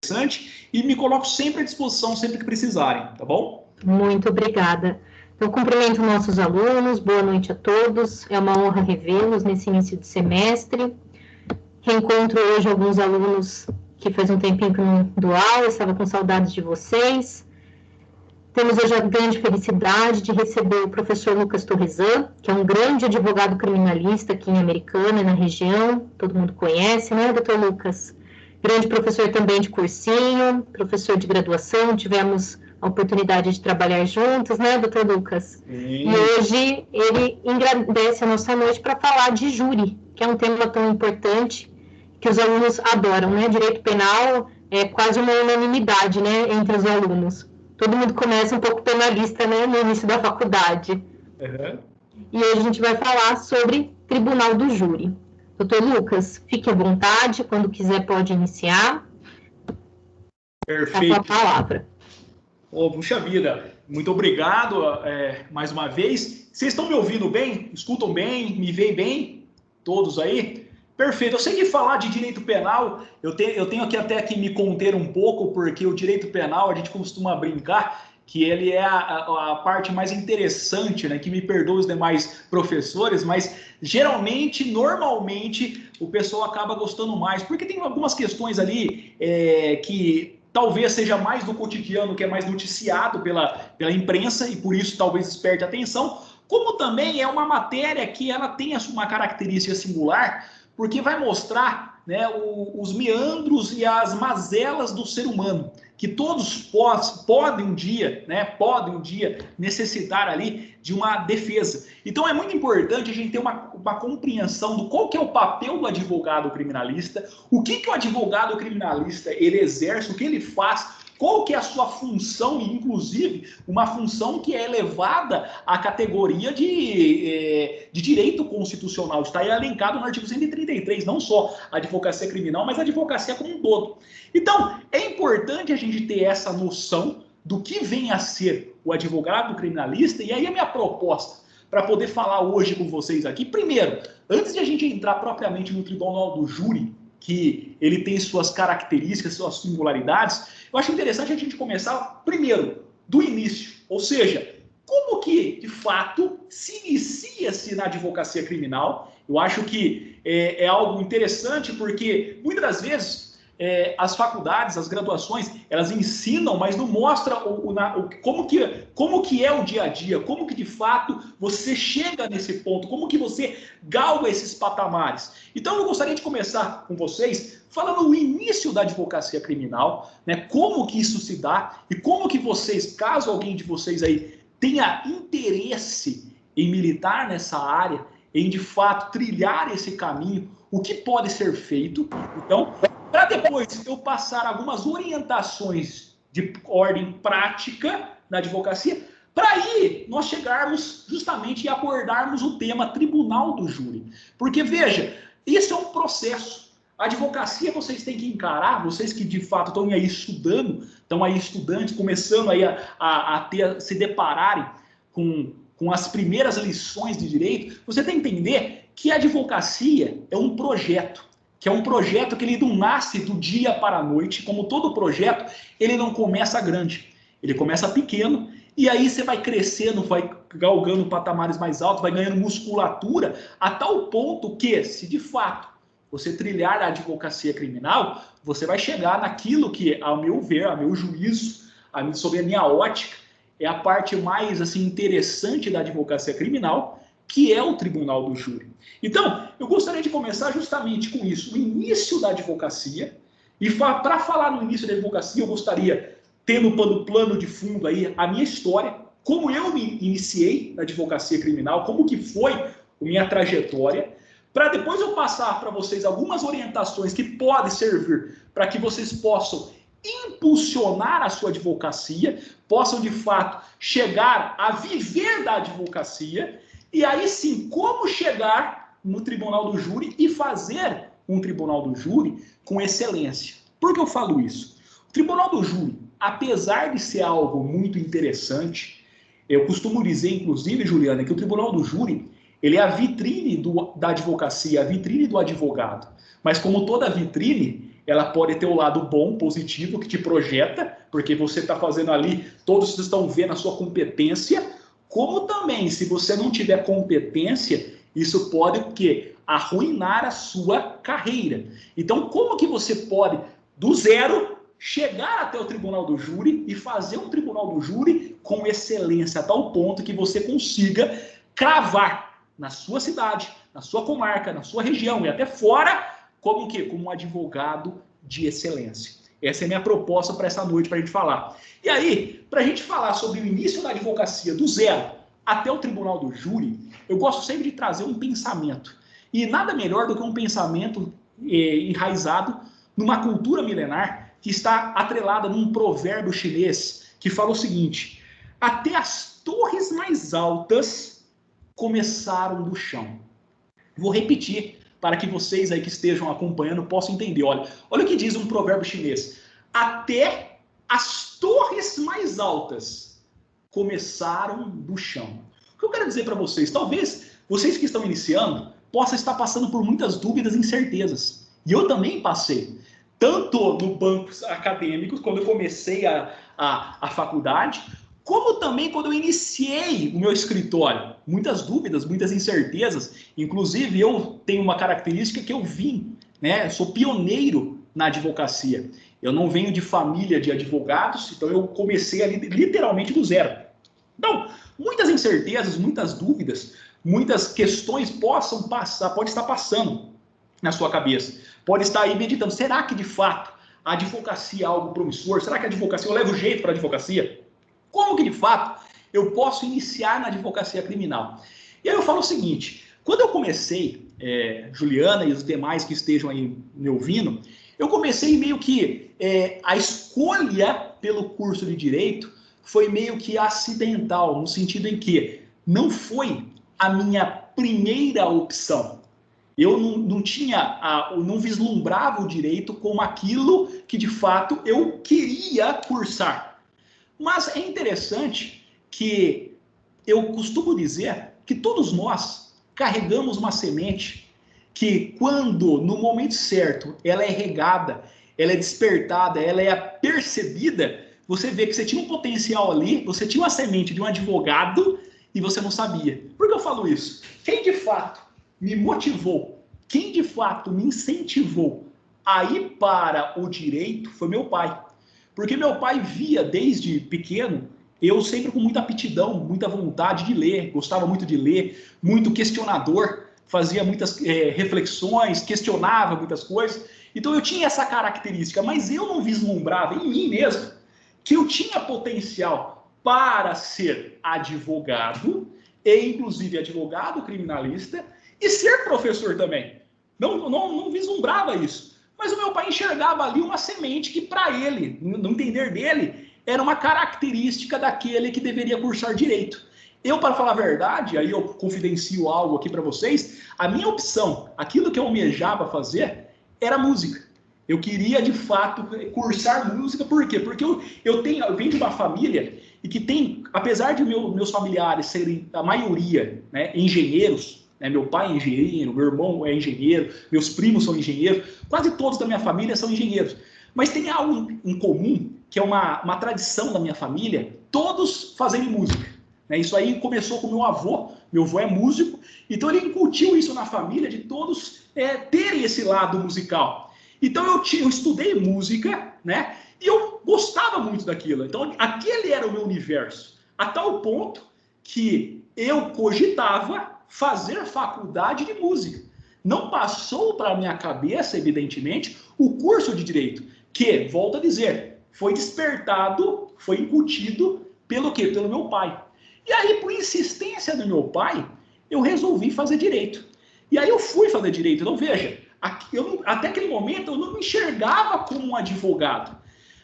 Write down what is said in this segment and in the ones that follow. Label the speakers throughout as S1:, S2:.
S1: interessante e me coloco sempre à disposição, sempre que precisarem, tá bom?
S2: Muito obrigada. Eu cumprimento nossos alunos, boa noite a todos. É uma honra revê-los nesse início de semestre. Reencontro hoje alguns alunos que faz um tempinho que não dou aula, estava com saudades de vocês. Temos hoje a grande felicidade de receber o professor Lucas Torresan, que é um grande advogado criminalista aqui em Americana, na região, todo mundo conhece, né, doutor Lucas? Grande professor também de cursinho, professor de graduação, tivemos a oportunidade de trabalhar juntos, né, doutor Lucas? E hoje ele engrandece a nossa noite para falar de júri, que é um tema tão importante que os alunos adoram, né? Direito penal é quase uma unanimidade, né, entre os alunos. Todo mundo começa um pouco penalista, né, no início da faculdade.
S1: Uhum.
S2: E hoje a gente vai falar sobre Tribunal do Júri. Doutor Lucas, fique à vontade, quando quiser pode iniciar.
S1: Perfeito.
S2: Tá com a palavra.
S1: Oh, puxa vida, muito obrigado mais uma vez. Vocês estão me ouvindo bem? Escutam bem? Me veem bem? Todos aí? Perfeito. Eu sei que falar de direito penal, eu tenho até que me conter um pouco, porque o direito penal, a gente costuma brincar que ele é a parte mais interessante, né? Que me perdoa os demais professores, mas geralmente, normalmente, o pessoal acaba gostando mais, porque tem algumas questões ali que talvez seja mais do cotidiano, que é mais noticiado pela imprensa, e por isso talvez desperte atenção, como também é uma matéria que ela tem uma característica singular, porque vai mostrar, né, os meandros e as mazelas do ser humano, que todos podem um dia necessitar ali de uma defesa. Então é muito importante a gente ter uma compreensão do qual que é o papel do advogado criminalista, o que o advogado criminalista ele exerce, o que ele faz, qual que é a sua função, e inclusive uma função que é elevada à categoria de direito constitucional. Está aí elencado no artigo 133, não só a advocacia criminal, mas a advocacia como um todo. Então, é importante a gente ter essa noção do que vem a ser o advogado criminalista, e aí a minha proposta para poder falar hoje com vocês aqui, primeiro, antes de a gente entrar propriamente no Tribunal do Júri, que ele tem suas características, suas singularidades, eu acho interessante a gente começar, primeiro, do início, ou seja, como que, de fato, se inicia-se na advocacia criminal. Eu acho que é algo interessante, porque, muitas das vezes, as faculdades, as graduações, elas ensinam, mas não mostram como que é o dia a dia, como que, de fato, você chega nesse ponto, como que você galga esses patamares. Então, eu gostaria de começar com vocês falando o início da advocacia criminal, né, como que isso se dá e como que vocês, caso alguém de vocês aí tenha interesse em militar nessa área, em, de fato, trilhar esse caminho, o que pode ser feito. Então, para depois eu passar algumas orientações de ordem prática na advocacia, para aí nós chegarmos justamente e abordarmos o tema Tribunal do Júri. Porque, veja, isso é um processo. A advocacia vocês têm que encarar, vocês que de fato estão aí estudando, estão aí estudantes, começando aí a se depararem com as primeiras lições de direito, você tem que entender que a advocacia é um projeto, que é um projeto que ele não nasce do dia para a noite, como todo projeto, ele não começa grande, ele começa pequeno, e aí você vai crescendo, vai galgando patamares mais altos, vai ganhando musculatura, a tal ponto que, se de fato você trilhar a advocacia criminal, você vai chegar naquilo que, ao meu ver, ao meu juízo, sob a minha ótica, é a parte mais assim, interessante da advocacia criminal, que é o Tribunal do Júri. Então, eu gostaria de começar justamente com isso, o início da advocacia, e para falar no início da advocacia, eu gostaria, tendo no plano de fundo aí a minha história, como eu me iniciei na advocacia criminal, como que foi a minha trajetória, para depois eu passar para vocês algumas orientações que podem servir para que vocês possam impulsionar a sua advocacia, possam de fato chegar a viver da advocacia, e aí sim, como chegar no Tribunal do Júri e fazer um Tribunal do Júri com excelência. Por que eu falo isso? O Tribunal do Júri, apesar de ser algo muito interessante, eu costumo dizer, inclusive, Juliana, que o Tribunal do Júri ele é a vitrine da advocacia, a vitrine do advogado. Mas como toda vitrine, ela pode ter o lado bom, positivo, que te projeta, porque você está fazendo ali, todos estão vendo a sua competência, como também, se você não tiver competência, isso pode o quê? Arruinar a sua carreira. Então, como que você pode, do zero, chegar até o tribunal do júri e fazer um tribunal do júri com excelência, a tal ponto que você consiga cravar na sua cidade, na sua comarca, na sua região e até fora, como o quê? Como um advogado de excelência. Essa é a minha proposta para essa noite, para a gente falar. E aí, para a gente falar sobre o início da advocacia do zero até o tribunal do júri, eu gosto sempre de trazer um pensamento. E nada melhor do que um pensamento enraizado numa cultura milenar que está atrelada num provérbio chinês que fala o seguinte: até as torres mais altas começaram do chão. Vou repetir para que vocês aí que estejam acompanhando possam entender. Olha o que diz um provérbio chinês. Até as torres mais altas começaram do chão. O que eu quero dizer para vocês? Talvez vocês que estão iniciando possam estar passando por muitas dúvidas e incertezas. E eu também passei. Tanto no banco acadêmico, quando eu comecei a faculdade, como também quando eu iniciei o meu escritório. Muitas dúvidas, muitas incertezas. Inclusive, eu tenho uma característica que eu vim, né? Eu sou pioneiro na advocacia. Eu não venho de família de advogados, então eu comecei ali literalmente do zero. Então, muitas incertezas, muitas dúvidas, muitas questões pode estar passando na sua cabeça. Pode estar aí meditando, será que de fato a advocacia é algo promissor? Será que a advocacia, eu levo jeito para a advocacia? Como que de fato eu posso iniciar na advocacia criminal? E aí eu falo o seguinte, quando eu comecei, Juliana e os demais que estejam aí me ouvindo, eu comecei meio que a escolha pelo curso de Direito foi meio que acidental, no sentido em que não foi a minha primeira opção. Eu não vislumbrava o direito como aquilo que, de fato, eu queria cursar. Mas é interessante que eu costumo dizer que todos nós carregamos uma semente que, quando, no momento certo, ela é regada, ela é despertada, ela é percebida, você vê que você tinha um potencial ali, você tinha uma semente de um advogado e você não sabia. Por que eu falo isso? Quem, de fato, me motivou, quem de fato me incentivou a ir para o direito foi meu pai. Porque meu pai via desde pequeno, eu sempre com muita aptidão, muita vontade de ler, gostava muito de ler, muito questionador, fazia muitas reflexões, questionava muitas coisas. Então eu tinha essa característica, mas eu não vislumbrava em mim mesmo que eu tinha potencial para ser advogado, e inclusive advogado criminalista, e ser professor também. Não vislumbrava isso. Mas o meu pai enxergava ali uma semente que, para ele, no entender dele, era uma característica daquele que deveria cursar direito. Eu, para falar a verdade, aí eu confidencio algo aqui para vocês, a minha opção, aquilo que eu almejava fazer, era música. Eu queria, de fato, cursar música. Por quê? Porque eu venho de uma família e que tem, apesar de meus familiares serem, a maioria, né, engenheiros, né, meu pai é engenheiro, meu irmão é engenheiro, meus primos são engenheiros, quase todos da minha família são engenheiros. Mas tem algo em comum, que é uma tradição da minha família, todos fazerem música. Né? Isso aí começou com meu avô é músico, então ele incutiu isso na família de todos terem esse lado musical. Então eu estudei música, né? E eu gostava muito daquilo. Então aquele era o meu universo. A tal ponto que eu cogitava fazer faculdade de música. Não passou para a minha cabeça, evidentemente, o curso de Direito, que, volto a dizer, foi despertado, foi incutido pelo quê? Pelo meu pai. E aí, por insistência do meu pai, eu resolvi fazer Direito. E aí eu fui fazer Direito. Então, veja, até aquele momento eu não me enxergava como um advogado.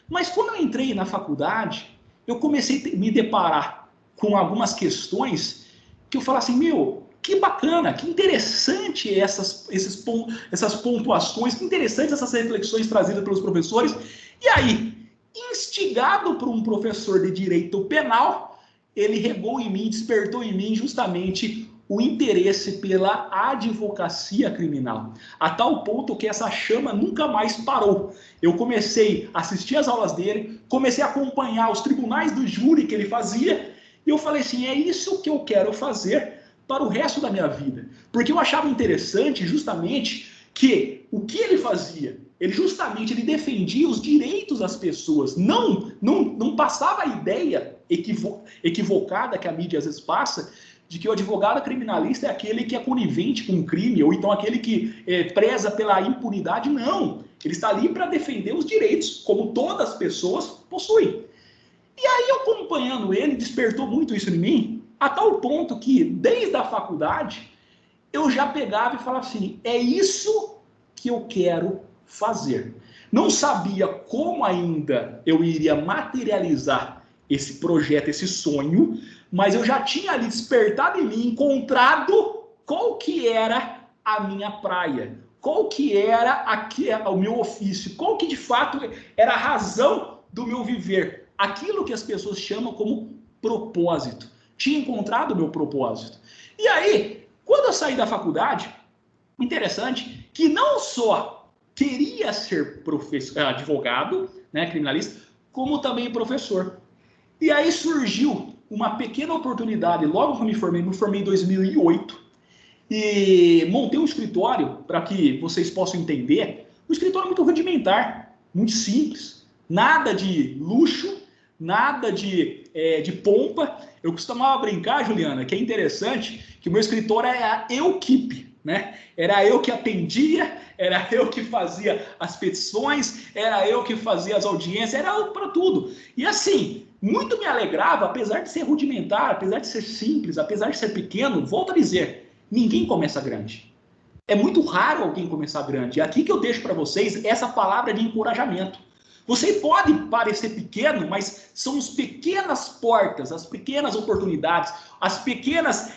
S1: Mas quando eu entrei na faculdade, eu comecei a me deparar com algumas questões que eu falo assim, que bacana, que interessante essas pontuações, que interessantes essas reflexões trazidas pelos professores. E aí, instigado por um professor de direito penal, ele regou em mim, despertou em mim justamente o interesse pela advocacia criminal, a tal ponto que essa chama nunca mais parou. Eu comecei a assistir as aulas dele, comecei a acompanhar os tribunais do júri que ele fazia, e eu falei assim, é isso que eu quero fazer para o resto da minha vida. Porque eu achava interessante justamente que o que ele fazia, ele defendia os direitos das pessoas, não passava a ideia equivocada que a mídia às vezes passa, de que o advogado criminalista é aquele que é conivente com o crime, ou então aquele que preza pela impunidade. Não, ele está ali para defender os direitos, como todas as pessoas possuem. E aí, acompanhando ele, despertou muito isso em mim, a tal ponto que, desde a faculdade, eu já pegava e falava assim, é isso que eu quero fazer. Não sabia como ainda eu iria materializar esse projeto, esse sonho, mas eu já tinha ali despertado em mim, encontrado qual que era a minha praia, qual que era o meu ofício, qual que de fato era a razão do meu viver, aquilo que as pessoas chamam como propósito. Tinha encontrado o meu propósito. E aí, quando eu saí da faculdade, interessante que não só queria ser advogado, né, criminalista, como também professor. E aí surgiu uma pequena oportunidade, logo que eu me formei em 2008, e montei um escritório, para que vocês possam entender, um escritório muito rudimentar, muito simples, nada de luxo, nada de pompa. Eu costumava brincar, Juliana, que é interessante, que o meu escritório é a equipe, né? Era eu que atendia, era eu que fazia as petições, era eu que fazia as audiências, era eu para tudo. E assim, muito me alegrava, apesar de ser rudimentar, apesar de ser simples, apesar de ser pequeno, volto a dizer, ninguém começa grande. É muito raro alguém começar grande. É aqui que eu deixo para vocês essa palavra de encorajamento. Você pode parecer pequeno, mas são as pequenas portas, as pequenas oportunidades, as pequenas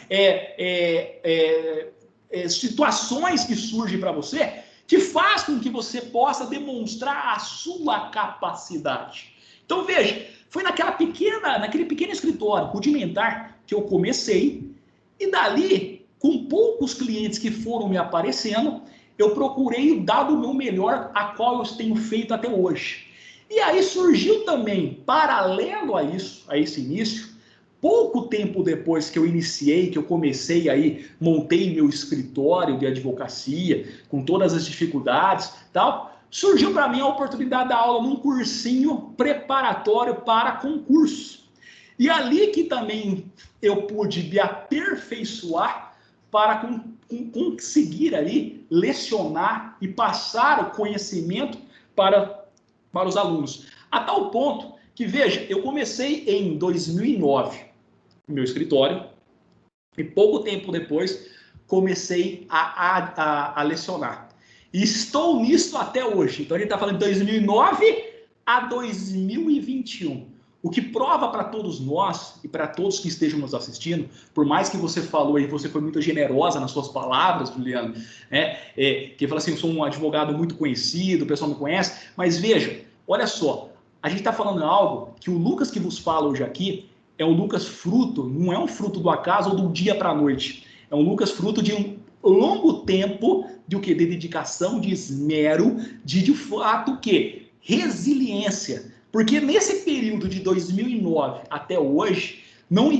S1: situações que surgem para você que faz com que você possa demonstrar a sua capacidade. Então veja, foi naquele pequeno escritório rudimentar que eu comecei, e dali, com poucos clientes que foram me aparecendo, eu procurei dar do meu melhor, a qual eu tenho feito até hoje. E aí surgiu também, paralelo a isso, a esse início, pouco tempo depois que eu iniciei, que eu comecei aí, montei meu escritório de advocacia, com todas as dificuldades e tal, surgiu para mim a oportunidade de dar aula num cursinho preparatório para concurso. E ali que também eu pude me aperfeiçoar para conseguir ali lecionar e passar o conhecimento para os alunos. A tal ponto que, veja, eu comecei em 2009 no meu escritório e pouco tempo depois comecei a lecionar. E estou nisso até hoje. Então a gente está falando de 2009 a 2021. O que prova para todos nós e para todos que estejam nos assistindo, por mais que você falou aí, você foi muito generosa nas suas palavras, Juliano, né? Que fala assim, eu sou um advogado muito conhecido, o pessoal me conhece, mas veja, olha só, a gente está falando algo que o Lucas que vos fala hoje aqui é um Lucas fruto, não é um fruto do acaso ou do dia para a noite, é um Lucas fruto de um longo tempo de o quê? De dedicação, de esmero, de fato o quê? Resiliência. Porque nesse período de 2009 até hoje, não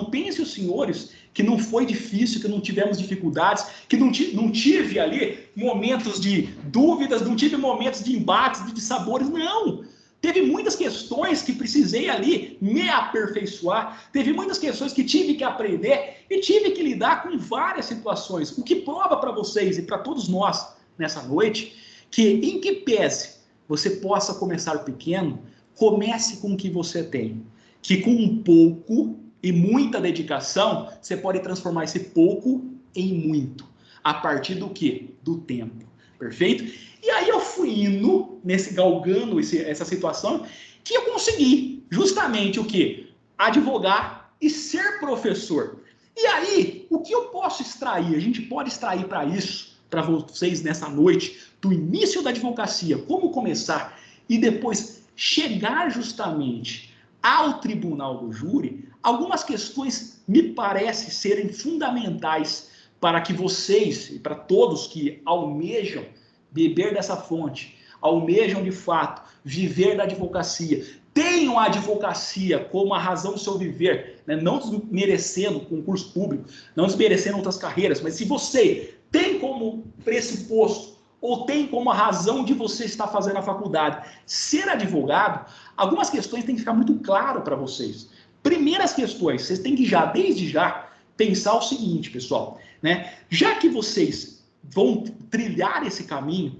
S1: pense os senhores que não foi difícil, que não tivemos dificuldades, que não tive ali momentos de dúvidas, não tive momentos de embates, de dissabores, não. Teve muitas questões que precisei ali me aperfeiçoar, teve muitas questões que tive que aprender e tive que lidar com várias situações. O que prova para vocês e para todos nós nessa noite, que em que pese você possa começar pequeno, comece com o que você tem. Que com um pouco e muita dedicação, você pode transformar esse pouco em muito. A partir do quê? Do tempo. Perfeito? E aí eu fui indo, galgando essa situação, que eu consegui justamente o quê? Advogar e ser professor. E aí, o que eu posso extrair? A gente pode extrair para isso, para vocês nessa noite, do início da advocacia, como começar, e depois chegar justamente ao tribunal do júri, algumas questões me parecem serem fundamentais para que vocês e para todos que almejam beber dessa fonte, almejam de fato viver da advocacia, tenham a advocacia como a razão do seu viver, né? Não desmerecendo concurso público, não desmerecendo outras carreiras, mas se você tem como pressuposto ou tem como a razão de você estar fazendo a faculdade ser advogado, algumas questões têm que ficar muito claro para vocês. Primeiras questões, vocês têm que já, desde já, pensar o seguinte, pessoal, né? Já que vocês vão trilhar esse caminho,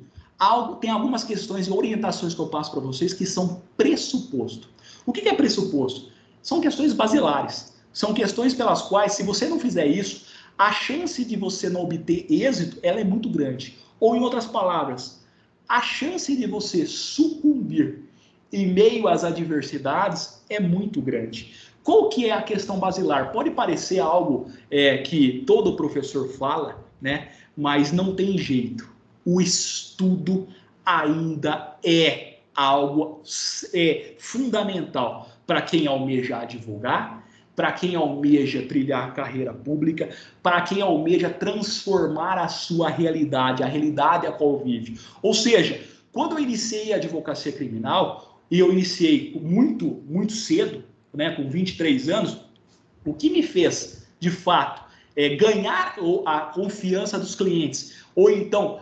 S1: tem algumas questões e orientações que eu passo para vocês que são pressuposto. O que é pressuposto? São questões basilares. São questões pelas quais, se você não fizer isso, a chance de você não obter êxito, ela é muito grande. Ou, em outras palavras, a chance de você sucumbir em meio às adversidades é muito grande. Qual que é a questão basilar? Pode parecer algo que todo professor fala, né? Mas não tem jeito. O estudo ainda é algo fundamental para quem almeja advogar, para quem almeja trilhar carreira pública, para quem almeja transformar a sua realidade, a realidade a qual vive. Ou seja, quando eu iniciei a advocacia criminal, e eu iniciei muito, muito cedo, né, com 23 anos, o que me fez, de fato, ganhar a confiança dos clientes, ou então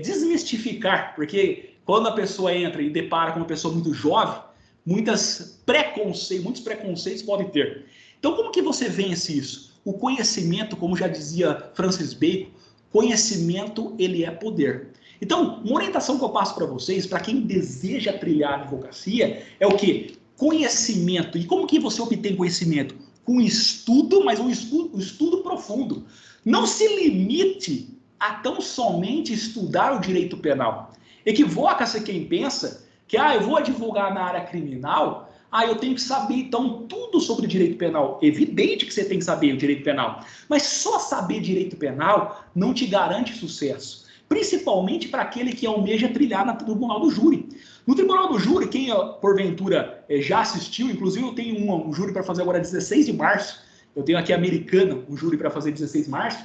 S1: desmistificar, porque quando a pessoa entra e depara com uma pessoa muito jovem, muitos preconceitos podem ter. Então, como que você vence isso? O conhecimento, como já dizia Francis Bacon, conhecimento, ele é poder. Então, uma orientação que eu passo para vocês, para quem deseja trilhar a advocacia, é o quê? Conhecimento. E como que você obtém conhecimento? Com estudo, mas um estudo profundo. Não se limite a tão somente estudar o direito penal. Equivoca-se quem pensa que eu vou advogar na área criminal, eu tenho que saber, então, tudo sobre direito penal. Evidente que você tem que saber o direito penal, mas só saber direito penal não te garante sucesso, principalmente para aquele que almeja trilhar no tribunal do júri. No tribunal do júri, quem porventura já assistiu, inclusive eu tenho um júri para fazer agora 16 de março, eu tenho aqui Americana, um júri para fazer 16 de março,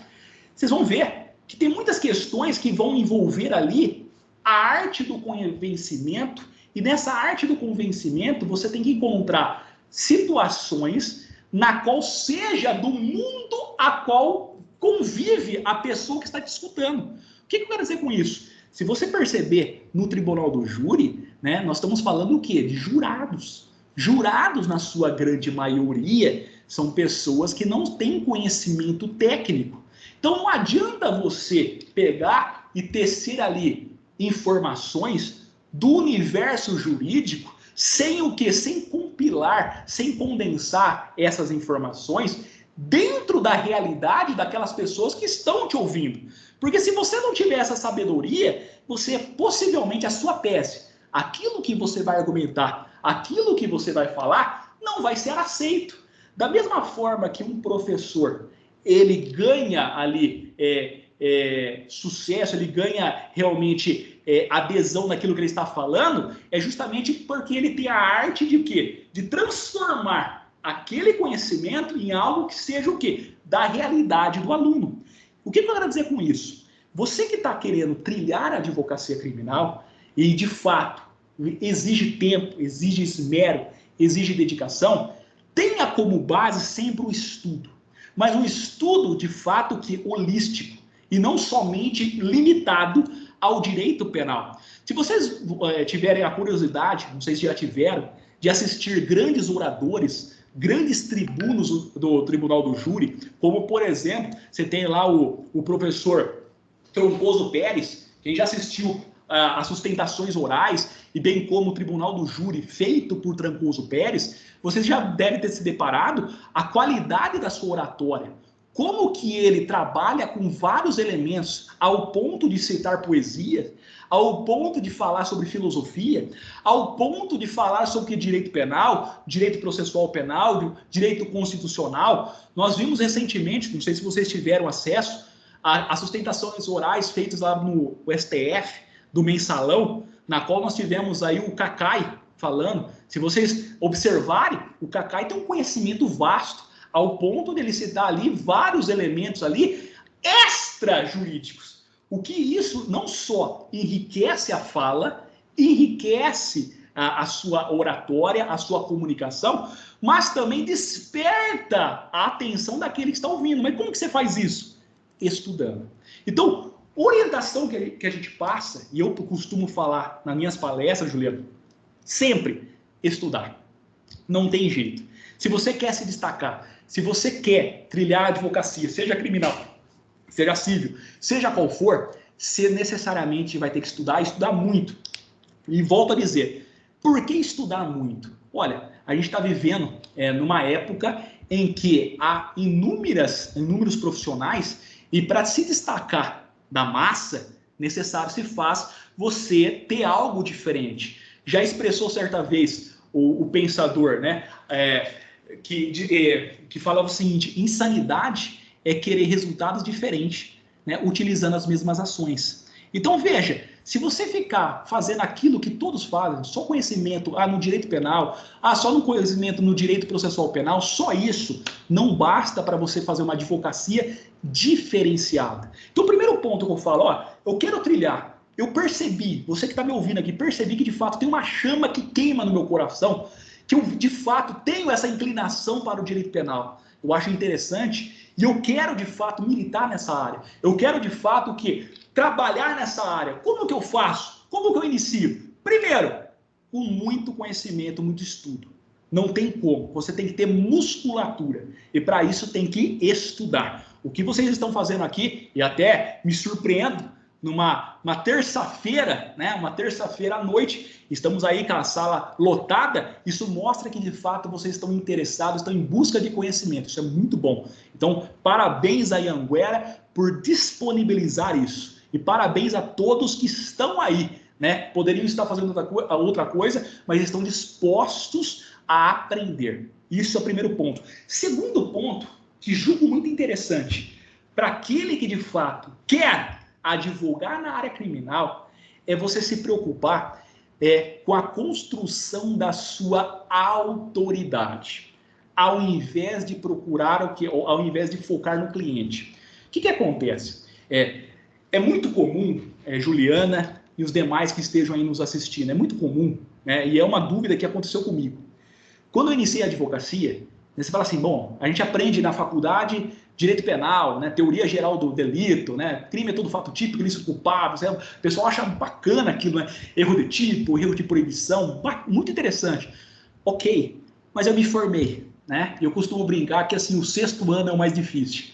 S1: vocês vão ver que tem muitas questões que vão envolver ali a arte do convencimento, e nessa arte do convencimento você tem que encontrar situações na qual seja do mundo a qual convive a pessoa que está te escutando. O que eu quero dizer com isso? Se você perceber no tribunal do júri, né, nós estamos falando o quê? De jurados. Jurados, na sua grande maioria, são pessoas que não têm conhecimento técnico. Então não adianta você pegar e tecer ali informações do universo jurídico sem o quê? Sem compilar, sem condensar essas informações dentro da realidade daquelas pessoas que estão te ouvindo. Porque se você não tiver essa sabedoria, você possivelmente, a sua tese, aquilo que você vai argumentar, aquilo que você vai falar, não vai ser aceito. Da mesma forma que um professor, ele ganha ali sucesso, ele ganha realmente adesão naquilo que ele está falando, é justamente porque ele tem a arte de quê? De transformar aquele conhecimento em algo que seja o quê? Da realidade do aluno. O que eu quero dizer com isso? Você que está querendo trilhar a advocacia criminal, e de fato exige tempo, exige esmero, exige dedicação, tenha como base sempre o estudo. Mas um estudo de fato que holístico, e não somente limitado ao direito penal. Se vocês tiverem a curiosidade, não sei se já tiveram, de assistir grandes oradores, grandes tribunos do Tribunal do Júri, como, por exemplo, você tem lá o professor Troncoso Pérez, quem já assistiu as sustentações orais, e bem como o Tribunal do Júri feito por Troncoso Pérez, vocês já devem ter se deparado a qualidade da sua oratória. Como que ele trabalha com vários elementos, ao ponto de citar poesia, ao ponto de falar sobre filosofia, ao ponto de falar sobre direito penal, direito processual penal, direito constitucional. Nós vimos recentemente, não sei se vocês tiveram acesso, a sustentações orais feitas lá no STF, do Mensalão, na qual nós tivemos aí o Cacai falando, se vocês observarem, o Cacai tem um conhecimento vasto, ao ponto de ele citar ali vários elementos ali extrajurídicos. O que isso não só enriquece a fala, enriquece a sua oratória, a sua comunicação, mas também desperta a atenção daquele que está ouvindo. Mas como que você faz isso? Estudando. Então, orientação que a gente passa, e eu costumo falar nas minhas palestras, Juliano, sempre estudar. Não tem jeito. Se você quer se destacar, se você quer trilhar a advocacia, seja criminal, seja civil, seja qual for, você necessariamente vai ter que estudar muito. E volto a dizer, por que estudar muito? Olha, a gente está vivendo numa época em que há inúmeros profissionais e para se destacar da massa, necessário se faz você ter algo diferente. Já expressou certa vez o pensador, né, que falava o seguinte: insanidade é querer resultados diferentes, né, utilizando as mesmas ações. Então veja, se você ficar fazendo aquilo que todos fazem, só conhecimento no direito penal, só no conhecimento no direito processual penal, só isso não basta para você fazer uma advocacia diferenciada. Então o primeiro ponto que eu falo, eu quero trilhar, eu percebi, você que está me ouvindo aqui, percebi que de fato tem uma chama que queima no meu coração, que eu de fato tenho essa inclinação para o direito penal. Eu acho interessante e eu quero de fato militar nessa área. Eu quero de fato trabalhar nessa área. Como que eu faço? Como que eu inicio? Primeiro, com muito conhecimento, muito estudo. Não tem como. Você tem que ter musculatura. E para isso tem que estudar. O que vocês estão fazendo aqui, e até me surpreendo, numa terça-feira, né? Uma terça-feira à noite, estamos aí com a sala lotada, isso mostra que de fato vocês estão interessados, estão em busca de conhecimento, isso é muito bom. Então, parabéns a Anhanguera por disponibilizar isso, e parabéns a todos que estão aí, né? Poderiam estar fazendo outra coisa, mas estão dispostos a aprender. Isso é o primeiro ponto. Segundo ponto, que julgo muito interessante, para aquele que de fato quer advogar na área criminal, é você se preocupar com a construção da sua autoridade, ao invés de procurar ao invés de focar no cliente. O que acontece? É muito comum, Juliana e os demais que estejam aí nos assistindo, é muito comum, e é uma dúvida que aconteceu comigo. Quando eu iniciei a advocacia, você fala assim, bom, a gente aprende na faculdade direito penal, né, teoria geral do delito, né, crime é todo fato típico, ilícito culpável, o pessoal acha bacana aquilo, né, erro de tipo, erro de proibição, muito interessante. Ok, mas eu me formei, né, e eu costumo brincar que assim, o 6º ano é o mais difícil,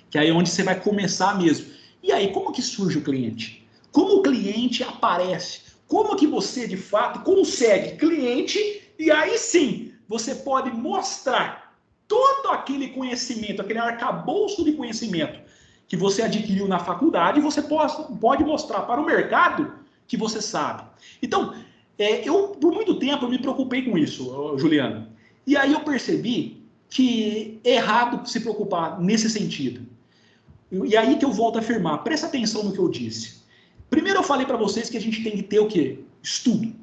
S1: que aí é onde você vai começar mesmo. E aí, como que surge o cliente? Como o cliente aparece? Como que você, de fato, consegue cliente e aí sim, você pode mostrar todo aquele conhecimento, aquele arcabouço de conhecimento que você adquiriu na faculdade, você pode mostrar para o mercado que você sabe. Então, eu por muito tempo eu me preocupei com isso, Juliano. E aí eu percebi que é errado se preocupar nesse sentido. E aí que eu volto a afirmar, presta atenção no que eu disse. Primeiro eu falei para vocês que a gente tem que ter o quê? Estudo.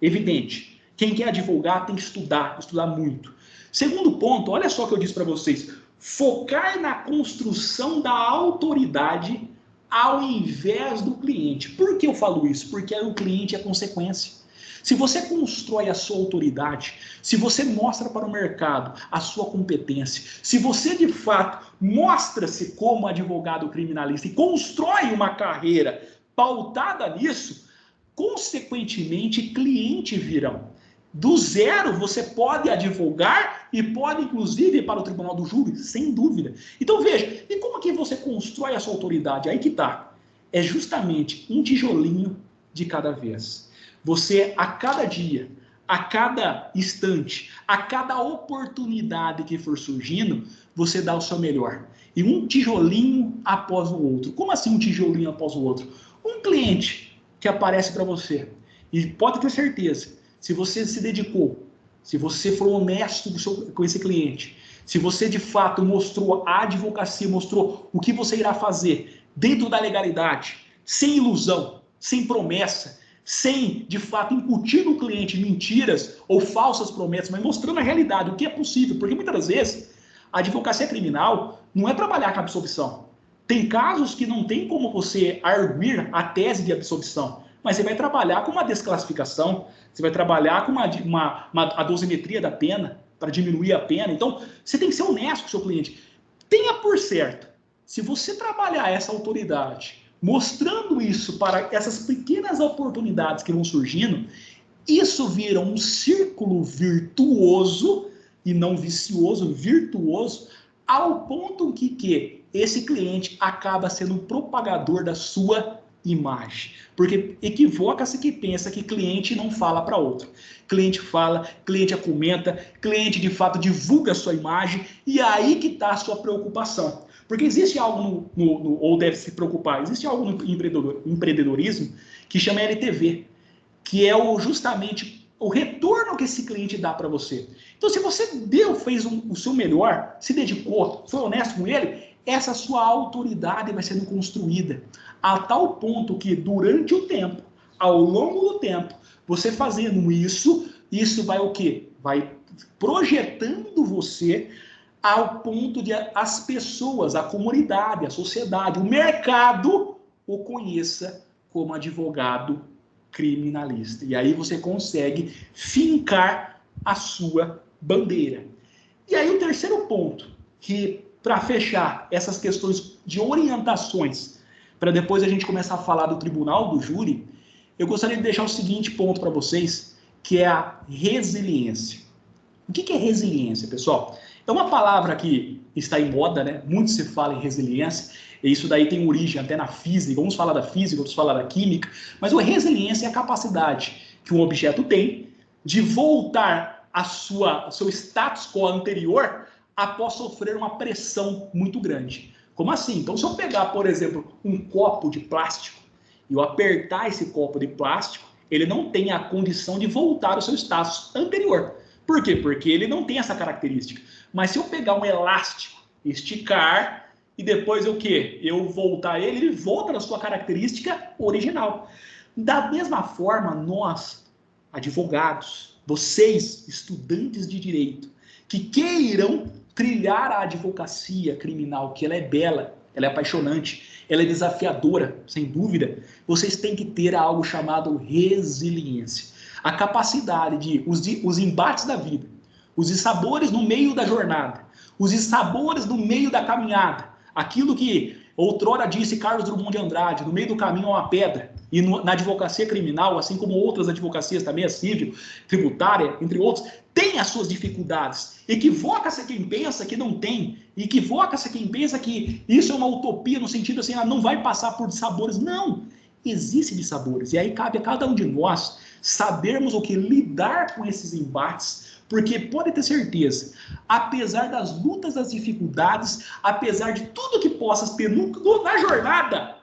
S1: Evidente. Quem quer advogar tem que estudar muito. Segundo ponto, olha só o que eu disse para vocês, focar na construção da autoridade ao invés do cliente. Por que eu falo isso? Porque o cliente é consequência. Se você constrói a sua autoridade, se você mostra para o mercado a sua competência, se você de fato mostra-se como advogado criminalista e constrói uma carreira pautada nisso, consequentemente clientes virão. Do zero você pode advogar e pode inclusive ir para o tribunal do júri, sem dúvida. Então veja, e como que você constrói a sua autoridade? Aí que está. É justamente um tijolinho de cada vez. Você, a cada dia, a cada instante, a cada oportunidade que for surgindo, você dá o seu melhor. E um tijolinho após o outro. Como assim um tijolinho após o outro? Um cliente que aparece para você. E pode ter certeza, se você se dedicou, se você for honesto com esse cliente, se você de fato mostrou a advocacia, mostrou o que você irá fazer dentro da legalidade, sem ilusão, sem promessa, sem, de fato, incutir no cliente mentiras ou falsas promessas, mas mostrando a realidade, o que é possível. Porque muitas vezes a advocacia criminal não é trabalhar com absolvição. Tem casos que não tem como você arguir a tese de absolvição, mas você vai trabalhar com uma desclassificação, você vai trabalhar com a dosimetria da pena, para diminuir a pena. Então, você tem que ser honesto com o seu cliente. Tenha por certo, se você trabalhar essa autoridade, mostrando isso para essas pequenas oportunidades que vão surgindo, isso vira um círculo virtuoso, e não vicioso, virtuoso, ao ponto que esse cliente acaba sendo um propagador da sua imagem. Porque equivoca-se que pensa que cliente não fala para outro. Cliente fala, cliente comenta, cliente de fato divulga a sua imagem, e é aí que está a sua preocupação. Porque existe algo ou deve se preocupar, existe algo no empreendedorismo que chama LTV, que é justamente o retorno que esse cliente dá para você. Então, se você fez o seu melhor, se dedicou, foi honesto com ele, essa sua autoridade vai sendo construída a tal ponto que durante o tempo, ao longo do tempo, você fazendo isso vai o quê? Vai projetando você ao ponto de as pessoas, a comunidade, a sociedade, o mercado o conheça como advogado criminalista. E aí você consegue fincar a sua bandeira. E aí o terceiro ponto, que para fechar essas questões de orientações, para depois a gente começar a falar do tribunal, do júri, eu gostaria de deixar o seguinte ponto para vocês, que é a resiliência. O que é resiliência, pessoal? É uma palavra que está em moda, né? Muito se fala em resiliência, e isso daí tem origem até na física, uns falam da física, outros falam da química, mas a resiliência é a capacidade que um objeto tem de voltar ao seu status quo anterior após sofrer uma pressão muito grande. Como assim? Então, se eu pegar, por exemplo, um copo de plástico e eu apertar esse copo de plástico, ele não tem a condição de voltar ao seu status anterior. Por quê? Porque ele não tem essa característica. Mas se eu pegar um elástico, esticar e depois o quê? Eu voltar ele volta na sua característica original. Da mesma forma, nós, advogados, vocês, estudantes de direito, que queiram trilhar a advocacia criminal, que ela é bela, ela é apaixonante, ela é desafiadora, sem dúvida, vocês têm que ter algo chamado resiliência. A capacidade de os embates da vida, os dissabores no meio da jornada, os dissabores no meio da caminhada, aquilo que outrora disse Carlos Drummond de Andrade, no meio do caminho há uma pedra, e na advocacia criminal, assim como outras advocacias também, a civil, tributária, entre outros, tem as suas dificuldades. Equivoca-se quem pensa que não tem, equivoca-se quem pensa que isso é uma utopia, no sentido assim, não vai passar por dissabores. Não, existe dissabores, e aí cabe a cada um de nós sabermos o que lidar com esses embates, porque pode ter certeza, apesar das lutas, das dificuldades, apesar de tudo que possas ter na jornada,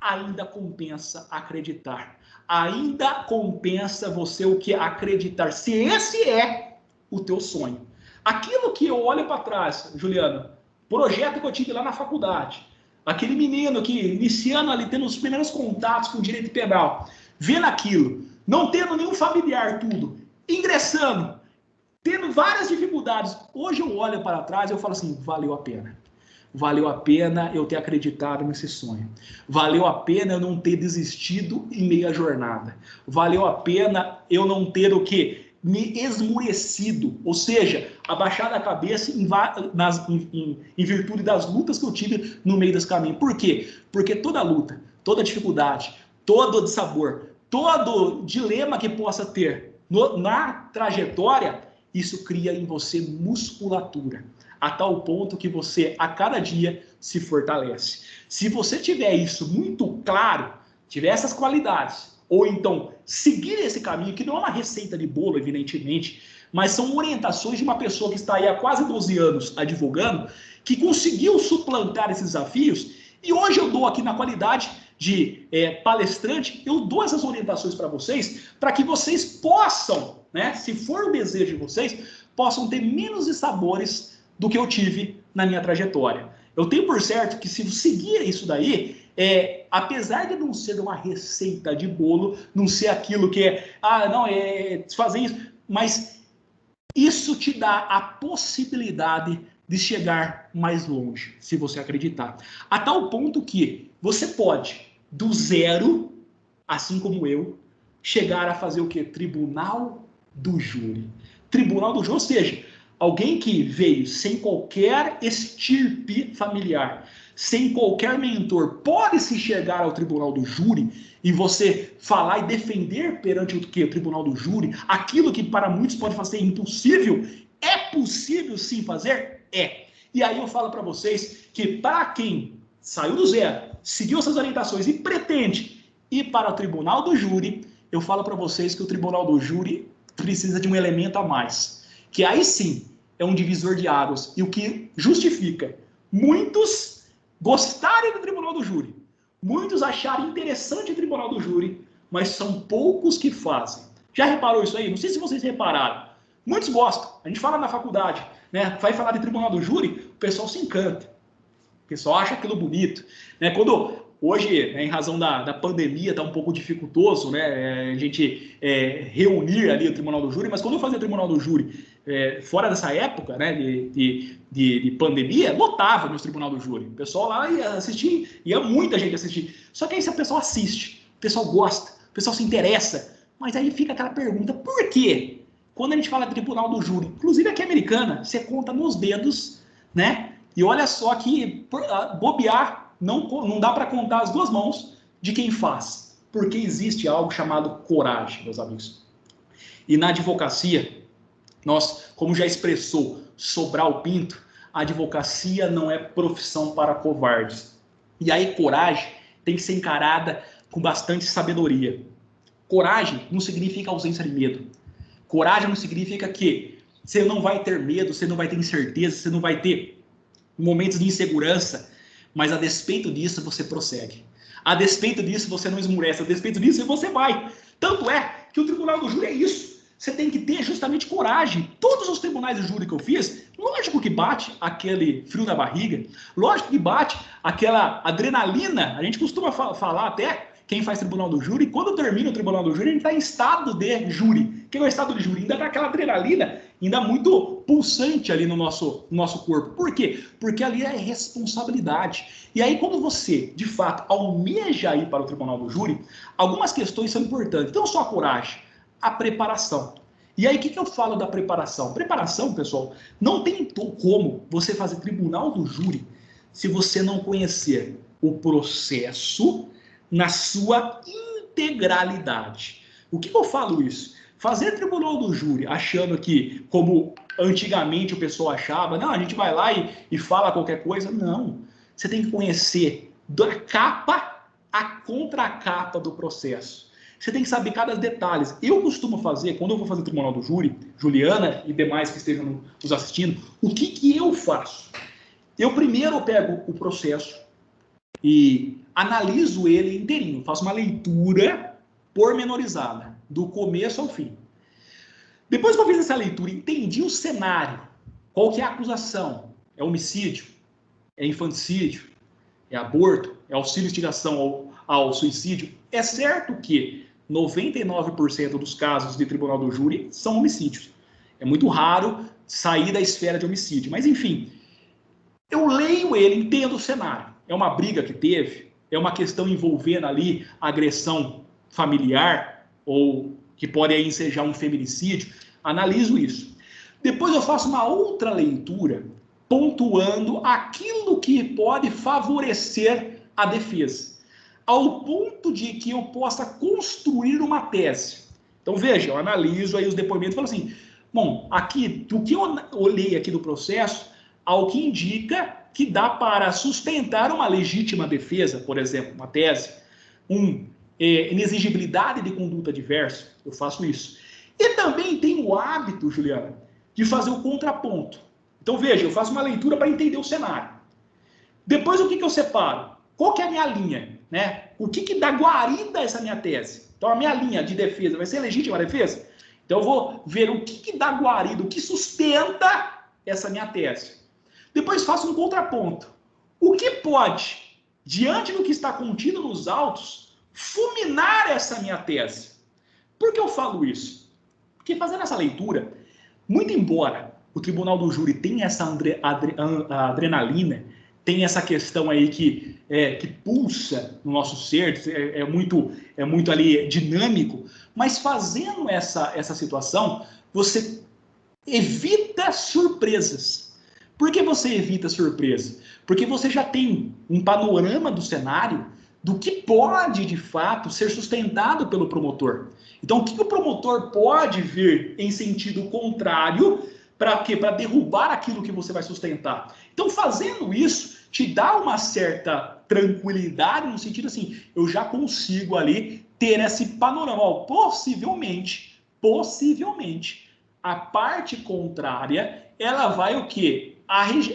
S1: ainda compensa acreditar. Ainda compensa você o que acreditar, se esse é o teu sonho. Aquilo que eu olho para trás, Juliano, projeto que eu tive lá na faculdade, aquele menino que iniciando ali, tendo os primeiros contatos com o direito penal, vendo aquilo, não tendo nenhum familiar, tudo, ingressando, tendo várias dificuldades. Hoje eu olho para trás e eu falo assim, valeu a pena. Valeu a pena eu ter acreditado nesse sonho. Valeu a pena eu não ter desistido em meio à jornada. Valeu a pena eu não ter o quê? Me esmurecido, ou seja, abaixado a cabeça em virtude das lutas que eu tive no meio desse caminho. Por quê? Porque toda luta, toda dificuldade, todo dissabor, todo dilema que possa ter na trajetória, isso cria em você musculatura, a tal ponto que você, a cada dia, se fortalece. Se você tiver isso muito claro, tiver essas qualidades, ou então seguir esse caminho, que não é uma receita de bolo, evidentemente, mas são orientações de uma pessoa que está aí há quase 12 anos advogando, que conseguiu suplantar esses desafios, e hoje eu dou aqui na qualidade de palestrante, eu dou essas orientações para vocês, para que vocês possam, né, se for o desejo de vocês, possam ter menos dissabores do que eu tive na minha trajetória. Eu tenho por certo que se seguir isso daí, apesar de não ser uma receita de bolo, não ser aquilo que fazer isso, mas isso te dá a possibilidade de chegar mais longe, se você acreditar. A tal ponto que você pode, do zero, assim como eu, chegar a fazer o quê? Tribunal do júri. Tribunal do júri, ou seja, alguém que veio sem qualquer estirpe familiar, sem qualquer mentor, pode se chegar ao tribunal do júri e você falar e defender perante o tribunal do júri aquilo que para muitos pode fazer impossível. É possível sim fazer? É. E aí eu falo para vocês que para quem saiu do zero, seguiu essas orientações e pretende ir para o tribunal do júri, eu falo para vocês que o tribunal do júri precisa de um elemento a mais, que aí sim é um divisor de águas e o que justifica muitos gostarem do tribunal do júri, muitos acharem interessante o tribunal do júri, mas são poucos que fazem. Já reparou isso aí? Não sei se vocês repararam. Muitos gostam. A gente fala na faculdade, né? Vai falar de tribunal do júri, o pessoal se encanta. O pessoal acha aquilo bonito, né? Quando hoje, em razão da pandemia, está um pouco dificultoso, né? A gente reunir ali o tribunal do júri, mas quando eu fazia o tribunal do júri fora dessa época, né, de pandemia, lotava meus tribunal do júri. O pessoal lá ia assistir, ia muita gente assistir. Só que aí se a pessoa assiste, o pessoal gosta, o pessoal se interessa, mas aí fica aquela pergunta, por quê? Quando a gente fala de tribunal do júri, inclusive aqui americana, você conta nos dedos, né? E olha só que bobear, não dá para contar as duas mãos de quem faz, porque existe algo chamado coragem, meus amigos. E na advocacia, nós, como já expressou Sobral Pinto, a advocacia não é profissão para covardes. E aí coragem tem que ser encarada com bastante sabedoria. Coragem não significa ausência de medo. Coragem não significa que você não vai ter medo, você não vai ter incerteza, você não vai ter momentos de insegurança, mas a despeito disso você prossegue. A despeito disso você não esmurece, a despeito disso você vai. Tanto é que o tribunal do júri é isso. Você tem que ter justamente coragem. Todos os tribunais de júri que eu fiz, lógico que bate aquele frio na barriga, lógico que bate aquela adrenalina. A gente costuma falar até, quem faz tribunal do júri, quando termina o tribunal do júri, a gente está em estado de júri. O que é o estado de júri? Ainda dá aquela adrenalina, ainda muito pulsante ali no nosso corpo. Por quê? Porque ali é responsabilidade. E aí, quando você, de fato, almeja ir para o tribunal do júri, algumas questões são importantes. Então, só a coragem, a preparação. E aí, o que eu falo da preparação? Preparação, pessoal, não tem como você fazer tribunal do júri se você não conhecer o processo na sua integralidade. O que eu falo isso? Fazer tribunal do júri achando que, como antigamente o pessoal achava, não, a gente vai lá e fala qualquer coisa. Não. Você tem que conhecer da capa a contracapa do processo. Você tem que saber cada detalhe. Eu costumo fazer, quando eu vou fazer tribunal do júri, Juliana e demais que estejam nos assistindo, o que eu faço? Eu primeiro pego o processo e analiso ele inteirinho, faço uma leitura pormenorizada, do começo ao fim. Depois que eu fiz essa leitura, entendi o cenário, qual que é a acusação? É homicídio? É infanticídio? É aborto? É auxílio e instigação ao suicídio? É certo que 99% dos casos de tribunal do júri são homicídios. É muito raro sair da esfera de homicídio, mas enfim, eu leio ele, entendo o cenário. É uma briga que teve, é uma questão envolvendo ali agressão familiar, ou que pode aí ensejar um feminicídio, analiso isso. Depois eu faço uma outra leitura, pontuando aquilo que pode favorecer a defesa, ao ponto de que eu possa construir uma tese. Então veja, eu analiso aí os depoimentos e falo assim, bom, aqui, do que eu olhei aqui do processo, ao que indica que dá para sustentar uma legítima defesa, por exemplo, uma tese, inexigibilidade de conduta adversa, eu faço isso. E também tenho o hábito, Juliana, de fazer o contraponto. Então, veja, eu faço uma leitura para entender o cenário. Depois, o que eu separo? Qual que é a minha linha? Né? O que dá guarida a essa minha tese? Então, a minha linha de defesa vai ser legítima defesa? Então, eu vou ver o que dá guarida, o que sustenta essa minha tese. Depois, faço um contraponto. O que pode, diante do que está contido nos autos, fulminar essa minha tese. Por que eu falo isso? Porque fazendo essa leitura, muito embora o tribunal do júri tenha essa adrenalina, tem essa questão aí que pulsa no nosso ser, é muito ali dinâmico, mas fazendo essa situação, você evita surpresas. Por que você evita surpresa? Porque você já tem um panorama do cenário do que pode, de fato, ser sustentado pelo promotor. Então, o que o promotor pode vir em sentido contrário para quê? Para derrubar aquilo que você vai sustentar. Então, fazendo isso, te dá uma certa tranquilidade, no sentido assim, eu já consigo ali ter esse panorama. Ó, possivelmente, a parte contrária, ela vai o quê?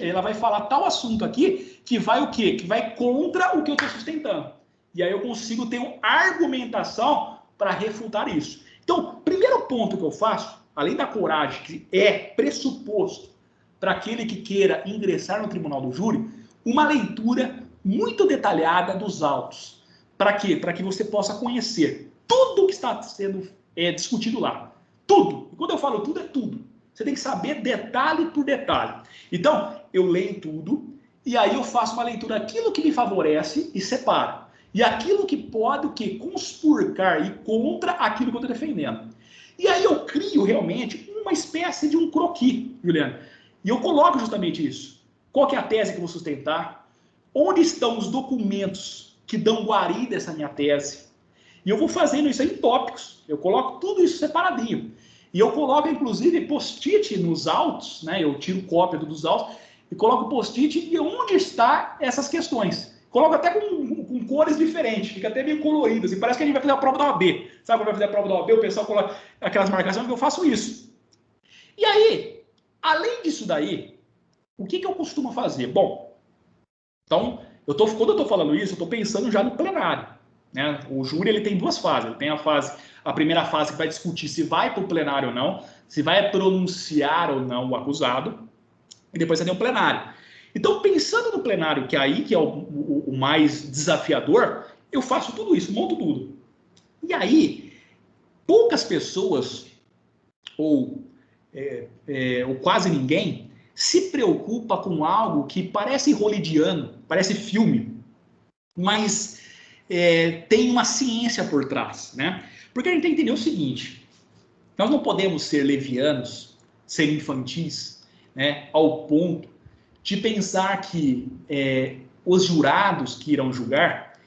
S1: Ela vai falar tal assunto aqui que vai o quê? Que vai contra o que eu estou sustentando. E aí eu consigo ter uma argumentação para refutar isso. Então, primeiro ponto que eu faço, além da coragem, que é pressuposto para aquele que queira ingressar no tribunal do júri, uma leitura muito detalhada dos autos. Para quê? Para que você possa conhecer tudo que está sendo discutido lá. Tudo. E quando eu falo tudo, é tudo. Você tem que saber detalhe por detalhe. Então, eu leio tudo e aí eu faço uma leitura daquilo que me favorece e separo. E aquilo que pode o quê? Conspurcar e contra aquilo que eu estou defendendo. E aí eu crio realmente uma espécie de um croquis, Juliana. E eu coloco justamente isso. Qual que é a tese que eu vou sustentar? Onde estão os documentos que dão guarida a essa minha tese? E eu vou fazendo isso aí em tópicos. Eu coloco tudo isso separadinho. E eu coloco, inclusive, post-it nos autos, né? Eu tiro cópia dos autos e coloco post-it e onde estão essas questões. Coloco até com cores diferentes, fica até meio colorido, assim, parece que a gente vai fazer a prova da OAB. Sabe quando vai fazer a prova da OAB, o pessoal coloca aquelas marcações, que eu faço isso. E aí, além disso daí, o que eu costumo fazer? Bom, então, quando eu estou falando isso, eu estou pensando já no plenário. Né? O júri ele tem duas fases. Ele tem a primeira fase que vai discutir se vai para o plenário ou não, se vai pronunciar ou não o acusado, e depois você tem o plenário. Então, pensando no plenário, que é o mais desafiador, eu faço tudo isso, monto tudo. E aí, poucas pessoas, ou quase ninguém, se preocupa com algo que parece hollywoodiano, parece filme, mas tem uma ciência por trás, né? Porque a gente tem que entender o seguinte, nós não podemos ser levianos, ser infantis, né, ao ponto de pensar que os jurados que irão julgar,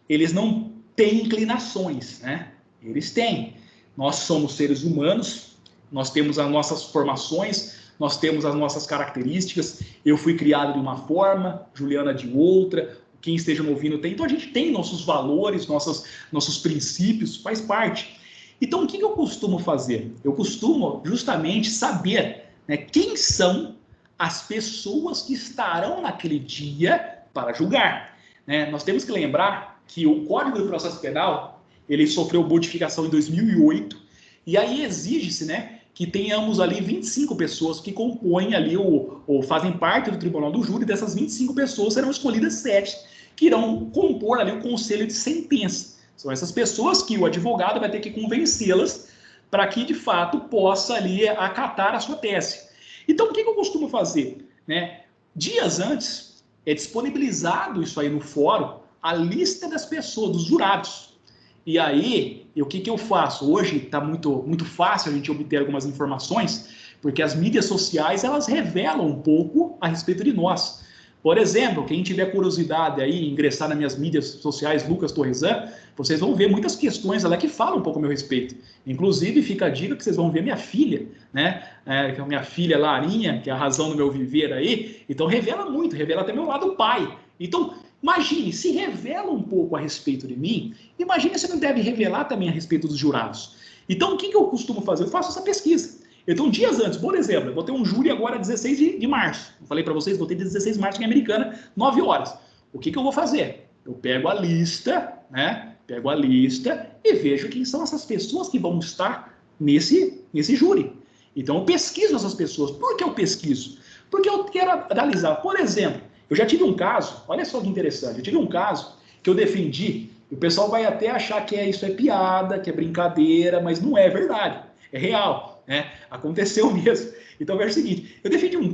S1: eles não têm inclinações, né? Eles têm. Nós somos seres humanos, nós temos as nossas formações, nós temos as nossas características. Eu fui criado de uma forma, Juliana de outra, quem esteja me ouvindo tem. Então a gente tem nossos valores, nossos princípios, faz parte. Então o que eu costumo fazer? Eu costumo justamente saber, né, quem são as pessoas que estarão naquele dia para julgar. Né? Nós temos que lembrar que o Código de Processo Penal, ele sofreu modificação em 2008, e aí exige-se, né, que tenhamos ali 25 pessoas que compõem ali ou fazem parte do Tribunal do Júri. Dessas 25 pessoas serão escolhidas 7 que irão compor ali o conselho de sentença. São essas pessoas que o advogado vai ter que convencê-las para que, de fato, possa ali acatar a sua tese. Então, o que eu costumo fazer? Né? Dias antes, é disponibilizado isso aí no fórum, a lista das pessoas, dos jurados. E aí, o que eu faço? Hoje está muito fácil a gente obter algumas informações, porque as mídias sociais, elas revelam um pouco a respeito de nós. Por exemplo, quem tiver curiosidade aí, ingressar nas minhas mídias sociais, Lucas Torresan, vocês vão ver muitas questões lá que falam um pouco a meu respeito. Inclusive, fica a dica que vocês vão ver minha filha, né? Que é a minha filha Larinha, que é a razão do meu viver aí. Então, revela muito, revela até meu lado pai. Então, imagine, se revela um pouco a respeito de mim, imagine se não deve revelar também a respeito dos jurados. Então, o que eu costumo fazer? Eu faço essa pesquisa. Então, dias antes, por exemplo, eu vou ter um júri agora 16 de março. Eu falei para vocês, vou ter 16 de março em Americana, 9 horas. O que eu vou fazer? Eu pego a lista, né? Pego a lista e vejo quem são essas pessoas que vão estar nesse júri. Então, eu pesquiso essas pessoas. Por que eu pesquiso? Porque eu quero analisar. Por exemplo, Eu já tive um caso, olha só que interessante, eu tive um caso que eu defendi, e o pessoal vai até achar que isso é piada, que é brincadeira, mas não é verdade, é real, né? Aconteceu mesmo. Então, veja o seguinte, eu defendi um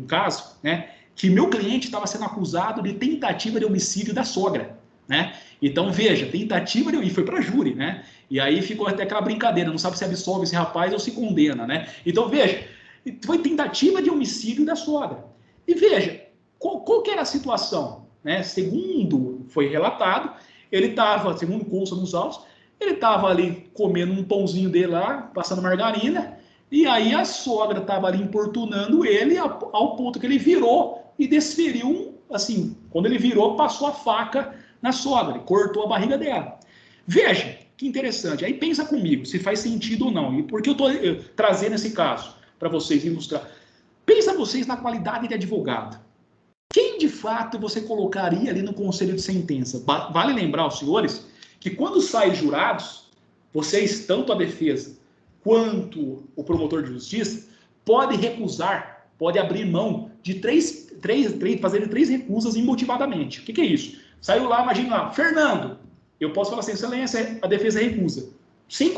S1: caso, né, que meu cliente estava sendo acusado de tentativa de homicídio da sogra, né? Então, veja, tentativa de... E foi para júri, né? E aí ficou até aquela brincadeira, não sabe se absolve esse rapaz ou se condena, né? Então, veja, foi tentativa de homicídio da sogra. E veja, qual que era a situação, né? Segundo foi relatado, ele estava, segundo consta nos autos, ele estava ali comendo um pãozinho dele lá, passando margarina, e aí a sogra estava ali importunando ele ao ponto que ele virou e desferiu, assim, quando ele virou, passou a faca na sogra, cortou a barriga dela. Veja, que interessante. Aí pensa comigo, se faz sentido ou não. E por que eu estou trazendo esse caso para vocês ilustrar? Pensa vocês na qualidade de advogado. Quem de fato você colocaria ali no conselho de sentença? Vale lembrar aos senhores que quando saem jurados, vocês, tanto a defesa quanto o promotor de justiça, pode recusar, pode abrir mão de fazer três recusas imotivadamente. O que é isso? Saiu lá, imagina lá, Fernando, eu posso falar assim, excelência, a defesa recusa. Sem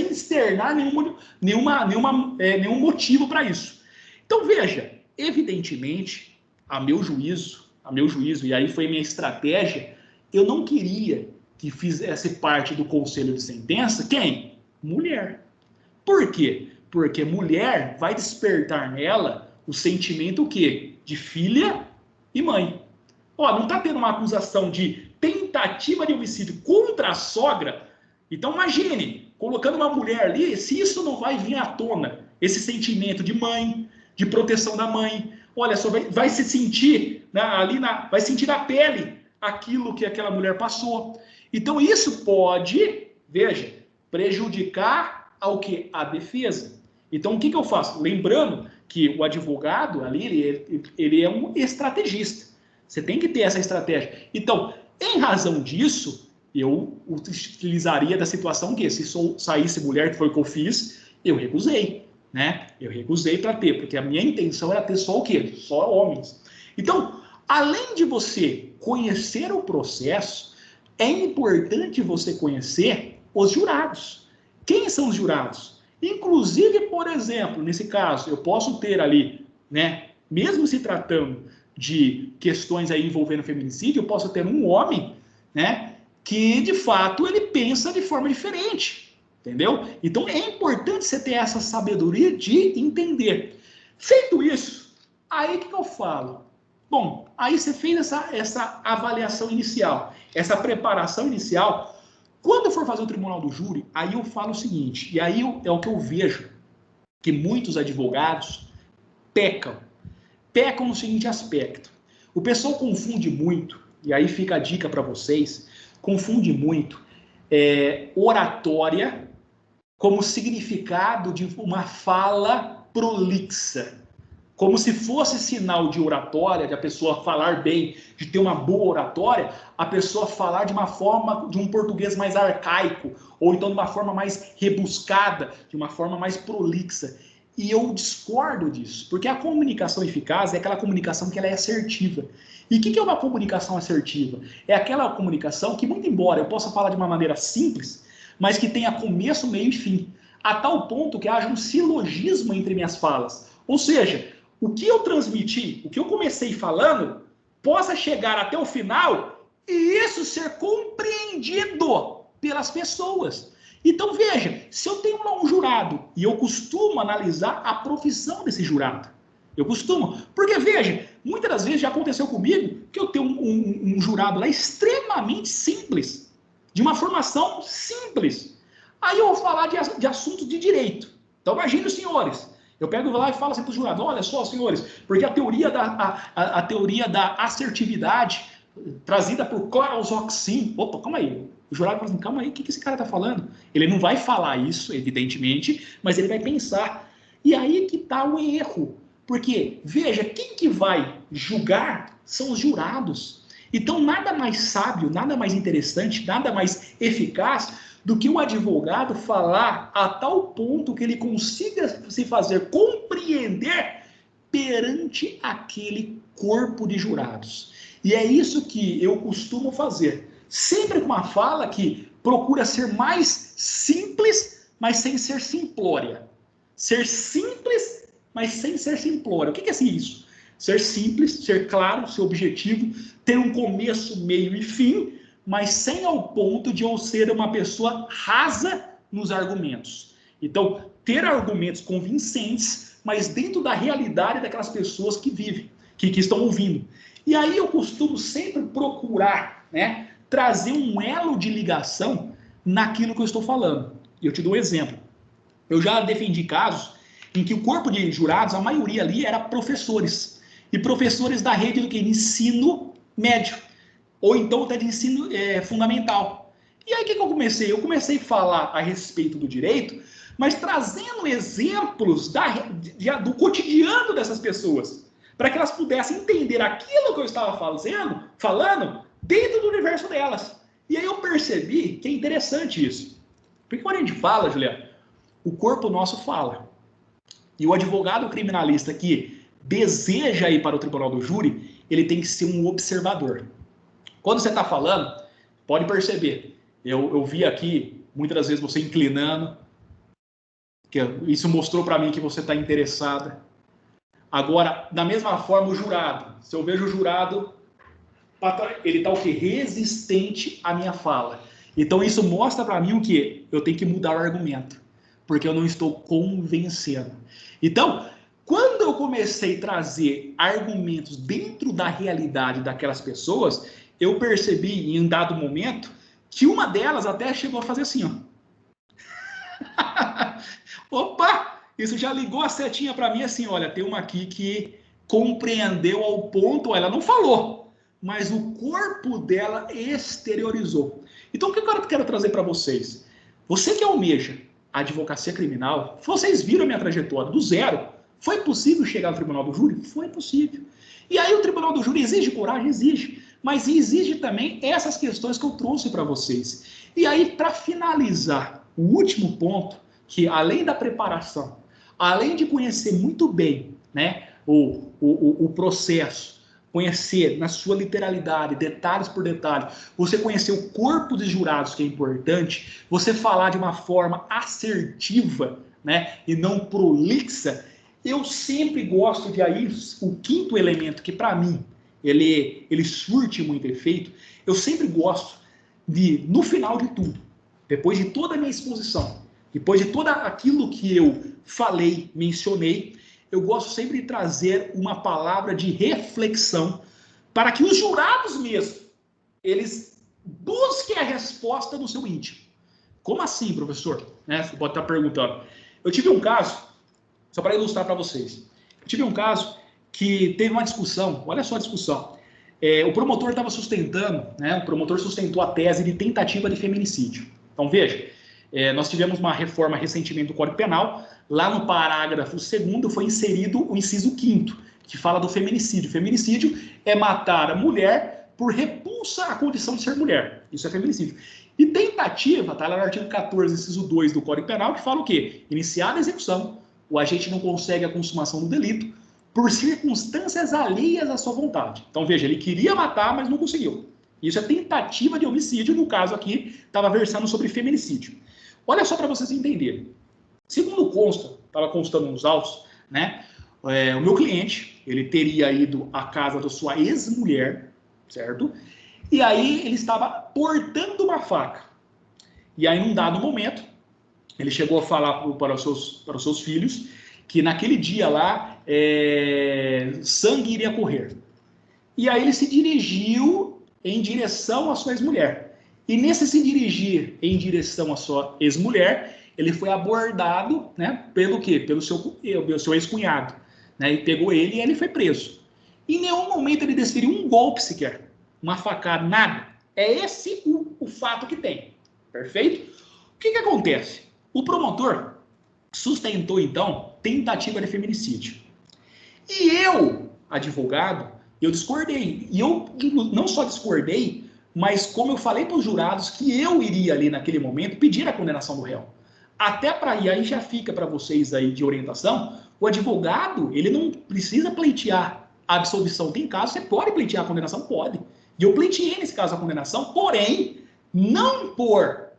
S1: externar nenhum motivo para isso. Então, veja, evidentemente, a meu juízo, e aí foi minha estratégia, eu não queria que fizesse parte do conselho de sentença, quem? Mulher. Por quê? Porque mulher vai despertar nela o sentimento o quê? De filha e mãe. Ó, não está tendo uma acusação de tentativa de homicídio contra a sogra? Então imagine, colocando uma mulher ali, se isso não vai vir à tona, esse sentimento de mãe, de proteção da mãe, olha só, vai se sentir vai sentir na pele aquilo que aquela mulher passou. Então isso pode, veja, prejudicar ao que? A defesa. Então o que eu faço? Lembrando que o advogado ali, ele é um estrategista. Você tem que ter essa estratégia. Então, em razão disso, eu utilizaria da situação que, se saísse mulher, que foi o que eu fiz, eu recusei, né? Eu recusei para ter, porque a minha intenção era ter só o quê? Só homens. Então, além de você conhecer o processo, é importante você conhecer os jurados. Quem são os jurados? Inclusive, por exemplo, nesse caso, eu posso ter ali, né, mesmo se tratando de questões aí envolvendo feminicídio, eu posso ter um homem, né, que de fato ele pensa de forma diferente, entendeu? Então é importante você ter essa sabedoria de entender. Feito isso, aí o que eu falo? Bom, aí você fez essa avaliação inicial, essa preparação inicial. Quando eu for fazer o tribunal do júri, aí eu falo o seguinte, e aí é o que eu vejo, que muitos advogados pecam no seguinte aspecto. O pessoal confunde muito, e aí fica a dica para vocês, confunde muito oratória como significado de uma fala prolixa. Como se fosse sinal de oratória, de a pessoa falar bem, de ter uma boa oratória, a pessoa falar de uma forma, de um português mais arcaico, ou então de uma forma mais rebuscada, de uma forma mais prolixa. E eu discordo disso, porque a comunicação eficaz é aquela comunicação que ela é assertiva. E o que é uma comunicação assertiva? É aquela comunicação que, muito embora eu possa falar de uma maneira simples, mas que tenha começo, meio e fim, a tal ponto que haja um silogismo entre minhas falas. Ou seja, o que eu transmiti, o que eu comecei falando, possa chegar até o final e isso ser compreendido pelas pessoas. Então, veja, se eu tenho um jurado, e eu costumo analisar a profissão desse jurado, eu costumo, porque, veja, muitas das vezes já aconteceu comigo que eu tenho um jurado lá extremamente simples, de uma formação simples. Aí eu vou falar de assuntos de direito. Então, imagine os senhores, eu pego lá e falo assim para os jurados, olha só, senhores, porque a teoria da assertividade trazida por Klaus Oxin, opa, calma aí, o jurado fala assim, calma aí, o que esse cara está falando? Ele não vai falar isso, evidentemente, mas ele vai pensar. E aí que está o erro. Porque, veja, quem que vai julgar são os jurados. Então, nada mais sábio, nada mais interessante, nada mais eficaz do que o advogado falar a tal ponto que ele consiga se fazer compreender perante aquele corpo de jurados. E é isso que eu costumo fazer. Sempre com uma fala que procura ser mais simples, mas sem ser simplória. Ser simples, mas sem ser simplória. O que é assim isso? Ser simples, ser claro, ser objetivo, ter um começo, meio e fim, mas sem ao ponto de eu ser uma pessoa rasa nos argumentos. Então, ter argumentos convincentes, mas dentro da realidade daquelas pessoas que vivem, que estão ouvindo. E aí eu costumo sempre procurar, né, trazer um elo de ligação naquilo que eu estou falando. E eu te dou um exemplo. Eu já defendi casos em que o corpo de jurados, a maioria ali era professores. E professores da rede do que? Ensino médio. Ou então até de ensino fundamental. E aí o que eu comecei? Eu comecei a falar a respeito do direito, mas trazendo exemplos do cotidiano dessas pessoas, para que elas pudessem entender aquilo que eu estava falando dentro do universo delas. E aí eu percebi que é interessante isso. Porque quando a gente fala, Juliana, o corpo nosso fala. E o advogado criminalista que deseja ir para o tribunal do júri, ele tem que ser um observador. Quando você está falando, pode perceber, eu vi aqui, muitas das vezes você inclinando, que isso mostrou para mim que você está interessada. Agora, da mesma forma, o jurado. Se eu vejo o jurado, ele está o quê? Resistente à minha fala. Então, isso mostra para mim o quê? Eu tenho que mudar o argumento, porque eu não estou convencendo. Então, quando eu comecei a trazer argumentos dentro da realidade daquelas pessoas, eu percebi, em um dado momento, que uma delas até chegou a fazer assim, ó. Opa! Isso já ligou a setinha para mim assim, olha, tem uma aqui que compreendeu ao ponto, ela não falou, mas o corpo dela exteriorizou. Então, o que eu quero trazer para vocês? Você que almeja a advocacia criminal, vocês viram a minha trajetória do zero. Foi possível chegar ao tribunal do júri? Foi possível. E aí o tribunal do júri exige coragem? Exige. Mas exige também essas questões que eu trouxe para vocês. E aí, para finalizar, o último ponto, que além da preparação, além de conhecer muito bem, né, o processo, conhecer na sua literalidade, detalhes por detalhe, você conhecer o corpo dos jurados, que é importante, você falar de uma forma assertiva, né, e não prolixa, eu sempre gosto de aí, o quinto elemento, que para mim, ele surte muito efeito, eu sempre gosto de, no final de tudo, depois de toda a minha exposição, depois de tudo aquilo que eu falei, mencionei, eu gosto sempre de trazer uma palavra de reflexão para que os jurados mesmo, eles busquem a resposta no seu íntimo. Como assim, professor? Né? Você pode estar perguntando. Eu tive um caso, só para ilustrar para vocês, eu tive um caso que teve uma discussão, olha só a discussão, o promotor estava sustentando, né, o promotor sustentou a tese de tentativa de feminicídio. Então, veja, nós tivemos uma reforma recentemente do Código Penal, lá no parágrafo 2º foi inserido o inciso 5º, que fala do feminicídio. Feminicídio é matar a mulher por repulsa à condição de ser mulher. Isso é feminicídio. E tentativa, tá lá no artigo 14, inciso 2 do Código Penal, que fala o quê? Iniciada a execução, o agente não consegue a consumação do delito por circunstâncias alheias à sua vontade. Então, veja, ele queria matar, mas não conseguiu. Isso é tentativa de homicídio, no caso aqui, estava versando sobre feminicídio. Olha só para vocês entenderem. Segundo consta, estava constando nos autos, né? O meu cliente, ele teria ido à casa da sua ex-mulher, certo? E aí ele estava portando uma faca. E aí, num dado momento, ele chegou a falar para os seus filhos que naquele dia lá, sangue iria correr. E aí ele se dirigiu em direção à sua ex-mulher. E nesse se dirigir em direção à sua ex-mulher, ele foi abordado, né, pelo quê? Pelo seu ex-cunhado. Né, e pegou ele e ele foi preso. Em nenhum momento ele desferiu um golpe sequer. Uma facada, nada. É esse o fato que tem. Perfeito? O que acontece? O promotor sustentou, então, tentativa de feminicídio. E eu, advogado, eu discordei. E eu não só discordei, mas como eu falei para os jurados que eu iria ali naquele momento pedir a condenação do réu. até para ir, aí já fica para vocês aí de orientação, o advogado, ele não precisa pleitear a absolvição. Tem casos que você pode pleitear a condenação? Pode. E eu pleiteei nesse caso a condenação, porém, não por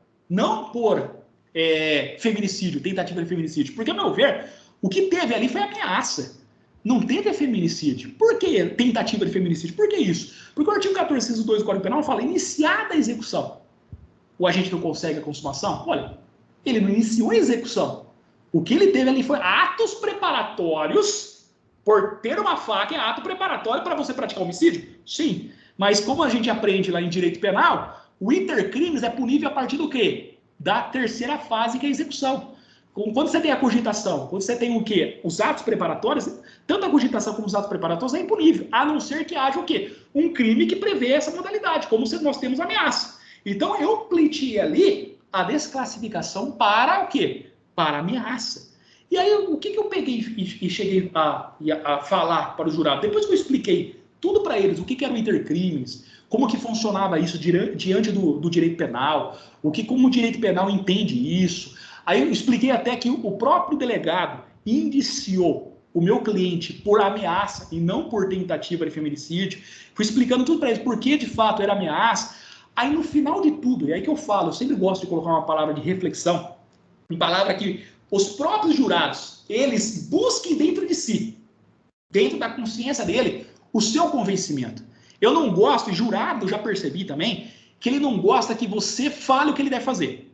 S1: feminicídio, tentativa de feminicídio. Porque, ao meu ver, o que teve ali foi ameaça. Não teve feminicídio. Por que tentativa de feminicídio? Por que isso? Porque o artigo 14, inciso 2 do Código Penal fala iniciada a execução. O agente não consegue a consumação? Olha, ele não iniciou a execução. O que ele teve ali foi atos preparatórios. Por ter uma faca é ato preparatório para você praticar homicídio? Sim. Mas como a gente aprende lá em direito penal, o intercrimes é punível a partir do quê? Da terceira fase, que é a execução. Quando você tem a cogitação, quando você tem o quê? Os atos preparatórios, tanto a cogitação como os atos preparatórios é impunível, a não ser que haja o quê? Um crime que prevê essa modalidade, como se nós temos ameaça. Então, eu pleiteei ali a desclassificação para o quê? Para ameaça. E aí, o que eu peguei e cheguei a falar para o jurado? Depois que eu expliquei tudo para eles, o que era o intercrimes, como que funcionava isso diante do direito penal, como o direito penal entende isso. Aí eu expliquei até que o próprio delegado indiciou o meu cliente por ameaça e não por tentativa de feminicídio. Fui explicando tudo para eles, por que de fato era ameaça. Aí no final de tudo, e aí que eu falo, eu sempre gosto de colocar uma palavra de reflexão, uma palavra que os próprios jurados, eles busquem dentro de si, dentro da consciência dele, o seu convencimento. Eu não gosto, e jurado, eu já percebi também, que ele não gosta que você fale o que ele deve fazer.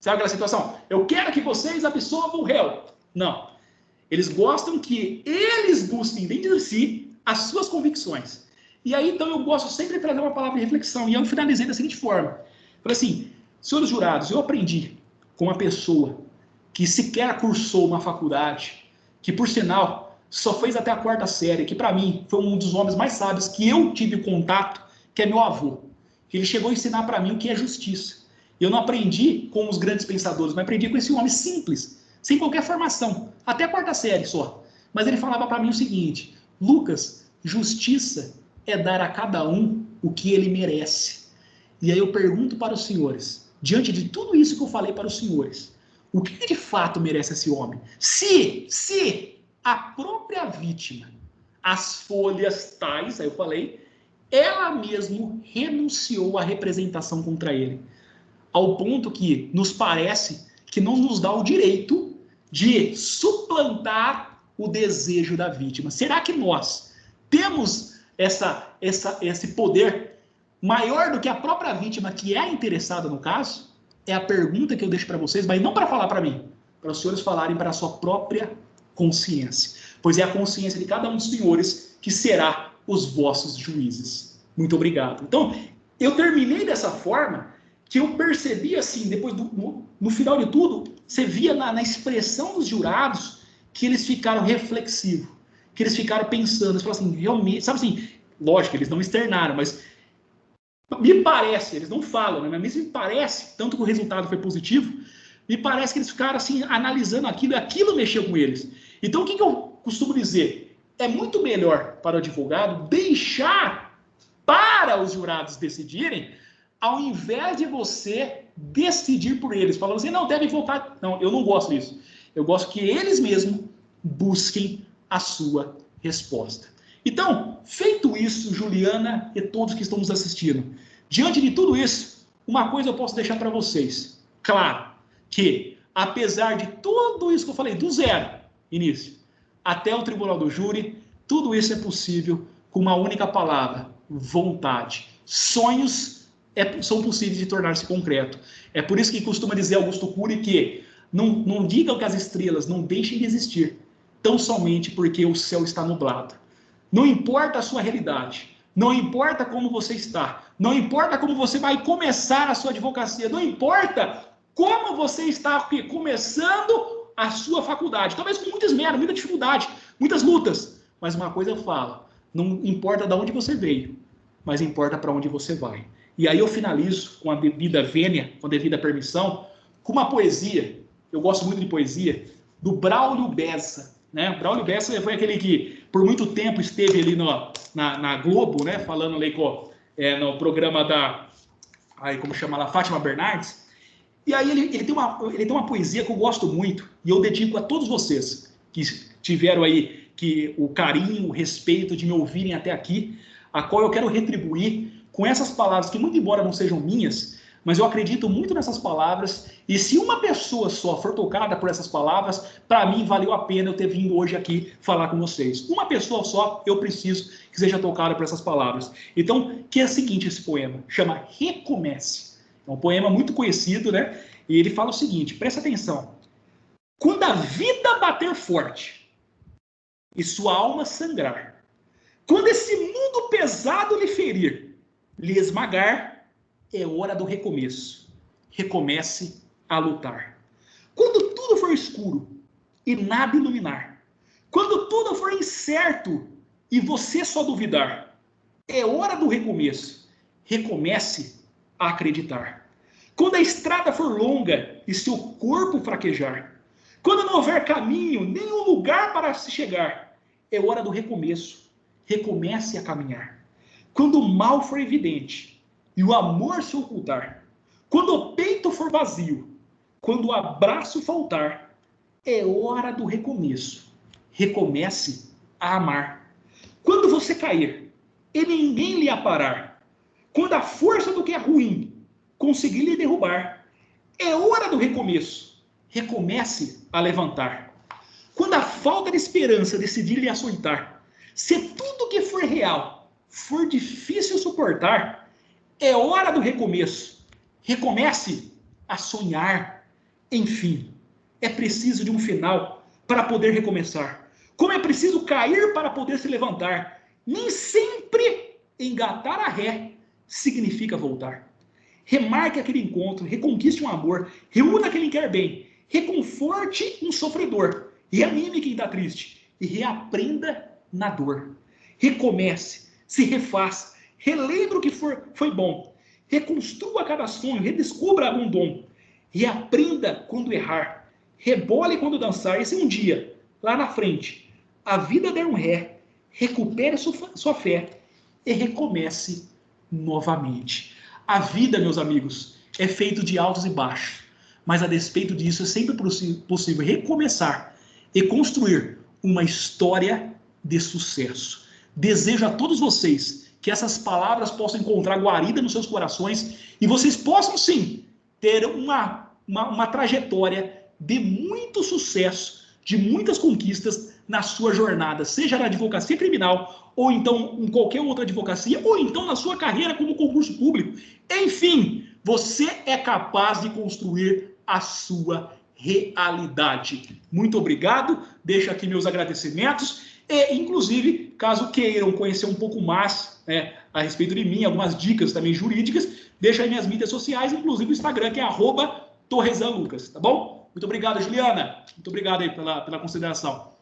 S1: Sabe aquela situação? Eu quero que vocês absolvam o réu. Não. Eles gostam que eles busquem dentro de si as suas convicções. E aí, então, eu gosto sempre de trazer uma palavra de reflexão. E eu finalizei da seguinte forma. Falei assim, senhores jurados, eu aprendi com uma pessoa que sequer cursou uma faculdade, que, por sinal, só fez até a 4ª série, que, para mim, foi um dos homens mais sábios que eu tive contato, que é meu avô. Ele chegou a ensinar para mim o que é justiça. Eu não aprendi com os grandes pensadores, mas aprendi com esse homem simples, sem qualquer formação, até a 4ª série só. Mas ele falava para mim o seguinte, Lucas, justiça é dar a cada um o que ele merece. E aí eu pergunto para os senhores, diante de tudo isso que eu falei para os senhores, o que de fato merece esse homem? Se a própria vítima, as folhas tais, aí eu falei, ela mesmo renunciou à representação contra ele. Ao ponto que nos parece que não nos dá o direito de suplantar o desejo da vítima. Será que nós temos esse poder maior do que a própria vítima que é interessada no caso? É a pergunta que eu deixo para vocês, mas não para falar para mim, para os senhores falarem para a sua própria consciência. Pois é a consciência de cada um dos senhores que será os vossos juízes. Muito obrigado. Então, eu terminei dessa forma que eu percebi assim, depois no final de tudo, você via na expressão dos jurados que eles ficaram reflexivos, que eles ficaram pensando, eles falaram assim, realmente, sabe assim, lógico, eles não externaram, mas me parece, eles não falam, né? Mas me parece, tanto que o resultado foi positivo, me parece que eles ficaram assim, analisando aquilo, e aquilo mexeu com eles. Então, o que eu costumo dizer? É muito melhor para o advogado deixar para os jurados decidirem, ao invés de você decidir por eles, falando assim, não, deve votar. Não, eu não gosto disso. Eu gosto que eles mesmos busquem a sua resposta. Então, feito isso, Juliana e todos que estão nos assistindo, diante de tudo isso, uma coisa eu posso deixar para vocês. Claro que, apesar de tudo isso que eu falei, do zero, início, até o tribunal do júri, tudo isso é possível com uma única palavra, vontade. Sonhos são possíveis de tornar-se concreto. É por isso que costuma dizer Augusto Cury que não digam que as estrelas não deixem de existir, tão somente porque o céu está nublado. Não importa a sua realidade, não importa como você está, não importa como você vai começar a sua advocacia, não importa como você está começando a sua faculdade, talvez com muito esmero, muita dificuldade, muitas lutas, mas uma coisa eu falo, não importa de onde você veio, mas importa para onde você vai. E aí eu finalizo com a devida vênia, com a devida permissão, com uma poesia, eu gosto muito de poesia, do Braulio Bessa. Né? Braulio Bessa foi aquele que por muito tempo esteve ali na Globo, né? Falando ali no programa da, como chama lá, Fátima Bernardes. E aí ele tem uma poesia que eu gosto muito, e eu dedico a todos vocês que tiveram aí o carinho, o respeito de me ouvirem até aqui, a qual eu quero retribuir com essas palavras que, muito embora não sejam minhas, mas eu acredito muito nessas palavras, e se uma pessoa só for tocada por essas palavras, para mim valeu a pena eu ter vindo hoje aqui falar com vocês. Uma pessoa só eu preciso que seja tocada por essas palavras. Então, que é o seguinte esse poema, chama Recomece. É um poema muito conhecido, né? E ele fala o seguinte, presta atenção. Quando a vida bater forte e sua alma sangrar, quando esse mundo pesado lhe ferir, lhe esmagar, é hora do recomeço. Recomece a lutar. Quando tudo for escuro e nada iluminar, quando tudo for incerto e você só duvidar, é hora do recomeço. Recomece a acreditar. Quando a estrada for longa e seu corpo fraquejar, quando não houver caminho, nenhum lugar para se chegar, é hora do recomeço. Recomece a caminhar. Quando o mal for evidente e o amor se ocultar, quando o peito for vazio, quando o abraço faltar, é hora do recomeço. Recomece a amar. Quando você cair e ninguém lhe aparar, quando a força do que é ruim conseguir lhe derrubar, é hora do recomeço. Recomece a levantar. Quando a falta de esperança decidir lhe açoitar, se tudo que for real for difícil suportar, é hora do recomeço. Recomece a sonhar. Enfim, é preciso de um final para poder recomeçar. Como é preciso cair para poder se levantar. Nem sempre engatar a ré significa voltar. Remarque aquele encontro, reconquiste um amor, reúna quem quer bem, reconforte um sofredor, reanime quem está triste e reaprenda na dor. Recomece, se refaça, relembre o que foi bom, reconstrua cada sonho, redescubra algum dom, reaprenda quando errar, rebole quando dançar, e se um dia, lá na frente, a vida der um ré, recupere sua fé e recomece novamente. A vida, meus amigos, é feita de altos e baixos, mas a despeito disso é sempre possível recomeçar e construir uma história de sucesso. Desejo a todos vocês que essas palavras possam encontrar guarida nos seus corações e vocês possam, sim, ter uma trajetória de muito sucesso, de muitas conquistas na sua jornada, seja na advocacia criminal, ou então em qualquer outra advocacia, ou então na sua carreira como concurso público. Enfim, você é capaz de construir a sua realidade. Muito obrigado, deixo aqui meus agradecimentos e, inclusive, caso queiram conhecer um pouco mais a respeito de mim, algumas dicas também jurídicas, deixa aí minhas mídias sociais, inclusive o Instagram, que é @torresanlucas, tá bom? Muito obrigado, Juliana. Muito obrigado aí pela consideração.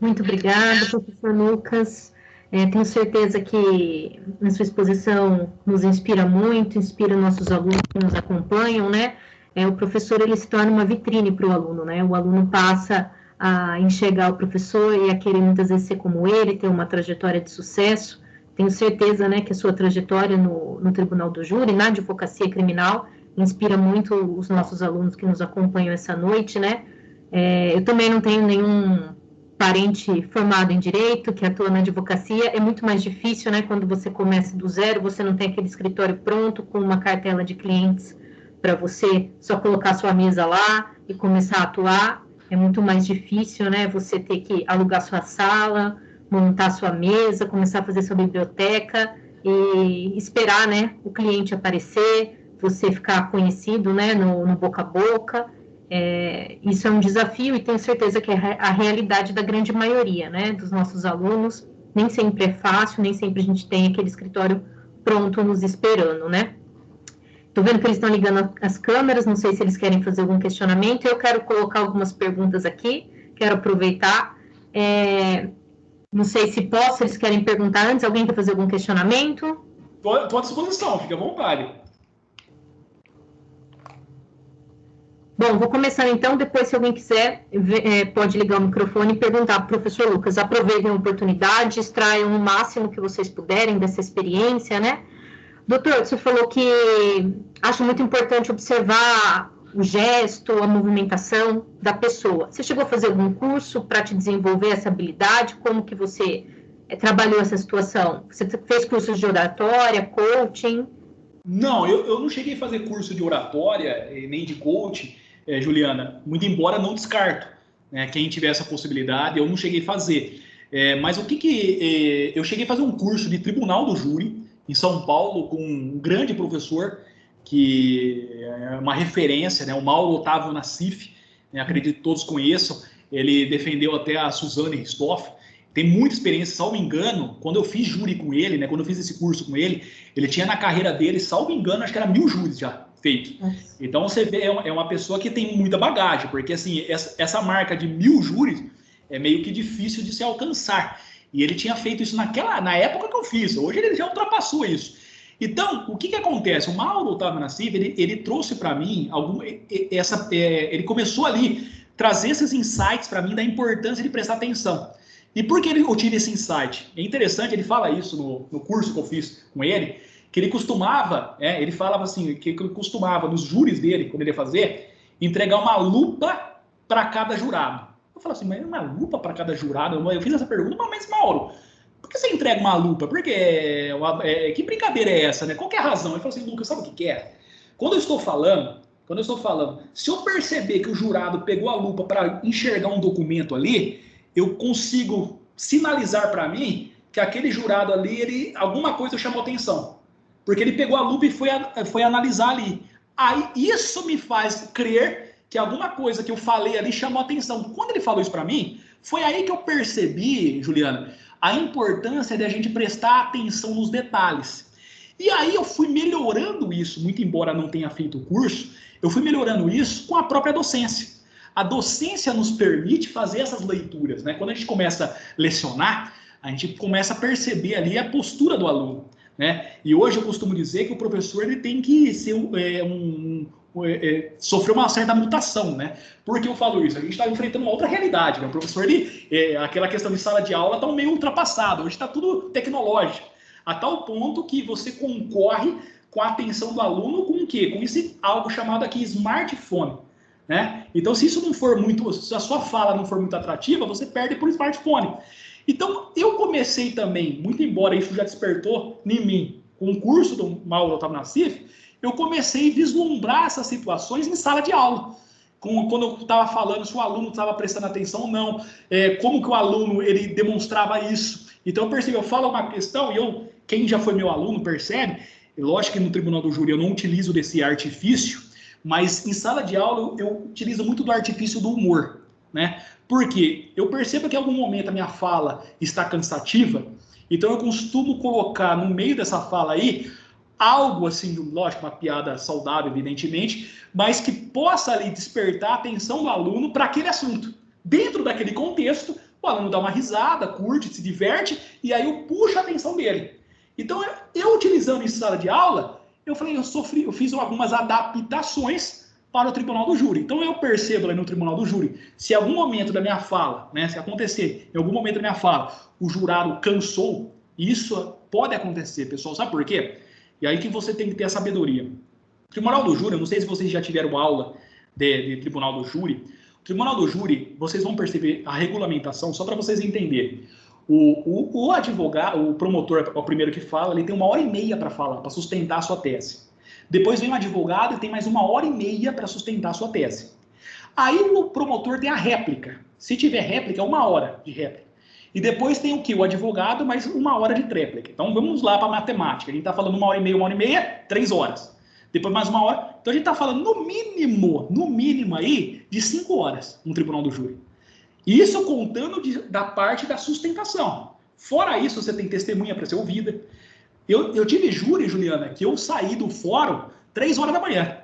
S2: Muito obrigada, professor Lucas. Tenho certeza que a sua exposição nos inspira muito, inspira nossos alunos que nos acompanham, né? O professor, ele se torna uma vitrine para o aluno, né? O aluno passa a enxergar o professor e a querer muitas vezes ser como ele, ter uma trajetória de sucesso. Tenho certeza, né, que a sua trajetória no Tribunal do Júri, na advocacia criminal, inspira muito os nossos alunos que nos acompanham essa noite, né? Eu também não tenho nenhum parente formado em direito, que atua na advocacia, é muito mais difícil, né, quando você começa do zero, você não tem aquele escritório pronto, com uma cartela de clientes para você só colocar sua mesa lá e começar a atuar, é muito mais difícil, né, você ter que alugar sua sala, montar sua mesa, começar a fazer sua biblioteca e esperar, né, o cliente aparecer, você ficar conhecido, né, no boca a boca. Isso é um desafio e tenho certeza que é a realidade da grande maioria, né, dos nossos alunos. Nem sempre é fácil, nem sempre a gente tem aquele escritório pronto nos esperando, né. Estou vendo que eles estão ligando as câmeras, não sei se eles querem fazer algum questionamento. Eu quero colocar algumas perguntas aqui, quero aproveitar. Não sei se posso, eles querem perguntar antes. Alguém quer fazer algum questionamento?
S1: Estou à disposição, fica à vontade.
S2: Bom, vou começar então, depois se alguém quiser, pode ligar o microfone e perguntar para o professor Lucas. Aproveitem a oportunidade, extraiam o máximo que vocês puderem dessa experiência, né? Doutor, você falou que acha muito importante observar o gesto, a movimentação da pessoa. Você chegou a fazer algum curso para te desenvolver essa habilidade? Como que você trabalhou essa situação? Você fez cursos de oratória, coaching?
S1: Não, eu não cheguei a fazer curso de oratória, nem de coaching, Juliana, muito embora não descarto, né, quem tiver essa possibilidade, eu não cheguei a fazer. Mas o que eu cheguei a fazer um curso de tribunal do júri em São Paulo com um grande professor que é uma referência, né, o Mauro Otávio Nassif, né, acredito que todos conheçam, ele defendeu até a Suzane Ristoff, tem muita experiência, salvo engano, quando eu fiz júri com ele, né, quando eu fiz esse curso com ele, ele tinha na carreira dele, salvo engano, acho que era 1000 júris já feito. Então você vê, é uma pessoa que tem muita bagagem, porque assim, essa marca de 1000 júris é meio que difícil de se alcançar. E ele tinha feito isso na época que eu fiz, hoje ele já ultrapassou isso. Então, o que acontece? O Mauro Otávio Nassif, ele trouxe para mim, ele começou ali trazer esses insights para mim da importância de prestar atenção. E por que eu tive esse insight? É interessante, ele fala isso no curso que eu fiz com ele, que ele costumava, ele falava assim, que ele costumava, nos júris dele, quando ele ia fazer, entregar uma lupa para cada jurado. Eu falo assim, mas uma lupa para cada jurado? Eu fiz essa pergunta, mas Mauro, por que você entrega uma lupa? Porque que brincadeira é essa, né? Qual que é a razão? Ele falou assim, Lucas, sabe o que é? Quando eu estou falando, se eu perceber que o jurado pegou a lupa para enxergar um documento ali, eu consigo sinalizar para mim que aquele jurado ali, alguma coisa chamou atenção. Porque ele pegou a lupa e foi analisar ali. Aí isso me faz crer que alguma coisa que eu falei ali chamou atenção. Quando ele falou isso para mim, foi aí que eu percebi, Juliana, a importância de a gente prestar atenção nos detalhes. E aí eu fui melhorando isso, muito embora não tenha feito o curso, eu fui melhorando isso com a própria docência. A docência nos permite fazer essas leituras, né? Quando a gente começa a lecionar, a gente começa a perceber ali a postura do aluno, né? E hoje eu costumo dizer que o professor ele tem que ser sofrer uma certa mutação, né? Por que eu falo isso? A gente está enfrentando uma outra realidade, né? O professor, aquela questão de sala de aula está meio ultrapassada, hoje está tudo tecnológico, a tal ponto que você concorre com a atenção do aluno com o quê? Com esse algo chamado aqui smartphone. Né? Então, se a sua fala não for muito atrativa, você perde por smartphone. Então, eu comecei também, muito embora isso já despertou em mim, com o curso do Mauro Otávio Nassif, eu comecei a vislumbrar essas situações em sala de aula. Quando eu estava falando se o aluno estava prestando atenção ou não, como que o aluno ele demonstrava isso. Então, eu percebi, eu falo uma questão e quem já foi meu aluno percebe, lógico que no Tribunal do Júri eu não utilizo desse artifício, mas em sala de aula eu utilizo muito do artifício do humor, né? Porque eu percebo que em algum momento a minha fala está cansativa, então eu costumo colocar no meio dessa fala aí algo assim, lógico, uma piada saudável, evidentemente, mas que possa ali despertar a atenção do aluno para aquele assunto. Dentro daquele contexto, o aluno dá uma risada, curte, se diverte, e aí eu puxo a atenção dele. Então, eu utilizando em sala de aula, eu falei, eu fiz algumas adaptações para o Tribunal do Júri. Então, eu percebo ali no Tribunal do Júri, se em algum momento da minha fala, né, se acontecer, em algum momento da minha fala, o jurado cansou, isso pode acontecer, pessoal, sabe por quê? E aí que você tem que ter a sabedoria. O Tribunal do Júri, eu não sei se vocês já tiveram aula de Tribunal do Júri, o Tribunal do Júri, vocês vão perceber a regulamentação, só para vocês entenderem. O advogado, o promotor, é o primeiro que fala, ele tem 1h30 para falar, para sustentar a sua tese. Depois vem o advogado e tem mais 1h30 para sustentar a sua tese. Aí o promotor tem a réplica. Se tiver réplica, é 1 hora de réplica. E depois tem o quê? O advogado, mais 1 hora de tréplica. Então vamos lá para a matemática. A gente está falando 1h30, 3 horas. Depois mais 1 hora. Então a gente está falando no mínimo aí, de 5 horas no Tribunal do Júri. Isso contando da parte da sustentação. Fora isso, você tem testemunha para ser ouvida. Eu tive júri, Juliana, que eu saí do fórum 3 horas da manhã.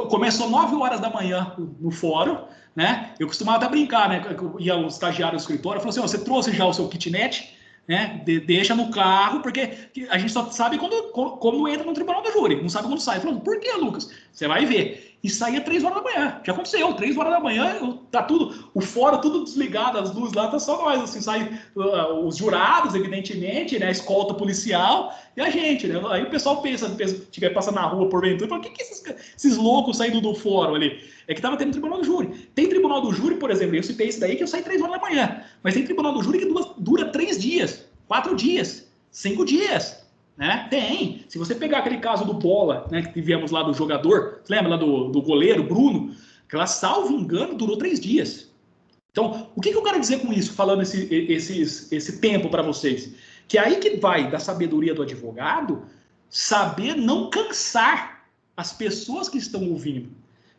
S1: Começou 9 horas da manhã no fórum, né? Eu costumava até brincar, né? Ia o estagiário do escritório, falou assim, você trouxe já o seu kitnet, né? Deixa no carro, porque a gente só sabe como entra no Tribunal do Júri, não sabe quando sai. Falou, por que, Lucas? Você vai ver. e saía 3 horas da manhã. Já aconteceu, 3 horas da manhã, tá tudo, o fórum tudo desligado, as luzes lá, tá só nós, assim, sai os jurados, evidentemente, né, a escolta policial e a gente, né? Aí o pessoal pensa tiver passando na rua porventura, fala, o que esses loucos saindo do fórum ali? É que tava tendo tribunal do júri. Tem tribunal do júri, por exemplo, eu citei esse daí que eu saí 3 horas da manhã, mas tem tribunal do júri que dura 3 dias, 4 dias, 5 dias. Né? Tem. Se você pegar aquele caso do Bola, né, que tivemos lá do jogador, você lembra lá do goleiro, Bruno, que ela, salvo engano, durou 3 dias. Então, o que eu quero dizer com isso, falando esse tempo para vocês? Que é aí que vai da sabedoria do advogado saber não cansar as pessoas que estão ouvindo.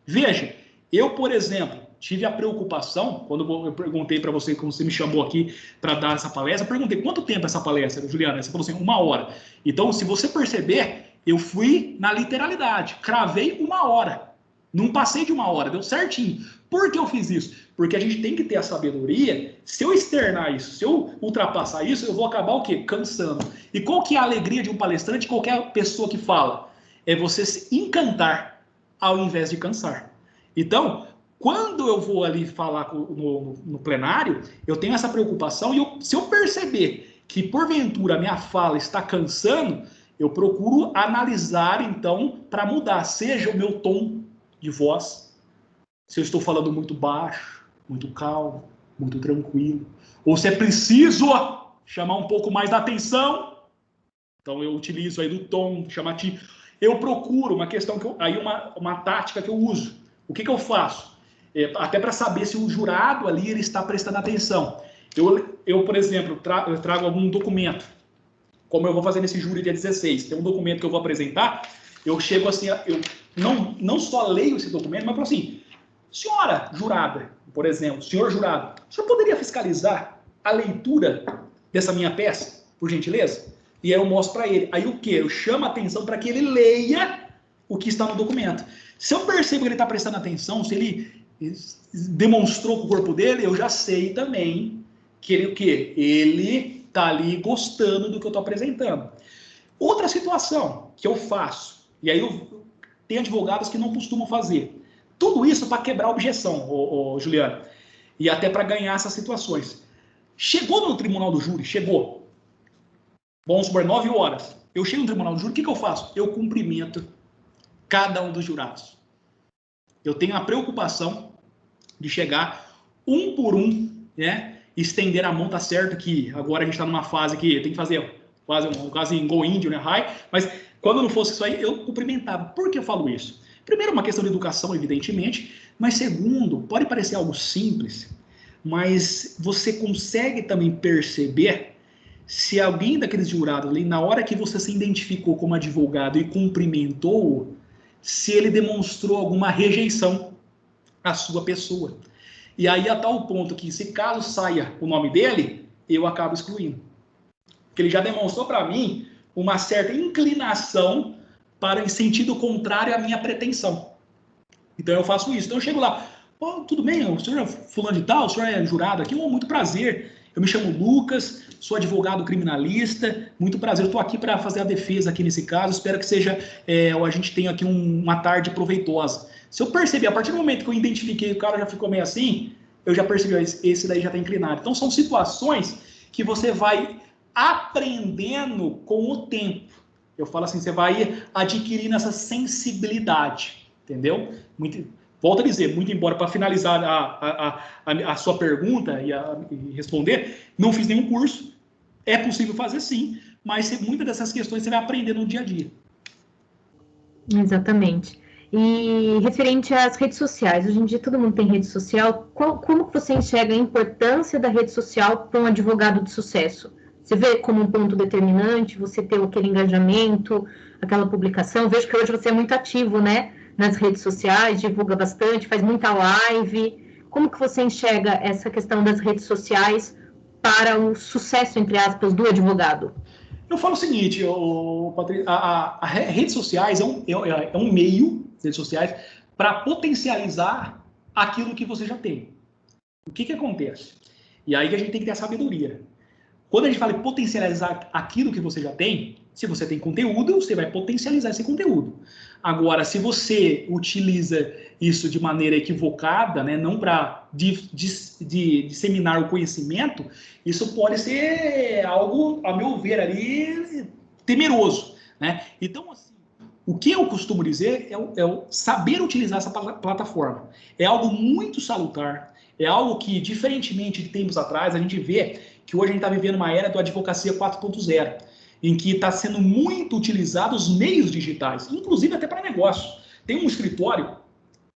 S1: Veja, eu, por exemplo, tive a preocupação, quando eu perguntei para você, quando você me chamou aqui para dar essa palestra, eu perguntei quanto tempo essa palestra, Juliana? Você falou assim, 1 hora. Então, se você perceber, eu fui na literalidade, cravei 1 hora. Não passei de 1 hora, deu certinho. Por que eu fiz isso? Porque a gente tem que ter a sabedoria. Se eu externar isso, se eu ultrapassar isso, eu vou acabar o quê? Cansando. E qual que é a alegria de um palestrante, qualquer pessoa que fala? É você se encantar ao invés de cansar. Então, quando eu vou ali falar no plenário, eu tenho essa preocupação e se eu perceber que, porventura, a minha fala está cansando, eu procuro analisar, então, para mudar, seja o meu tom de voz, se eu estou falando muito baixo, muito calmo, muito tranquilo, ou se é preciso chamar um pouco mais da atenção, então eu utilizo aí do tom chamativo. Eu procuro uma questão, uma tática que eu uso. O que eu faço? Até para saber se o jurado ali ele está prestando atenção. Eu por exemplo, eu trago algum documento, como eu vou fazer nesse júri dia 16, tem um documento que eu vou apresentar, eu chego assim, eu não só leio esse documento, mas falo assim, senhora jurada, por exemplo, senhor jurado, o senhor poderia fiscalizar a leitura dessa minha peça, por gentileza? E aí eu mostro para ele. Aí o quê? Eu chamo a atenção para que ele leia o que está no documento. Se eu percebo que ele está prestando atenção, se ele demonstrou com o corpo dele, eu já sei também que ele o quê? Ele está ali gostando do que eu estou apresentando. Outra situação que eu faço, e aí eu tenho advogados que não costumam fazer. Tudo isso para quebrar a objeção, Juliana, e até para ganhar essas situações. Chegou no tribunal do júri, chegou. Vamos supor, 9 horas. Eu chego no tribunal do júri, o que eu faço? Eu cumprimento cada um dos jurados. Eu tenho a preocupação de chegar um por um, né? Estender a mão, tá certo que agora a gente está numa fase que tem que fazer quase em go índio, né? High, mas quando não fosse isso aí, eu cumprimentava. Por que eu falo isso? Primeiro, uma questão de educação, evidentemente, mas segundo, pode parecer algo simples, mas você consegue também perceber se alguém daqueles jurados ali, na hora que você se identificou como advogado e cumprimentou, se ele demonstrou alguma rejeição à sua pessoa. E aí, a tal ponto que, se caso saia o nome dele, eu acabo excluindo. Porque ele já demonstrou para mim uma certa inclinação para em sentido contrário à minha pretensão. Então, eu faço isso. Então, eu chego lá, oh, tudo bem, o senhor é fulano de tal, o senhor é jurado aqui, oh, muito prazer. Eu me chamo Lucas, sou advogado criminalista, muito prazer, estou aqui para fazer a defesa aqui nesse caso, espero que seja, a gente tenha aqui uma tarde proveitosa. Se eu perceber, a partir do momento que eu identifiquei que o cara já ficou meio assim, eu já percebi, esse daí já está inclinado. Então, são situações que você vai aprendendo com o tempo. Eu falo assim, você vai adquirindo essa sensibilidade, entendeu? Volto a dizer, muito embora, para finalizar a sua pergunta e responder, não fiz nenhum curso, é possível fazer sim, mas muitas dessas questões você vai aprender no dia a dia.
S2: Exatamente. E referente às redes sociais, hoje em dia todo mundo tem rede social, como você enxerga a importância da rede social para um advogado de sucesso? Você vê como um ponto determinante, você ter aquele engajamento, aquela publicação? Vejo que hoje você é muito ativo, né? Nas redes sociais, divulga bastante, faz muita live. Como que você enxerga essa questão das redes sociais para o sucesso, entre aspas, do advogado?
S1: Eu falo o seguinte, Patrícia, as redes sociais é um meio, as redes sociais, para potencializar aquilo que você já tem. O que acontece? E aí que a gente tem que ter a sabedoria. Quando a gente fala em potencializar aquilo que você já tem, se você tem conteúdo, você vai potencializar esse conteúdo. Agora, se você utiliza isso de maneira equivocada, né, não para disseminar o conhecimento, isso pode ser algo, a meu ver, ali temeroso, né? Então, assim, o que eu costumo dizer é o saber utilizar essa plataforma. É algo muito salutar, é algo que, diferentemente de tempos atrás, a gente vê que hoje a gente está vivendo uma era do advocacia 4.0, em que está sendo muito utilizado os meios digitais, inclusive até para negócios. Tem um escritório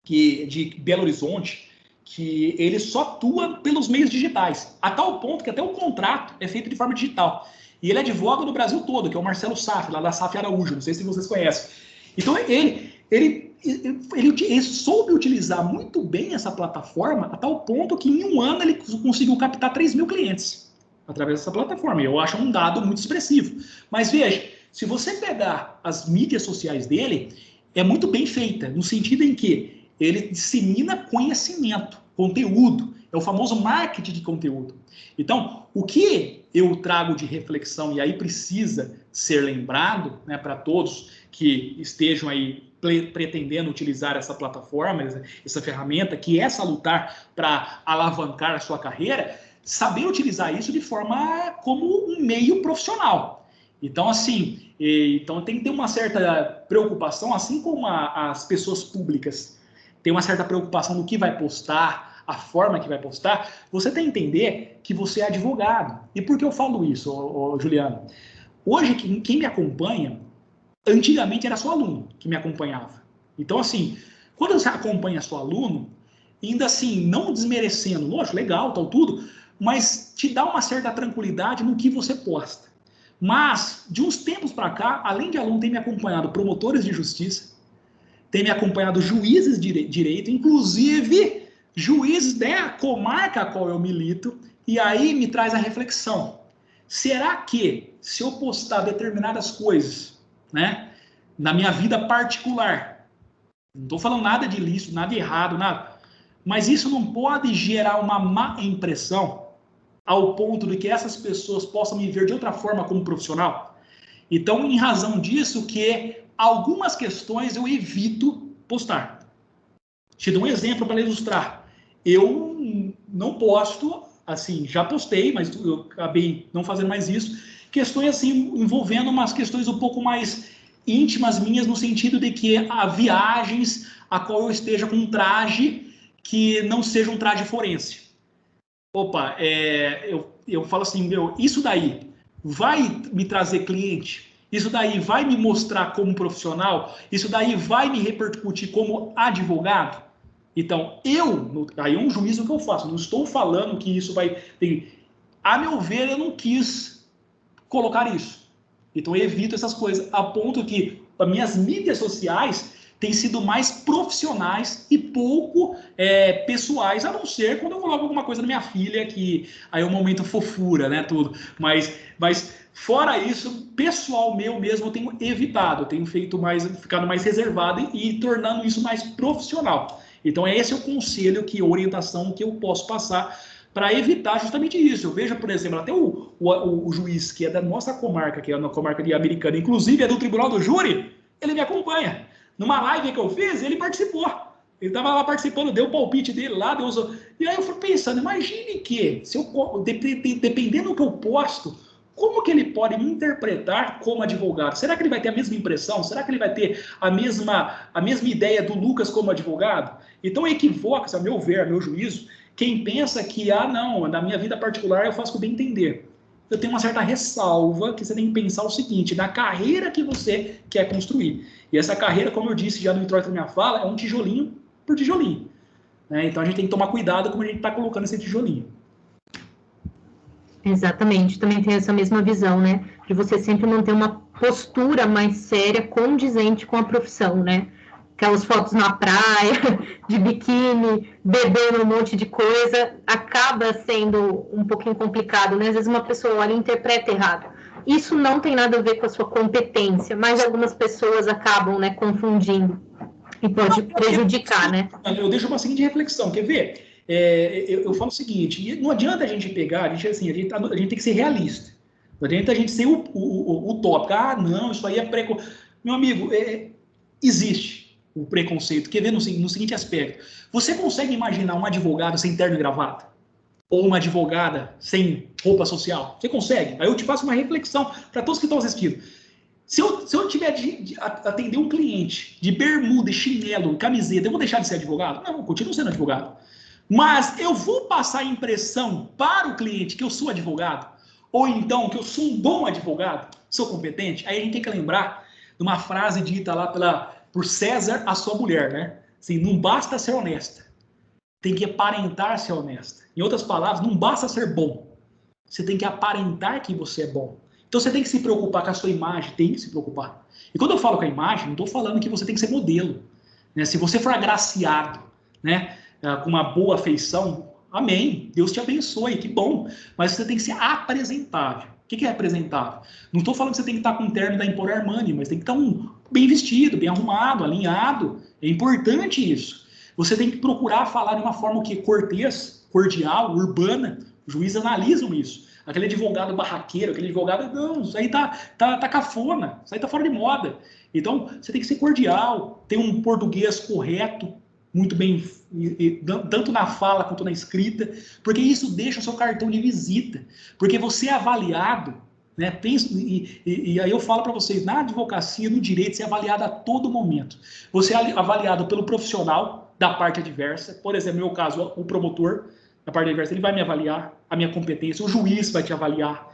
S1: de Belo Horizonte que ele só atua pelos meios digitais, a tal ponto que até o contrato é feito de forma digital. E ele advoga no Brasil todo, que é o Marcelo Saf, lá da Saf Araújo, não sei se vocês conhecem. Então, ele soube utilizar muito bem essa plataforma, a tal ponto que em um ano ele conseguiu captar 3 mil clientes através dessa plataforma. Eu acho um dado muito expressivo. Mas veja, se você pegar as mídias sociais dele, é muito bem feita, no sentido em que ele dissemina conhecimento, conteúdo, é o famoso marketing de conteúdo. Então, o que eu trago de reflexão, e aí precisa ser lembrado, né, para todos que estejam aí pretendendo utilizar essa plataforma, essa ferramenta, que é salutar para alavancar a sua carreira, saber utilizar isso de forma como um meio profissional. Então, assim, tem que ter uma certa preocupação, assim como as pessoas públicas tem uma certa preocupação no que vai postar, a forma que vai postar, você tem que entender que você é advogado. E por que eu falo isso, Juliano? Hoje, quem me acompanha, antigamente era seu aluno que me acompanhava. Então, assim, quando você acompanha seu aluno, ainda assim, não desmerecendo, lógico, legal, tal, tudo, mas te dá uma certa tranquilidade no que você posta. Mas, de uns tempos para cá, além de aluno, tem me acompanhado promotores de justiça, tem me acompanhado juízes de direito, inclusive juízes da comarca a qual eu milito, e aí me traz a reflexão. Será que, se eu postar determinadas coisas, né, na minha vida particular, não estou falando nada de ilícito, nada de errado, nada, mas isso não pode gerar uma má impressão ao ponto de que essas pessoas possam me ver de outra forma como profissional? Então, em razão disso, que algumas questões eu evito postar. Te dou um exemplo para ilustrar. Eu não posto, assim, já postei, mas eu acabei não fazendo mais isso, questões assim, envolvendo umas questões um pouco mais íntimas minhas, no sentido de que há viagens a qual eu esteja com um traje que não seja um traje forense. Opa, eu falo assim, isso daí vai me trazer cliente? Isso daí vai me mostrar como profissional? Isso daí vai me repercutir como advogado? Então, aí é um juízo que eu faço. Não estou falando que isso vai... A meu ver, eu não quis colocar isso. Então, eu evito essas coisas, a ponto que as minhas mídias sociais têm sido mais profissionais e pouco pessoais, a não ser quando eu coloco alguma coisa na minha filha, que aí é um momento fofura, né, tudo. Mas fora isso, pessoal meu mesmo, eu tenho evitado, eu tenho ficado mais reservado e tornando isso mais profissional. Então, esse é o conselho, a orientação que eu posso passar para evitar justamente isso. Eu vejo, por exemplo, até o juiz que é da nossa comarca, que é na comarca de Americana, inclusive é do Tribunal do Júri, ele me acompanha. Numa live que eu fiz, ele participou. Ele estava lá participando, deu o palpite dele lá, e aí eu fui pensando, imagine que, dependendo do que eu posto, como que ele pode me interpretar como advogado? Será que ele vai ter a mesma impressão? Será que ele vai ter a mesma ideia do Lucas como advogado? Então equivoca-se, a meu ver, a meu juízo, quem pensa que, não, na minha vida particular eu faço o bem entender. Eu tenho uma certa ressalva que você tem que pensar o seguinte, na carreira que você quer construir. E essa carreira, como eu disse já no introito da minha fala, é um tijolinho por tijolinho. Né? Então a gente tem que tomar cuidado como a gente está colocando esse tijolinho.
S2: Exatamente, também tem essa mesma visão, né? De você sempre manter uma postura mais séria, condizente com a profissão, né? Aquelas fotos na praia, de biquíni, bebendo um monte de coisa, acaba sendo um pouquinho complicado, né? Às vezes uma pessoa olha e interpreta errado. Isso não tem nada a ver com a sua competência, mas algumas pessoas acabam, né, confundindo e pode prejudicar, né?
S1: Eu deixo uma seguinte reflexão, quer ver? eu falo o seguinte, não adianta a gente pegar, a gente tem que ser realista. Não adianta a gente ser o tópico. Ah, não, isso aí é preconceito. Meu amigo, existe o preconceito. Quer ver no seguinte aspecto. Você consegue imaginar um advogado sem terno e gravata? Ou uma advogada sem roupa social? Você consegue? Aí eu te faço uma reflexão para todos que estão assistindo. Se eu tiver de atender um cliente de bermuda, chinelo, camiseta, eu vou deixar de ser advogado? Não, eu continuo sendo advogado. Mas eu vou passar a impressão para o cliente que eu sou advogado? Ou então que eu sou um bom advogado? Sou competente? Aí a gente tem que lembrar de uma frase dita lá por César a sua mulher, né? Assim, não basta ser honesta, tem que aparentar ser honesta. Em outras palavras, não basta ser bom, você tem que aparentar que você é bom. Então você tem que se preocupar com a sua imagem, tem que se preocupar. E quando eu falo com a imagem, não estou falando que você tem que ser modelo. Né? Se você for agraciado, né, com uma boa afeição, amém, Deus te abençoe, que bom. Mas você tem que ser apresentável. O que é apresentável? Não estou falando que você tem que estar com um terno da Emporio Armani, mas tem que estar bem vestido, bem arrumado, alinhado. É importante isso. Você tem que procurar falar de uma forma cortês, cordial, urbana. Os juízes analisam isso. Aquele advogado barraqueiro, aquele advogado, não, isso aí tá cafona, isso aí tá fora de moda. Então, você tem que ser cordial, ter um português correto, muito bem, tanto na fala quanto na escrita, porque isso deixa o seu cartão de visita. Porque você é avaliado, né? E aí eu falo para vocês, na advocacia, no direito, você é avaliado a todo momento. Você é avaliado pelo profissional da parte adversa, por exemplo, no meu caso, o promotor da parte adversa, ele vai me avaliar, a minha competência, o juiz vai te avaliar.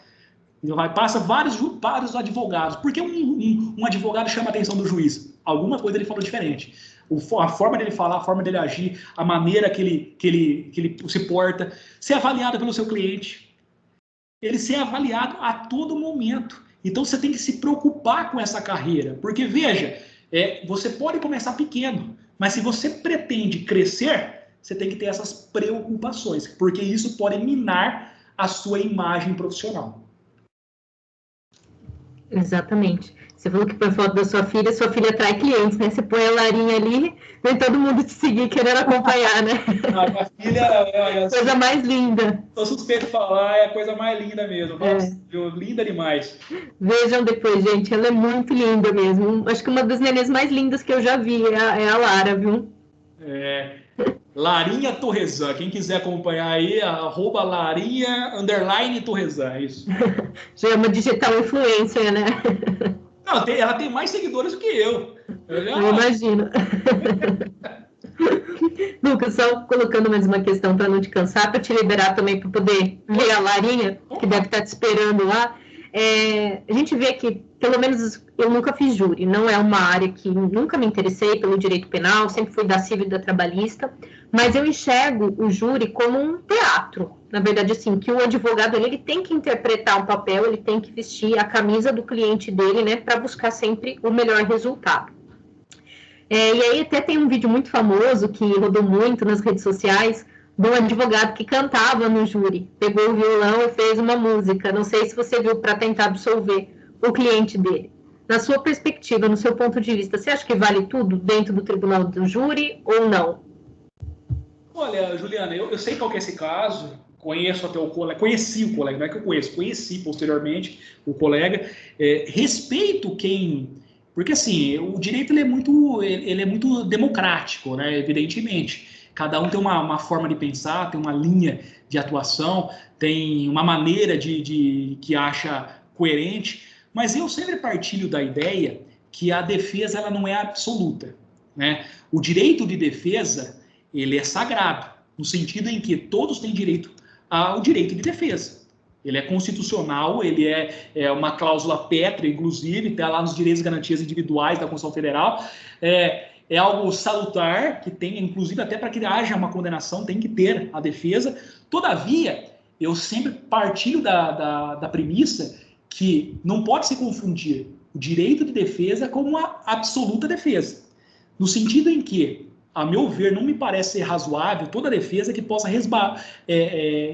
S1: Passa vários advogados. Por que um advogado chama a atenção do juiz? Alguma coisa ele falou diferente. A forma dele falar, a forma dele agir, a maneira que ele se porta, ser avaliado pelo seu cliente. Ele ser avaliado a todo momento. Então você tem que se preocupar com essa carreira. Porque, veja, você pode começar pequeno, mas se você pretende crescer, você tem que ter essas preocupações, porque isso pode minar a sua imagem profissional.
S2: Exatamente. Você falou que põe foto da sua filha atrai clientes, né? Você põe a Larinha ali, vem todo mundo te seguir querendo acompanhar, né?
S1: A minha filha
S2: coisa mais linda.
S1: Estou suspeito de falar, é a coisa mais linda mesmo. Nossa, linda demais.
S2: Vejam depois, gente, ela é muito linda mesmo. Acho que uma das nenês mais lindas que eu já vi é a Lara, viu?
S1: Larinha Torresan, quem quiser acompanhar aí, @Larinha_Torresan, é isso.
S2: Já é uma digital influencer, né?
S1: Não, ela tem mais seguidores do que eu.
S2: Eu imagino. Lucas, só colocando mais uma questão para não te cansar, para te liberar também para poder ver a Larinha, que deve estar te esperando lá. A gente vê que, pelo menos, eu nunca fiz júri, não é uma área que nunca me interessei pelo direito penal, sempre fui da civil e da trabalhista, mas eu enxergo o júri como um teatro. Na verdade, assim, que o advogado ele tem que interpretar um papel, ele tem que vestir a camisa do cliente dele, né, para buscar sempre o melhor resultado. E aí até tem um vídeo muito famoso que rodou muito nas redes sociais, de um advogado que cantava no júri, pegou o violão e fez uma música, não sei se você viu, para tentar absolver o cliente dele. Na sua perspectiva, no seu ponto de vista, você acha que vale tudo dentro do tribunal do júri ou não?
S1: Olha, Juliana, eu sei qual que é esse caso, conheço até o colega, conheci o colega, não é que eu conheci posteriormente o colega, respeito quem... Porque, assim, o direito ele é muito democrático, né, evidentemente. Cada um tem uma forma de pensar, tem uma linha de atuação, tem uma maneira que acha coerente, mas eu sempre partilho da ideia que a defesa ela não é absoluta, né? O direito de defesa ele é sagrado, no sentido em que todos têm direito ao direito de defesa. Ele é constitucional, ele é uma cláusula pétrea, inclusive, está lá nos direitos e garantias individuais da Constituição Federal. É algo salutar, que tem, inclusive, até para que haja uma condenação, tem que ter a defesa. Todavia, eu sempre partilho da premissa que não pode se confundir o direito de defesa com uma absoluta defesa. No sentido em que, a meu ver, não me parece ser razoável toda defesa que possa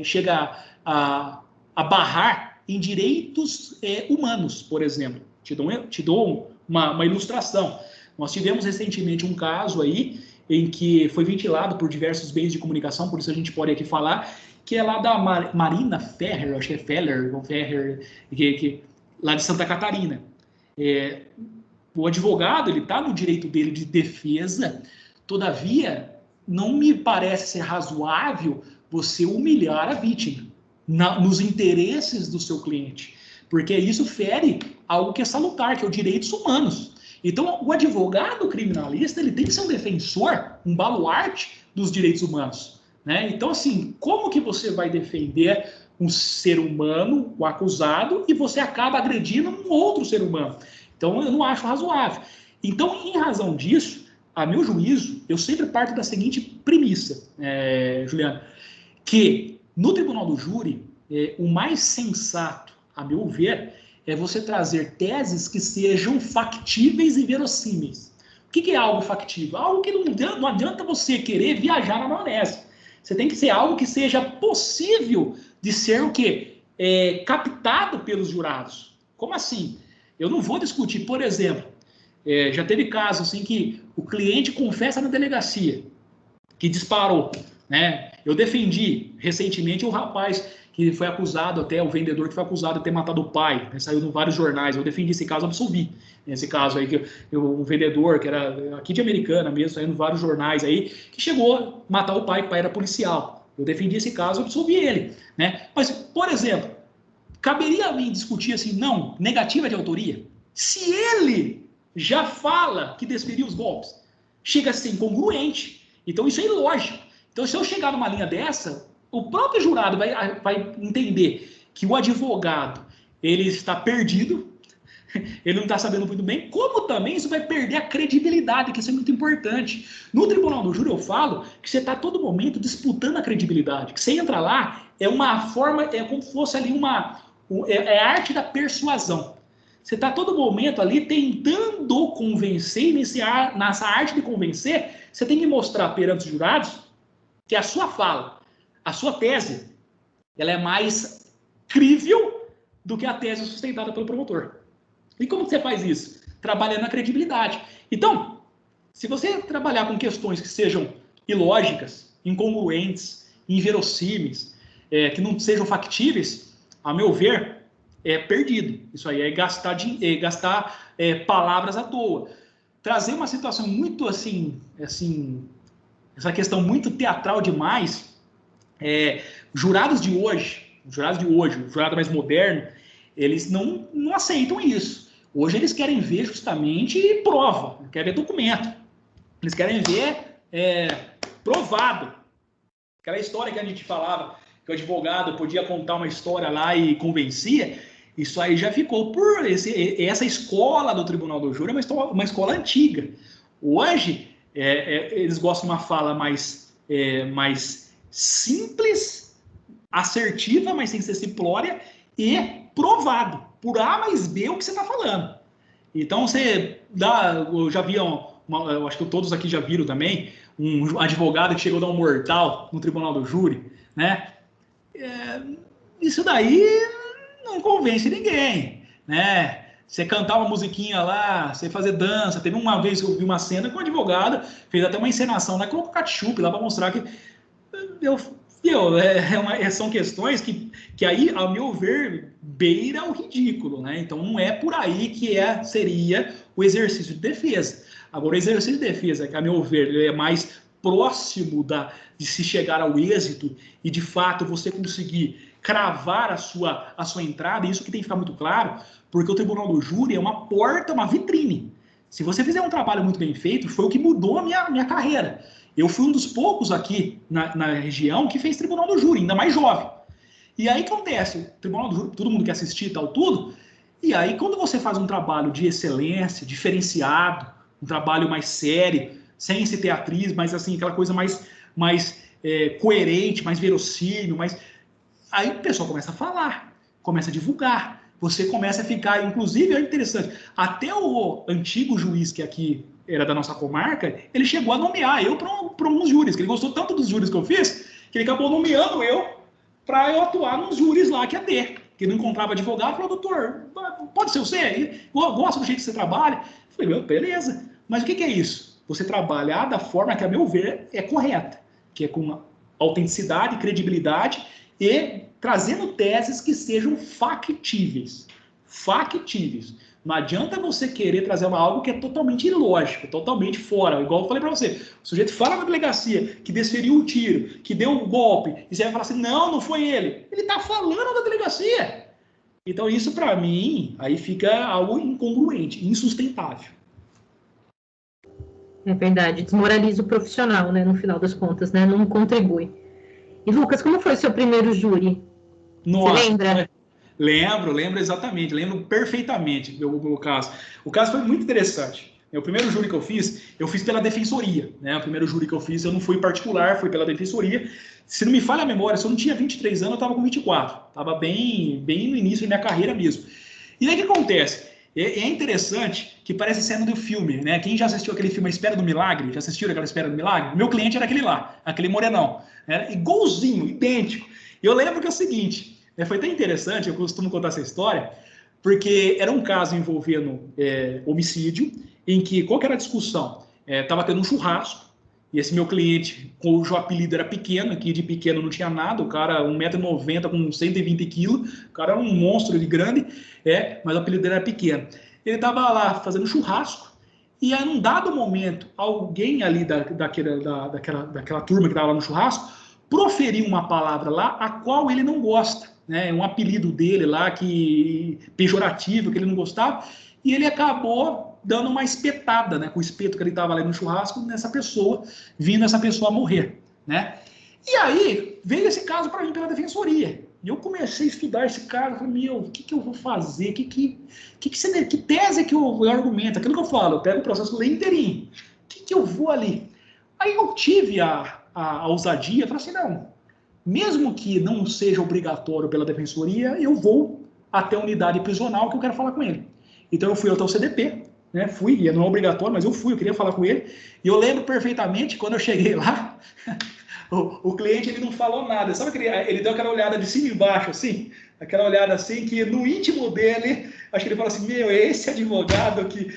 S1: chegar a barrar em direitos humanos, por exemplo. Te dou uma ilustração. Nós tivemos recentemente um caso aí em que foi ventilado por diversos meios de comunicação, por isso a gente pode aqui falar, que é lá da Marina Ferrer, acho que é Feller, ou Ferrer, lá de Santa Catarina. O advogado, ele está no direito dele de defesa, todavia, não me parece ser razoável você humilhar a vítima nos interesses do seu cliente, porque isso fere algo que é salutar, que é os direitos humanos. Então, o advogado criminalista, ele tem que ser um defensor, um baluarte dos direitos humanos, né? Então, assim, como que você vai defender um ser humano, o acusado, e você acaba agredindo um outro ser humano? Então, eu não acho razoável. Então, em razão disso, a meu juízo, eu sempre parto da seguinte premissa, Juliana, que no tribunal do júri, o mais sensato, a meu ver, é você trazer teses que sejam factíveis e verossímeis. O que é algo factível? Algo que não adianta você querer viajar na maionese. Você tem que ser algo que seja possível de ser o quê? Captado pelos jurados. Como assim? Eu não vou discutir, por exemplo, já teve casos assim que o cliente confessa na delegacia que disparou, né? Eu defendi recentemente o rapaz que foi acusado, até o vendedor que foi acusado de ter matado o pai, né? Saiu em vários jornais. Eu defendi esse caso, absolvi. Nesse caso aí, o vendedor, que era aqui de Americana mesmo, saiu em vários jornais aí, que chegou a matar o pai era policial. Eu defendi esse caso, absolvi ele, né? Mas, por exemplo, caberia a mim discutir assim, não, negativa de autoria? Se ele já fala que desferiu os golpes, chega a ser incongruente. Então, isso é ilógico. Então, se eu chegar numa linha dessa, o próprio jurado vai entender que o advogado ele está perdido, ele não está sabendo muito bem, como também isso vai perder a credibilidade, que isso é muito importante. No tribunal do júri eu falo que você está a todo momento disputando a credibilidade, que você entra lá, é uma forma, é como se fosse ali é a arte da persuasão. Você está a todo momento ali tentando convencer, e nessa arte de convencer, você tem que mostrar perante os jurados que a sua fala, a sua tese, ela é mais crível do que a tese sustentada pelo promotor. E como que você faz isso? Trabalhando na credibilidade. Então, se você trabalhar com questões que sejam ilógicas, incongruentes, inverossímeis, que não sejam factíveis, a meu ver, é perdido. Isso aí é gastar palavras à toa. Trazer uma situação muito assim, essa questão muito teatral demais, jurados de hoje, o jurado mais moderno, eles não aceitam isso. Hoje eles querem ver justamente prova, querem ver documento. Eles querem ver provado. Aquela história que a gente falava, que o advogado podia contar uma história lá e convencia, isso aí já ficou por essa escola do Tribunal do Júri, é uma escola antiga. Hoje, eles gostam de uma fala mais simples, assertiva, mas sem ser simplória, e provado, por A mais B o que você está falando. Então, eu já vi, eu acho que todos aqui já viram também, um advogado que chegou a dar um mortal no Tribunal do Júri, né? Isso daí não convence ninguém, né? Você cantar uma musiquinha lá, você fazer dança. Teve uma vez que eu vi uma cena que o advogado fez até uma encenação lá, colocou ketchup lá para mostrar que são questões que aí, ao meu ver, beira o ridículo, né? Então não é por aí que seria o exercício de defesa. Agora, o exercício de defesa, que a meu ver, ele é mais próximo de se chegar ao êxito e, de fato, você conseguir cravar a sua entrada, isso que tem que ficar muito claro, porque o Tribunal do Júri é uma porta, uma vitrine. Se você fizer um trabalho muito bem feito, foi o que mudou a minha carreira. Eu fui um dos poucos aqui na região que fez Tribunal do Júri, ainda mais jovem. E aí acontece, o Tribunal do Júri, todo mundo quer assistir e tal, tudo, e aí quando você faz um trabalho de excelência, diferenciado, um trabalho mais sério, sem esse teatrismo, mas assim, aquela coisa mais coerente, mais verossímil, aí o pessoal começa a falar, começa a divulgar, você começa a ficar, inclusive é interessante, até o antigo juiz que aqui era da nossa comarca, ele chegou a nomear eu para uns júris, que ele gostou tanto dos júris que eu fiz, que ele acabou nomeando eu para eu atuar nos júris lá que ia ter. Que não encontrava advogado, falou, doutor, pode ser você? Eu gosto do jeito que você trabalha. Eu falei, beleza. Mas o que é isso? você trabalhar da forma que, a meu ver, é correta, que é com autenticidade, credibilidade e trazendo teses que sejam factíveis. Factíveis. Não adianta você querer trazer algo que é totalmente ilógico, totalmente fora. Igual eu falei para você, o sujeito fala na delegacia que desferiu o tiro, que deu um golpe, e você vai falar assim, não foi ele. Ele está falando da delegacia. Então isso, para mim, aí fica algo incongruente, insustentável.
S2: É verdade, desmoraliza o profissional, né, no final das contas, né, não contribui. E Lucas, como foi o seu primeiro júri?
S1: Nossa,
S2: você lembra?
S1: Lembro exatamente, lembro perfeitamente o caso. O caso foi muito interessante. O primeiro júri que eu fiz pela defensoria. Né? O primeiro júri que eu fiz, eu não fui particular, fui pela defensoria. Se não me falha a memória, se eu não tinha 23 anos, eu estava com 24. Estava bem no início da minha carreira mesmo. E aí o que acontece? É interessante que parece cena do filme, né? Quem já assistiu aquele filme A Espera do Milagre? Já assistiu aquela Espera do Milagre? Meu cliente era aquele lá, aquele morenão. Era igualzinho, idêntico. E eu lembro que é o seguinte, foi até interessante, eu costumo contar essa história, porque era um caso envolvendo homicídio, em que, qual que era a discussão? Estava tendo um churrasco, e esse meu cliente, cujo apelido era pequeno, que de pequeno não tinha nada, o cara 1,90 m com 120 kg, o cara era um monstro de grande, mas o apelido dele era pequeno. Ele estava lá fazendo churrasco, e aí, num dado momento, alguém ali daquela turma que estava lá no churrasco proferiu uma palavra lá a qual ele não gosta, né? Um apelido dele lá, que pejorativo, que ele não gostava, e ele acabou dando uma espetada, né, com o espeto que ele estava ali no churrasco, nessa pessoa, vindo essa pessoa a morrer, né? E aí, veio esse caso para mim pela defensoria. E eu comecei a estudar esse caso, falei, meu, o que eu vou fazer? Que tese que eu argumento? Aquilo que eu falo, eu pego o processo leio inteirinho. O que eu vou ali? Aí eu tive a ousadia, falei assim, não, mesmo que não seja obrigatório pela defensoria, eu vou até a unidade prisional que eu quero falar com ele. Então eu fui até o CDP, né? Fui, não é obrigatório, mas eu fui, eu queria falar com ele. E eu lembro perfeitamente, quando eu cheguei lá, o cliente ele não falou nada. Sabe que ele deu aquela olhada de cima e embaixo, assim? Aquela olhada assim, que no íntimo dele, acho que ele falou assim, meu, esse advogado que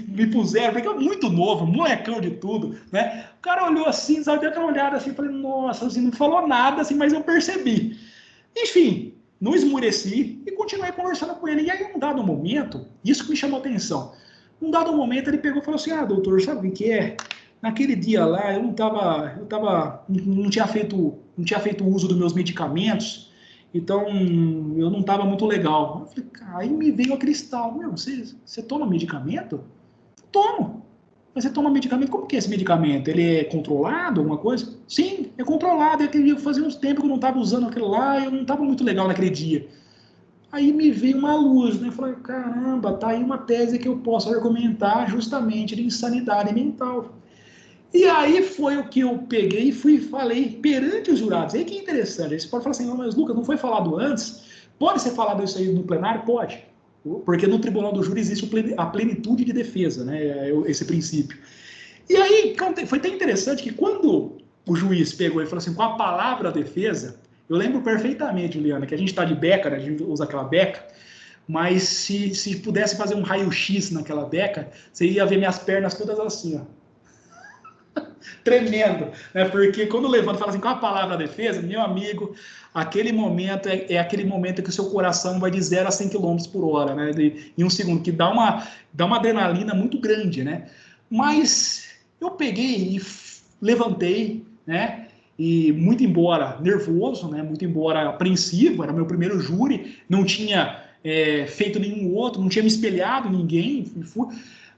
S1: me puseram, porque é muito novo, molecão de tudo, né? O cara olhou assim, sabe, deu aquela olhada assim, falei, nossa, assim, não falou nada, assim, mas eu percebi. Enfim, não esmureci e continuei conversando com ele. E aí, num dado momento, isso que me chamou a atenção, num dado momento ele pegou e falou assim, doutor, sabe o que é? Naquele dia lá, eu não tinha feito uso dos meus medicamentos, então eu não estava muito legal. Eu falei, aí me veio a cristal, meu, você toma medicamento? Tomo. Mas você toma medicamento, como que é esse medicamento? Ele é controlado, alguma coisa? Sim, é controlado. Eu fazia uns tempos que eu não estava usando aquilo lá, eu não estava muito legal naquele dia. Aí me veio uma luz, né? Eu falei, caramba, tá aí uma tese que eu posso argumentar justamente de insanidade mental. E aí foi o que eu peguei e falei perante os jurados. Aí que é interessante, você pode falar assim, não, mas Lucas, não foi falado antes? Pode ser falado isso aí no plenário? Pode. Porque no tribunal do júri existe a plenitude de defesa, né? Esse princípio. E aí foi até interessante que quando o juiz pegou e falou assim, com a palavra defesa, eu lembro perfeitamente, Juliana, que a gente está de beca, né? A gente usa aquela beca, mas se pudesse fazer um raio-x naquela beca, você ia ver minhas pernas todas assim, ó. Tremendo, né? Porque quando levanta e fala assim, com a palavra defesa, meu amigo, aquele momento é aquele momento que o seu coração vai de 0 a 100 km por hora, né? Em um segundo, que dá uma adrenalina muito grande, né? Mas eu peguei e levantei, né? E muito embora nervoso, né? Muito embora apreensivo, era meu primeiro júri, não tinha feito nenhum outro, não tinha me espelhado em ninguém,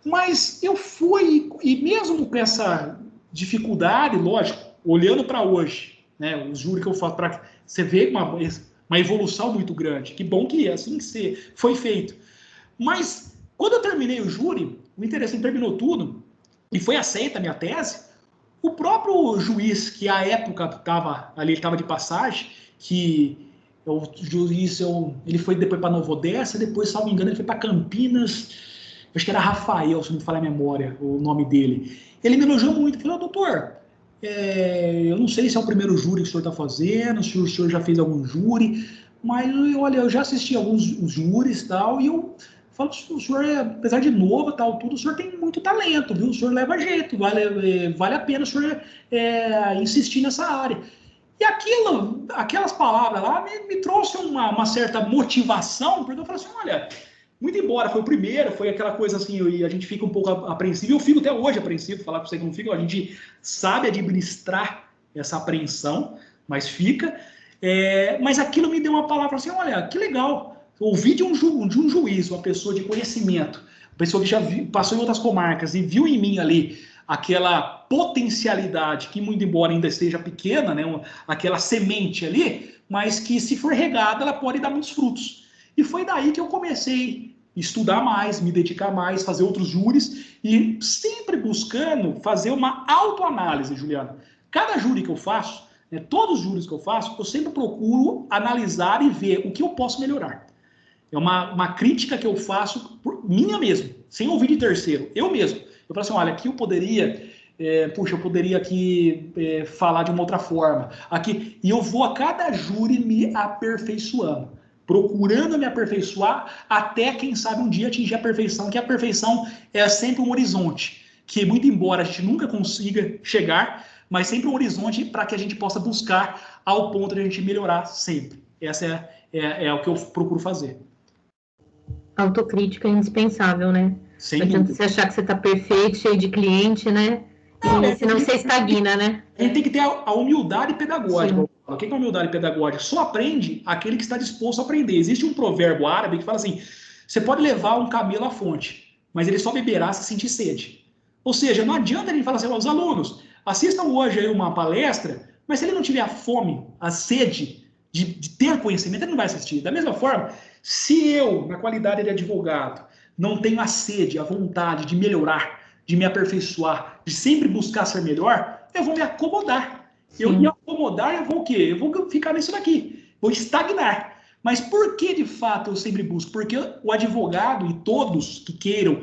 S1: mas eu fui, e mesmo com essa dificuldade, lógico, olhando para hoje, né, os júris que eu faço, para você ver uma evolução muito grande. Que bom que assim foi feito. Mas, quando eu terminei o júri, o interessante terminou tudo, e foi aceita a minha tese, o próprio juiz, que à época estava ali, estava de passagem, que o juiz, ele foi depois para Nova Odessa, depois, salvo engano, ele foi para Campinas, acho que era Rafael, se não me falar a memória, o nome dele. Ele me elogiou muito, falou, doutor, eu não sei se é o primeiro júri que o senhor está fazendo, se o senhor já fez algum júri, mas olha, eu já assisti alguns júris e tal, e eu falo, o senhor, apesar de novo, tal, tudo, o senhor tem muito talento, viu? O senhor leva jeito, vale a pena o senhor insistir nessa área. E aquelas palavras lá me trouxe uma certa motivação, porque eu falei assim, olha, muito embora foi o primeiro, foi aquela coisa assim, e a gente fica um pouco apreensivo, eu fico até hoje apreensivo, falar para você que não fica, a gente sabe administrar essa apreensão, mas fica, mas aquilo me deu uma palavra assim, olha, que legal, ouvi de um juiz, uma pessoa de conhecimento, uma pessoa que já passou em outras comarcas e viu em mim ali aquela potencialidade, que muito embora ainda esteja pequena, né, aquela semente ali, mas que se for regada, ela pode dar muitos frutos. E foi daí que eu comecei a estudar mais, me dedicar mais, fazer outros júris e sempre buscando fazer uma autoanálise, Juliana. Cada júri que eu faço, né, todos os júris que eu faço, eu sempre procuro analisar e ver o que eu posso melhorar. É uma crítica que eu faço por minha mesmo, sem ouvir de terceiro, eu mesmo. Eu falo assim, olha, aqui eu poderia, eu poderia aqui falar de uma outra forma. Aqui, e eu vou a cada júri me aperfeiçoando, procurando me aperfeiçoar até, quem sabe, um dia atingir a perfeição, que a perfeição é sempre um horizonte, que muito embora a gente nunca consiga chegar, mas sempre um horizonte para que a gente possa buscar ao ponto de a gente melhorar sempre. Essa é o que eu procuro fazer.
S2: Autocrítica é indispensável, né? Não adianta você achar que você está perfeito, cheio de cliente, né? E senão você estagna, né?
S1: A gente tem que ter a humildade pedagógica. Sim. O que é humildade pedagógica? Só aprende aquele que está disposto a aprender. Existe um provérbio árabe que fala assim, você pode levar um camelo à fonte, mas ele só beberá se sentir sede. Ou seja, não adianta a gente falar assim, os alunos, assistam hoje aí uma palestra, mas se ele não tiver a fome, a sede de ter conhecimento, ele não vai assistir. Da mesma forma, se eu, na qualidade de advogado, não tenho a sede, a vontade de melhorar, de me aperfeiçoar, de sempre buscar ser melhor, eu vou me acomodar. Sim. Eu me acomodar, eu vou o quê? Eu vou ficar nisso daqui, vou estagnar. Mas por que, de fato, eu sempre busco? Porque o advogado e todos que queiram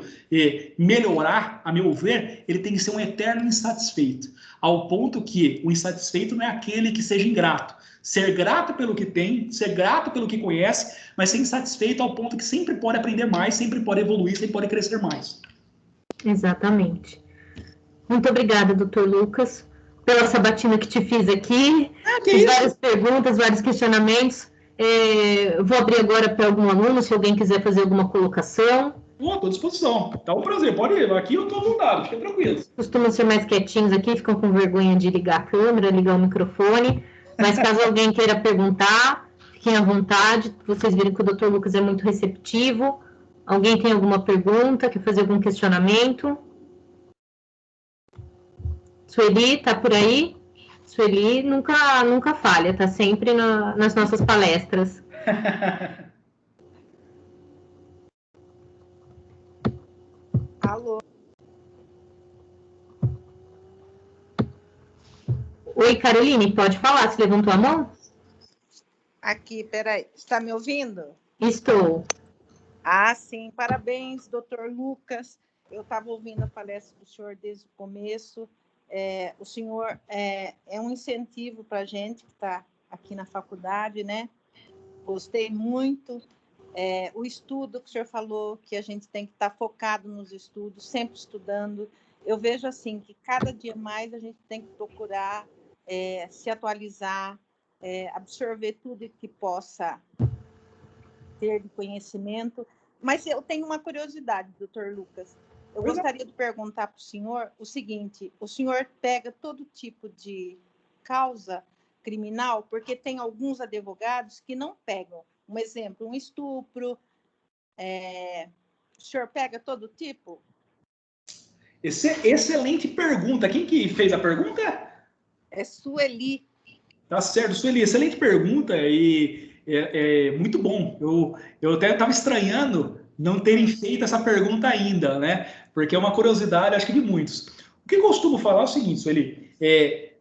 S1: melhorar, a meu ver, ele tem que ser um eterno insatisfeito. Ao ponto que o insatisfeito não é aquele que seja ingrato. Ser grato pelo que tem, ser grato pelo que conhece, mas ser insatisfeito ao ponto que sempre pode aprender mais, sempre pode evoluir, sempre pode crescer mais.
S2: Exatamente. Muito obrigada, Dr. Lucas, pela sabatina que te fiz aqui. Fiz várias perguntas, vários questionamentos. Vou abrir agora para algum aluno, se alguém quiser fazer alguma colocação.
S1: Estou à disposição. Tá um prazer, pode ir. Aqui eu estou à vontade, fica tranquilo.
S2: Costumam ser mais quietinhos aqui, ficam com vergonha de ligar a câmera, ligar o microfone. Mas caso alguém queira perguntar, fiquem à vontade. Vocês viram que o Dr. Lucas é muito receptivo. Alguém tem alguma pergunta, quer fazer algum questionamento? Sueli, tá por aí? Sueli nunca falha, tá sempre nas nossas palestras.
S3: Alô?
S2: Oi, Caroline, pode falar? Você levantou a mão?
S3: Aqui, peraí. Está me ouvindo?
S2: Estou.
S3: Ah, sim. Parabéns, doutor Lucas. Eu estava ouvindo a palestra do senhor desde o começo. O senhor é um incentivo para a gente que está aqui na faculdade, né? Gostei muito. O estudo que o senhor falou, que a gente tem que estar focado nos estudos, sempre estudando. Eu vejo assim que cada dia mais a gente tem que procurar se atualizar, absorver tudo que possa ter de conhecimento. Mas eu tenho uma curiosidade, doutor Lucas. Eu gostaria de perguntar para o senhor o seguinte: o senhor pega todo tipo de causa criminal? Porque tem alguns advogados que não pegam. Um exemplo, um estupro. O senhor pega todo tipo?
S1: Excelente pergunta. Quem que fez a pergunta?
S3: É Sueli.
S1: Tá certo, Sueli. Excelente pergunta e muito bom. Eu até estava estranhando não terem feito essa pergunta ainda, né? Porque é uma curiosidade, acho que de muitos. O que eu costumo falar é o seguinte, Sueli.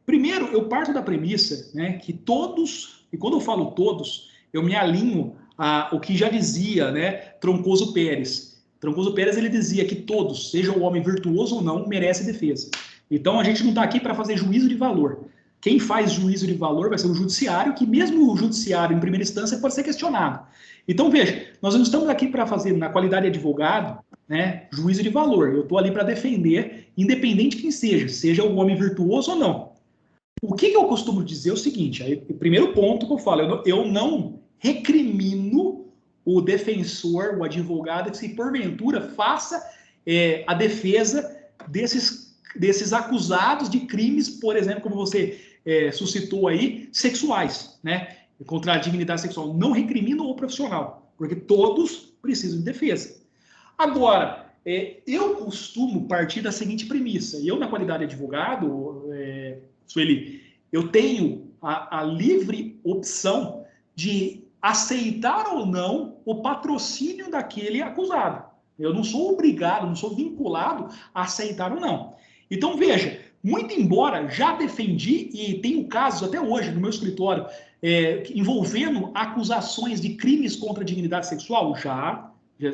S1: Primeiro, eu parto da premissa, né, que todos, e quando eu falo todos, eu me alinho ao que já dizia, né, Troncoso Pérez. Troncoso Pérez, ele dizia que todos, seja o homem virtuoso ou não, merece defesa. Então, a gente não está aqui para fazer juízo de valor. Quem faz juízo de valor vai ser o judiciário, que mesmo o judiciário, em primeira instância, pode ser questionado. Então, veja, nós não estamos aqui para fazer, na qualidade de advogado, né, juízo de valor. Eu estou ali para defender, independente de quem seja o homem virtuoso ou não. O que eu costumo dizer é o seguinte, aí, o primeiro ponto que eu falo, eu não recrimino o defensor, o advogado, que se porventura faça a defesa desses acusados de crimes, por exemplo, como você suscitou aí, sexuais, né? Contra a dignidade sexual. Não recrimino o profissional, porque todos precisam de defesa. Agora, eu costumo partir da seguinte premissa. Eu, na qualidade de advogado, Sueli, eu tenho a livre opção de aceitar ou não o patrocínio daquele acusado. Eu não sou obrigado, não sou vinculado a aceitar ou não. Então, veja, muito embora já defendi, e tenho casos até hoje no meu escritório, envolvendo acusações de crimes contra a dignidade sexual, já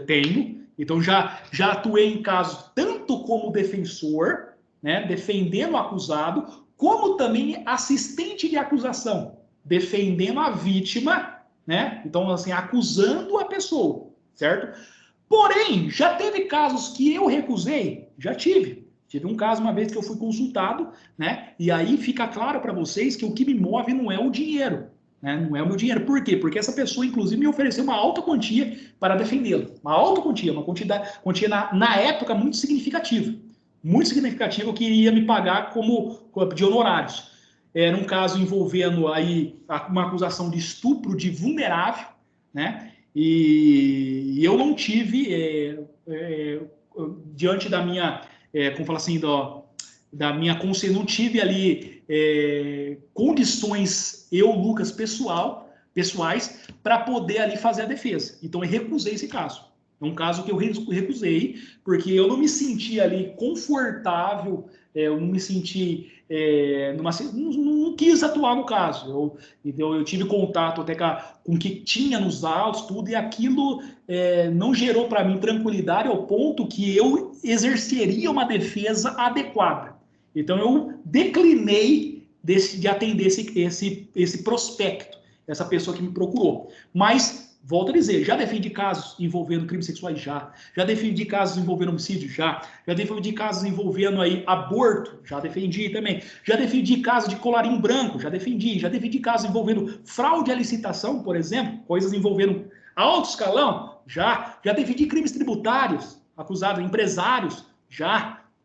S1: tenho. Então, já atuei em casos tanto como defensor, né, defendendo o acusado, como também assistente de acusação, defendendo a vítima, né? Então, assim, acusando a pessoa, certo? Porém, já teve casos que eu recusei? Já tive. Tive um caso uma vez que eu fui consultado, né? E aí fica claro para vocês que o que me move não é o dinheiro, né? Não é o meu dinheiro. Por quê? Porque essa pessoa, inclusive, me ofereceu uma alta quantia para defendê-lo. Uma alta quantia, uma quantia na época muito significativa. Muito significativa, que iria me pagar de honorários. Era um caso envolvendo aí uma acusação de estupro de vulnerável, né? E eu não tive, diante da minha, como fala assim, da minha consciência, não tive ali condições, eu, Lucas, pessoais, para poder ali fazer a defesa. Então, eu recusei esse caso. É um caso que eu recusei, porque eu não me senti ali confortável, eu não me senti, não quis atuar no caso. Eu tive contato até com o que tinha nos autos, tudo, e aquilo não gerou para mim tranquilidade ao ponto que eu exerceria uma defesa adequada. Então, eu declinei de atender esse prospecto, essa pessoa que me procurou. Mas, volto a dizer, já defendi casos envolvendo crimes sexuais, já defendi casos envolvendo homicídio, já defendi casos envolvendo aí aborto, já defendi também, já defendi casos de colarinho branco, já defendi casos envolvendo fraude à licitação, por exemplo, coisas envolvendo alto escalão, já defendi crimes tributários, acusados empresários,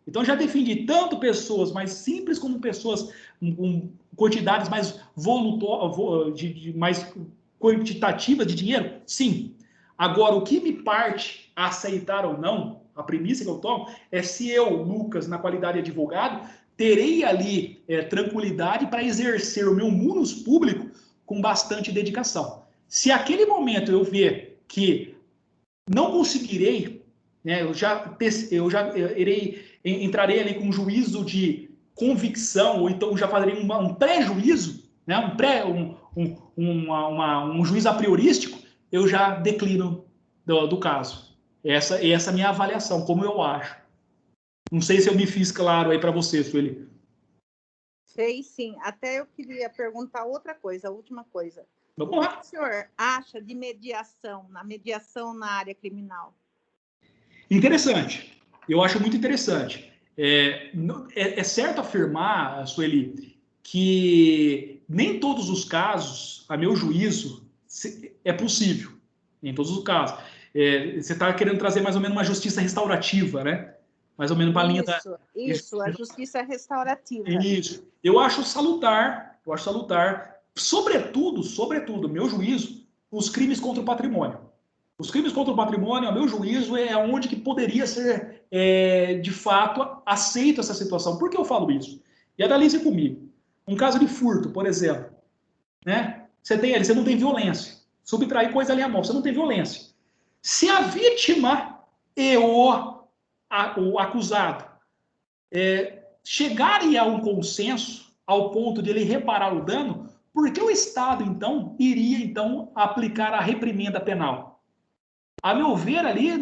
S1: então já defendi tanto pessoas mais simples como pessoas com quantidades mais mais quantitativa de dinheiro? Sim. Agora, o que me parte a aceitar ou não, a premissa que eu tomo, é se eu, Lucas, na qualidade de advogado, terei ali tranquilidade para exercer o meu munus público com bastante dedicação. Se aquele momento eu ver que não conseguirei, né, entrarei ali com um juízo de convicção, ou então já farei um pré-juízo, né, um juiz a priorístico, eu já declino do caso. Essa é a minha avaliação, como eu acho. Não sei se eu me fiz claro aí para você, Sueli.
S3: Sei, sim. Até eu queria perguntar outra coisa, a última coisa.
S1: Vamos lá.
S3: O que o senhor acha de mediação na área criminal?
S1: Interessante. Eu acho muito interessante. É certo afirmar, Sueli, que nem todos os casos, a meu juízo, é possível. Nem todos os casos. Você está querendo trazer mais ou menos uma justiça restaurativa, né? Mais ou menos para a linha da...
S3: Isso, a justiça restaurativa.
S1: Isso. Eu acho salutar, sobretudo, meu juízo, os crimes contra o patrimônio. Os crimes contra o patrimônio, a meu juízo, é onde que poderia ser, de fato, aceito essa situação. Por que eu falo isso? E analise comigo. Um caso de furto, por exemplo, né? Você não tem violência. Subtrair coisa ali à mão, você não tem violência. Se a vítima e o acusado chegarem a um consenso ao ponto de ele reparar o dano, por que o Estado, então, iria aplicar a reprimenda penal? A meu ver, ali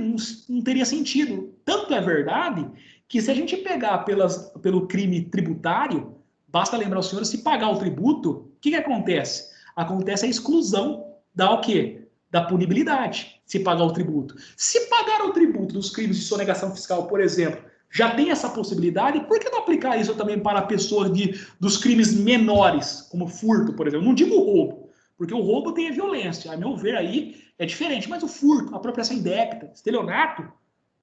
S1: não teria sentido. Tanto é verdade que, se a gente pegar pelo crime tributário, basta lembrar os senhores, se pagar o tributo, o que acontece? Acontece a exclusão da o quê? Da punibilidade, se pagar o tributo. Se pagar o tributo dos crimes de sonegação fiscal, por exemplo, já tem essa possibilidade, por que não aplicar isso também para pessoas dos crimes menores, como furto, por exemplo? Não digo roubo, porque o roubo tem a violência, a meu ver aí é diferente, mas o furto, a apropriação indébita, estelionato,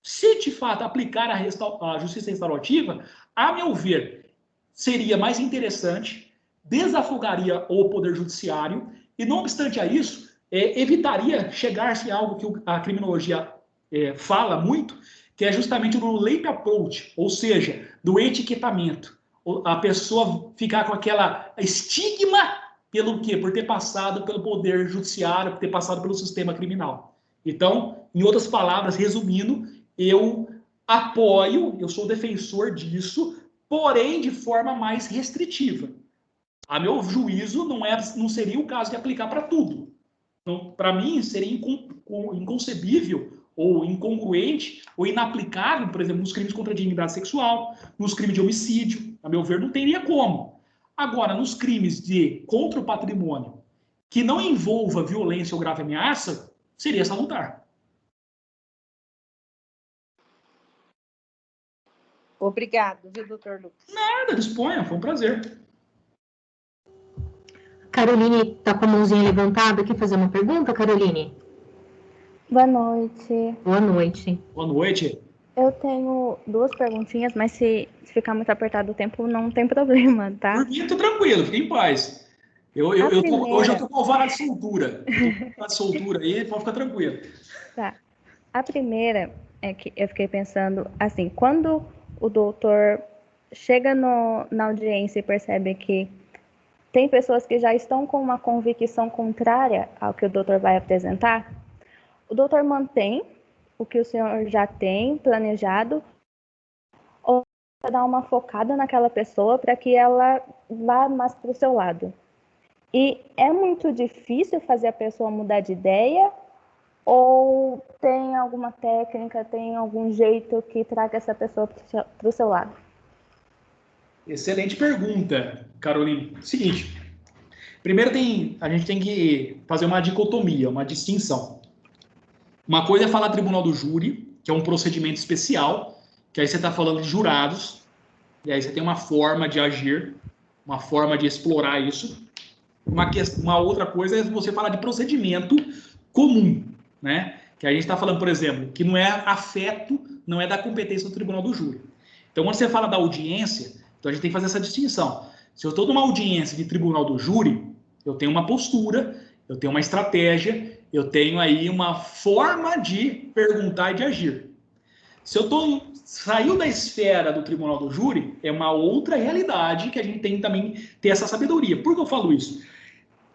S1: se de fato aplicar a justiça restaurativa, a meu ver, seria mais interessante, desafogaria o Poder Judiciário e, não obstante a isso, evitaria chegar-se a algo que a criminologia fala muito, que é justamente do late approach, ou seja, do etiquetamento. A pessoa ficar com aquela estigma pelo quê? Por ter passado pelo Poder Judiciário, por ter passado pelo sistema criminal. Então, em outras palavras, resumindo, eu apoio, eu sou defensor disso, porém de forma mais restritiva. A meu juízo, não seria o caso de aplicar para tudo. Então, para mim, seria inconcebível ou incongruente ou inaplicável, por exemplo, nos crimes contra a dignidade sexual, nos crimes de homicídio. A meu ver, não teria como. Agora, nos crimes contra o patrimônio, que não envolva violência ou grave ameaça, seria salutar.
S3: Obrigado, viu, doutor Lucas?
S1: Nada, disponha, foi um prazer.
S2: Caroline está com a mãozinha levantada. Quer fazer uma pergunta, Caroline?
S4: Boa noite.
S2: Boa noite.
S1: Boa noite.
S4: Eu tenho 2 perguntinhas, mas se ficar muito apertado o tempo, não tem problema, tá?
S1: Por mim, tô tranquilo, fique em paz. Hoje eu tô com o vara de soltura. Tô com soltura aí, pode ficar tranquilo.
S4: Tá. A primeira é que eu fiquei pensando, assim, quando o doutor chega na audiência e percebe que tem pessoas que já estão com uma convicção contrária ao que o doutor vai apresentar, o doutor mantém o que o senhor já tem planejado ou dar uma focada naquela pessoa para que ela vá mais para o seu lado? E é muito difícil fazer a pessoa mudar de ideia ou tem alguma técnica, tem algum jeito que traga essa pessoa para o seu lado?
S1: Excelente pergunta, Caroline. Seguinte, primeiro a gente tem que fazer uma dicotomia, uma distinção. Uma coisa é falar tribunal do júri, que é um procedimento especial, que aí você está falando de jurados, e aí você tem uma forma de agir, uma forma de explorar isso. Uma outra coisa é você falar de procedimento comum, né? Que a gente está falando, por exemplo, que não é afeto, não é da competência do tribunal do júri. Então, quando você fala da audiência, então a gente tem que fazer essa distinção. Se eu estou numa audiência de tribunal do júri, eu tenho uma postura, eu tenho uma estratégia, eu tenho aí uma forma de perguntar e de agir. Se eu saiu da esfera do tribunal do júri, é uma outra realidade que a gente tem que também ter essa sabedoria. Por que eu falo isso?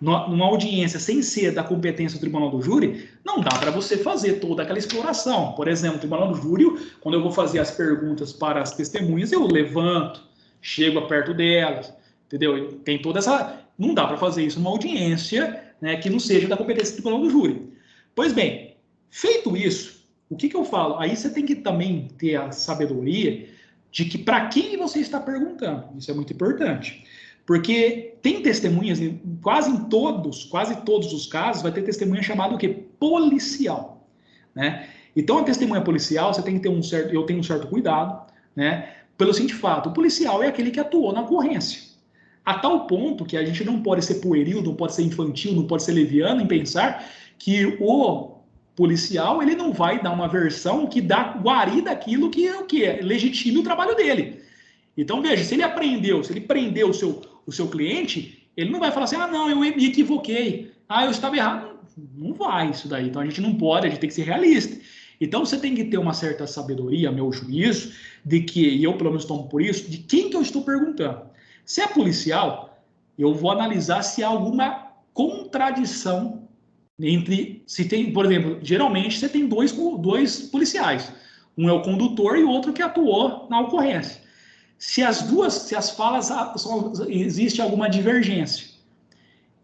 S1: Numa audiência sem ser da competência do tribunal do júri, não dá para você fazer toda aquela exploração. Por exemplo, no tribunal do júri, quando eu vou fazer as perguntas para as testemunhas, eu levanto, chego perto delas, entendeu? Tem toda essa... Não dá para fazer isso numa audiência, né, que não seja da competência do tribunal do júri. Pois bem, feito isso, o que eu falo? Aí você tem que também ter a sabedoria de que para quem você está perguntando. Isso é muito importante. Porque tem testemunhas, quase todos os casos, vai ter testemunha chamada o quê? Policial, né? Então, a testemunha policial, você tem que ter eu tenho um certo cuidado, né? Pelo seguinte fato, o policial é aquele que atuou na ocorrência. A tal ponto que a gente não pode ser pueril, não pode ser infantil, não pode ser leviano em pensar que o policial, ele não vai dar uma versão que dá guarida daquilo que é o quê? Legitime o trabalho dele. Então, veja, se ele prendeu o seu cliente, ele não vai falar assim, não, eu me equivoquei, eu estava errado. Não vai isso daí. Então, a gente não pode, a gente tem que ser realista. Então, você tem que ter uma certa sabedoria, a meu juízo, de que, e eu pelo menos tomo por isso, de quem que eu estou perguntando. Se é policial, eu vou analisar se há alguma contradição entre, se tem, por exemplo, geralmente você tem dois policiais. Um é o condutor e o outro que atuou na ocorrência. Se as falas existe alguma divergência.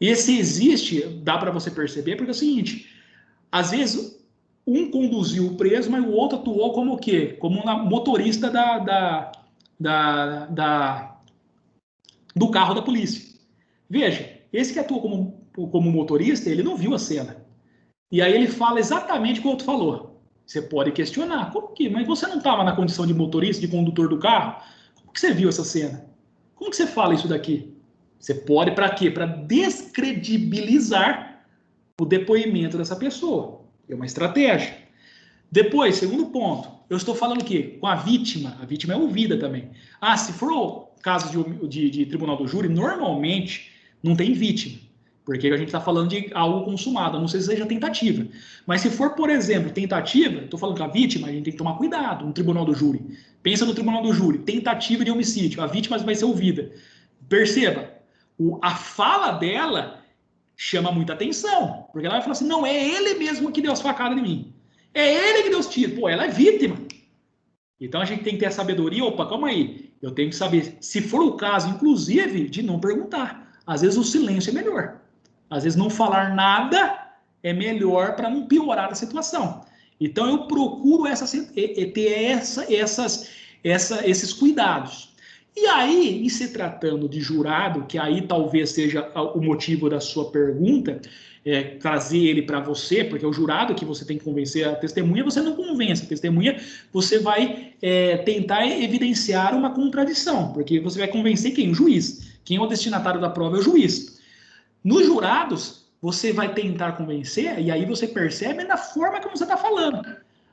S1: E se existe, dá para você perceber, porque é o seguinte, às vezes um conduziu o preso, mas o outro atuou como o quê? Como motorista do carro da polícia. Veja, esse que atua como motorista, ele não viu a cena. E aí ele fala exatamente o que o outro falou. Você pode questionar, como que? Mas você não estava na condição de motorista, de condutor do carro? Como que você viu essa cena? Como que você fala isso daqui? Você pode para quê? Para descredibilizar o depoimento dessa pessoa. É uma estratégia. Depois, segundo ponto, eu estou falando o quê? Com a vítima é ouvida também. Se for o caso de tribunal do júri, normalmente não tem vítima, porque a gente está falando de algo consumado, a não sei se seja tentativa. Mas se for, por exemplo, tentativa, estou falando com a vítima, a gente tem que tomar cuidado no tribunal do júri. Pensa no tribunal do júri, tentativa de homicídio, a vítima vai ser ouvida. Perceba, a fala dela chama muita atenção, porque ela vai falar assim, não, é ele mesmo que deu as facadas em mim. É ele que deu os tiros. Pô, ela é vítima. Então a gente tem que ter a sabedoria, opa, calma aí, eu tenho que saber, se for o caso, inclusive, de não perguntar. Às vezes o silêncio é melhor. Às vezes não falar nada é melhor para não piorar a situação. Então eu procuro ter esses cuidados. E aí, em se tratando de jurado, que aí talvez seja o motivo da sua pergunta, trazer ele para você, porque é o jurado que você tem que convencer, a testemunha você não convence, a testemunha você vai tentar evidenciar uma contradição, porque você vai convencer quem? O juiz. Quem é o destinatário da prova é o juiz. Nos jurados, você vai tentar convencer, e aí você percebe na forma como você está falando.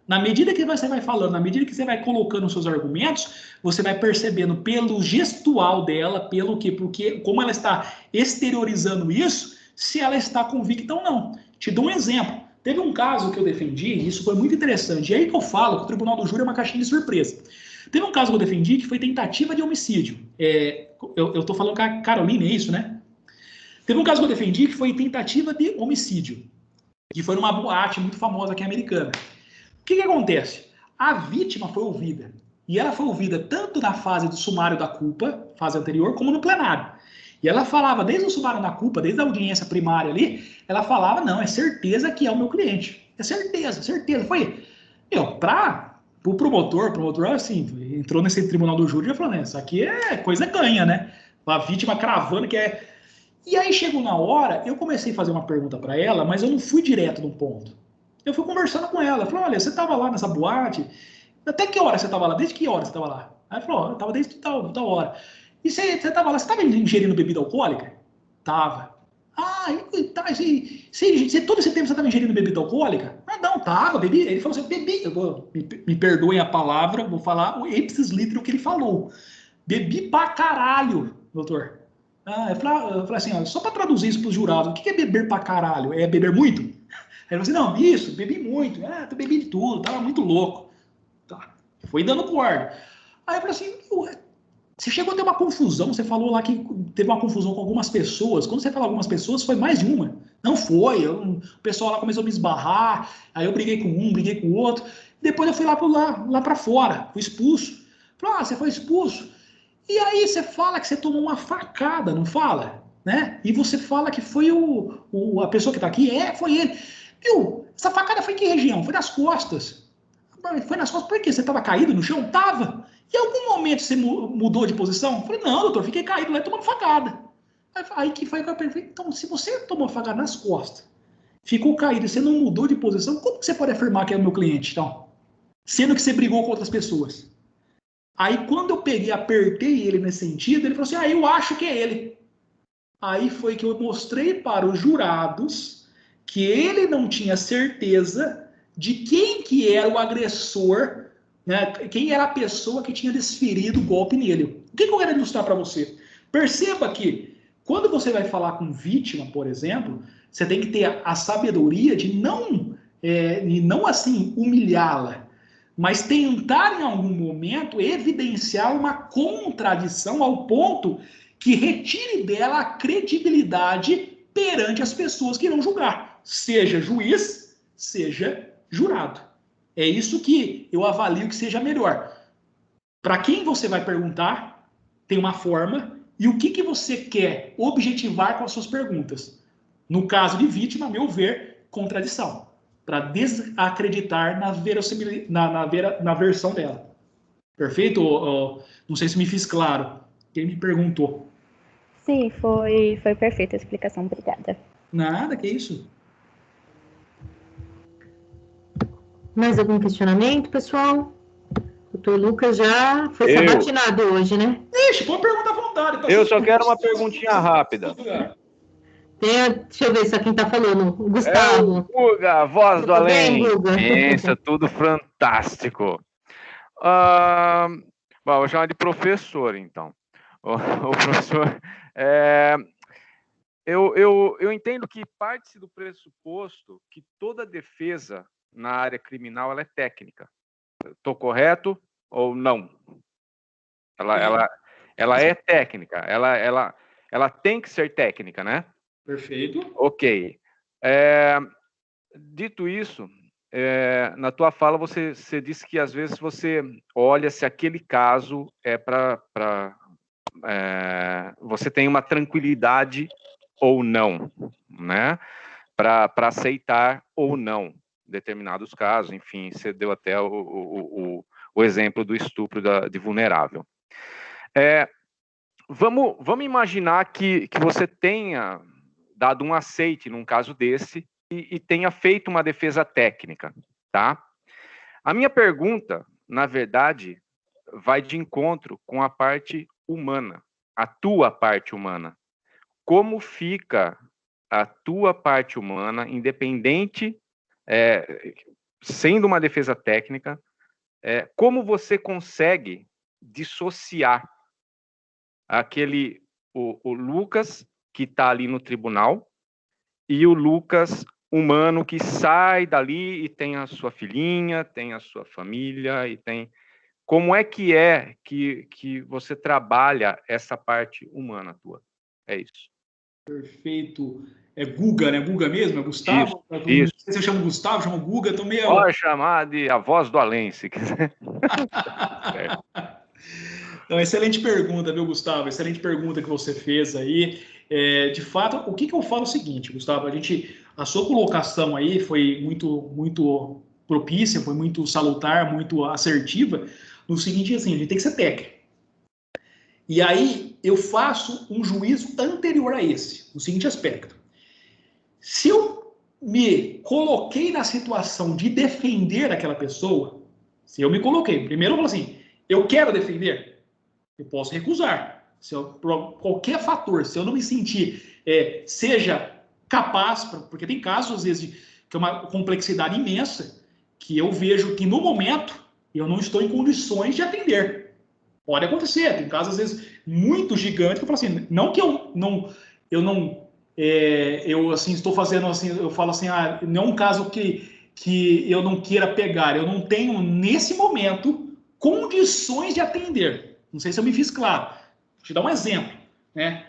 S1: Na medida que você vai falando, na medida que você vai colocando os seus argumentos, você vai percebendo pelo gestual dela, porque como ela está exteriorizando isso, se ela está convicta ou não. Te dou um exemplo. Teve um caso que eu defendi, e isso foi muito interessante. E aí que eu falo que o tribunal do júri é uma caixinha de surpresa. Teve um caso que eu defendi que foi tentativa de homicídio. Eu estou falando com a Carolina, é isso, né? Teve um caso que eu defendi que foi tentativa de homicídio, que foi numa boate muito famosa aqui americana. O que acontece? A vítima foi ouvida. E ela foi ouvida tanto na fase do sumário da culpa, fase anterior, como no plenário. E ela falava, desde o sumário da culpa, desde a audiência primária ali, ela falava, não, é certeza que é o meu cliente. É certeza, certeza. Foi, pro promotor assim, entrou nesse tribunal do júri e falou, né, isso aqui é coisa ganha, né? A vítima cravando que é... E aí chegou na hora, eu comecei a fazer uma pergunta para ela, mas eu não fui direto no ponto. Eu fui conversando com ela. Eu falei, olha, você estava lá nessa boate? Até que hora você estava lá? Desde que hora você estava lá? Aí ela falou, eu estava desde tal hora. E você estava lá, você estava ingerindo bebida alcoólica? Tava. Você, todo esse tempo você estava ingerindo bebida alcoólica? Não, tava, bebi. Ele falou assim, bebi. Me perdoem a palavra, vou falar o ipsis litteris que ele falou. Bebi pra caralho, doutor. Eu falei assim, ó, só para traduzir isso para os jurados, o que é beber pra caralho? É beber muito? Aí ele falou assim, não, isso, bebi muito. Tu bebi de tudo, tava muito louco. Tá. Foi dando corda. Aí eu falei assim, você chegou a ter uma confusão, você falou lá que teve uma confusão com algumas pessoas. Quando você fala algumas pessoas, foi mais de uma. Não foi, o pessoal lá começou a me esbarrar, aí eu briguei com um, briguei com o outro. Depois eu fui lá para fora, fui expulso. Falei, você foi expulso? E aí você fala que você tomou uma facada, não fala? Né? E você fala que foi a pessoa que está aqui, foi ele. Viu? Essa facada foi em que região? Foi nas costas. Foi nas costas por quê? Você estava caído no chão? Tava. Em algum momento você mudou de posição? Eu falei, não, doutor, fiquei caído lá tomando facada. Aí que foi que eu pensei, então, se você tomou facada nas costas, ficou caído e você não mudou de posição, como que você pode afirmar que é o meu cliente, então? Sendo que você brigou com outras pessoas. Aí quando eu apertei ele nesse sentido, ele falou assim, eu acho que é ele. Aí foi que eu mostrei para os jurados que ele não tinha certeza de quem que era o agressor, né? Quem era a pessoa que tinha desferido o golpe nele. O que eu quero ilustrar para você? Perceba que quando você vai falar com vítima, por exemplo, você tem que ter a sabedoria de não assim humilhá-la, mas tentar em algum momento evidenciar uma contradição ao ponto que retire dela a credibilidade perante as pessoas que irão julgar, seja juiz, seja jurado. É isso que eu avalio que seja melhor. Para quem você vai perguntar, tem uma forma, e o que você quer objetivar com as suas perguntas. No caso de vítima, a meu ver, contradição, para desacreditar na versão dela. Perfeito? Não sei se me fiz claro. Quem me perguntou.
S4: Sim, foi perfeita a explicação, obrigada.
S1: Nada, que isso.
S2: Mais algum questionamento, pessoal? O doutor Lucas já foi sabatinado hoje, né?
S1: Ixi, pode perguntar à vontade. Tá
S5: Eu só quero uma perguntinha rápida.
S2: Deixa eu ver só quem tá falando. O Gustavo.
S5: É o Guga, voz do
S2: Tudo
S5: além.
S2: bem, Guga?
S5: Isso, tudo fantástico. Bom, vou chamar de professor, então. O professor, eu entendo que parte do pressuposto que toda defesa na área criminal ela é técnica. Estou correto ou não? Ela é técnica. Ela tem que ser técnica, né?
S1: Perfeito.
S5: Ok. Dito isso, na tua fala você disse que às vezes você olha se aquele caso é você tem uma tranquilidade ou não, né? Para aceitar ou não determinados casos. Enfim, você deu até o exemplo do estupro de vulnerável. Vamos imaginar que você tenha dado um aceite num caso desse e tenha feito uma defesa técnica, tá? A minha pergunta, na verdade, vai de encontro com a parte humana, a tua parte humana. Como fica a tua parte humana, independente, sendo uma defesa técnica, como você consegue dissociar o Lucas que está ali no tribunal e o Lucas humano que sai dali e tem a sua filhinha, tem a sua família e tem... Como é que você trabalha essa parte humana tua? É isso.
S1: Perfeito. É Guga, né? Guga mesmo? É Gustavo?
S5: Isso.
S1: Não sei se eu chamo Gustavo, chamo Guga também.
S5: Pode chamar de a voz do além, se quiser.
S1: Então, excelente pergunta, viu, Gustavo? Excelente pergunta que você fez aí. De fato, o que eu falo é o seguinte, Gustavo, a sua colocação aí foi muito propícia, foi muito salutar, muito assertiva, no seguinte, assim, a gente tem que ser técnico. E aí, eu faço um juízo anterior a esse, no seguinte aspecto. Se eu me coloquei na situação de defender aquela pessoa, se eu me coloquei, primeiro eu falo assim, eu quero defender, eu posso recusar. Por qualquer fator, se eu não me sentir, seja capaz, porque tem casos, às vezes, que é uma complexidade imensa, que eu vejo que no momento eu não estou em condições de atender. Pode acontecer, tem casos, às vezes, muito gigantes, que eu falo assim, não que eu assim, estou fazendo assim, eu falo assim, não é um caso que eu não queira pegar, eu não tenho, nesse momento, condições de atender. Não sei se eu me fiz claro. Vou te dar um exemplo, né?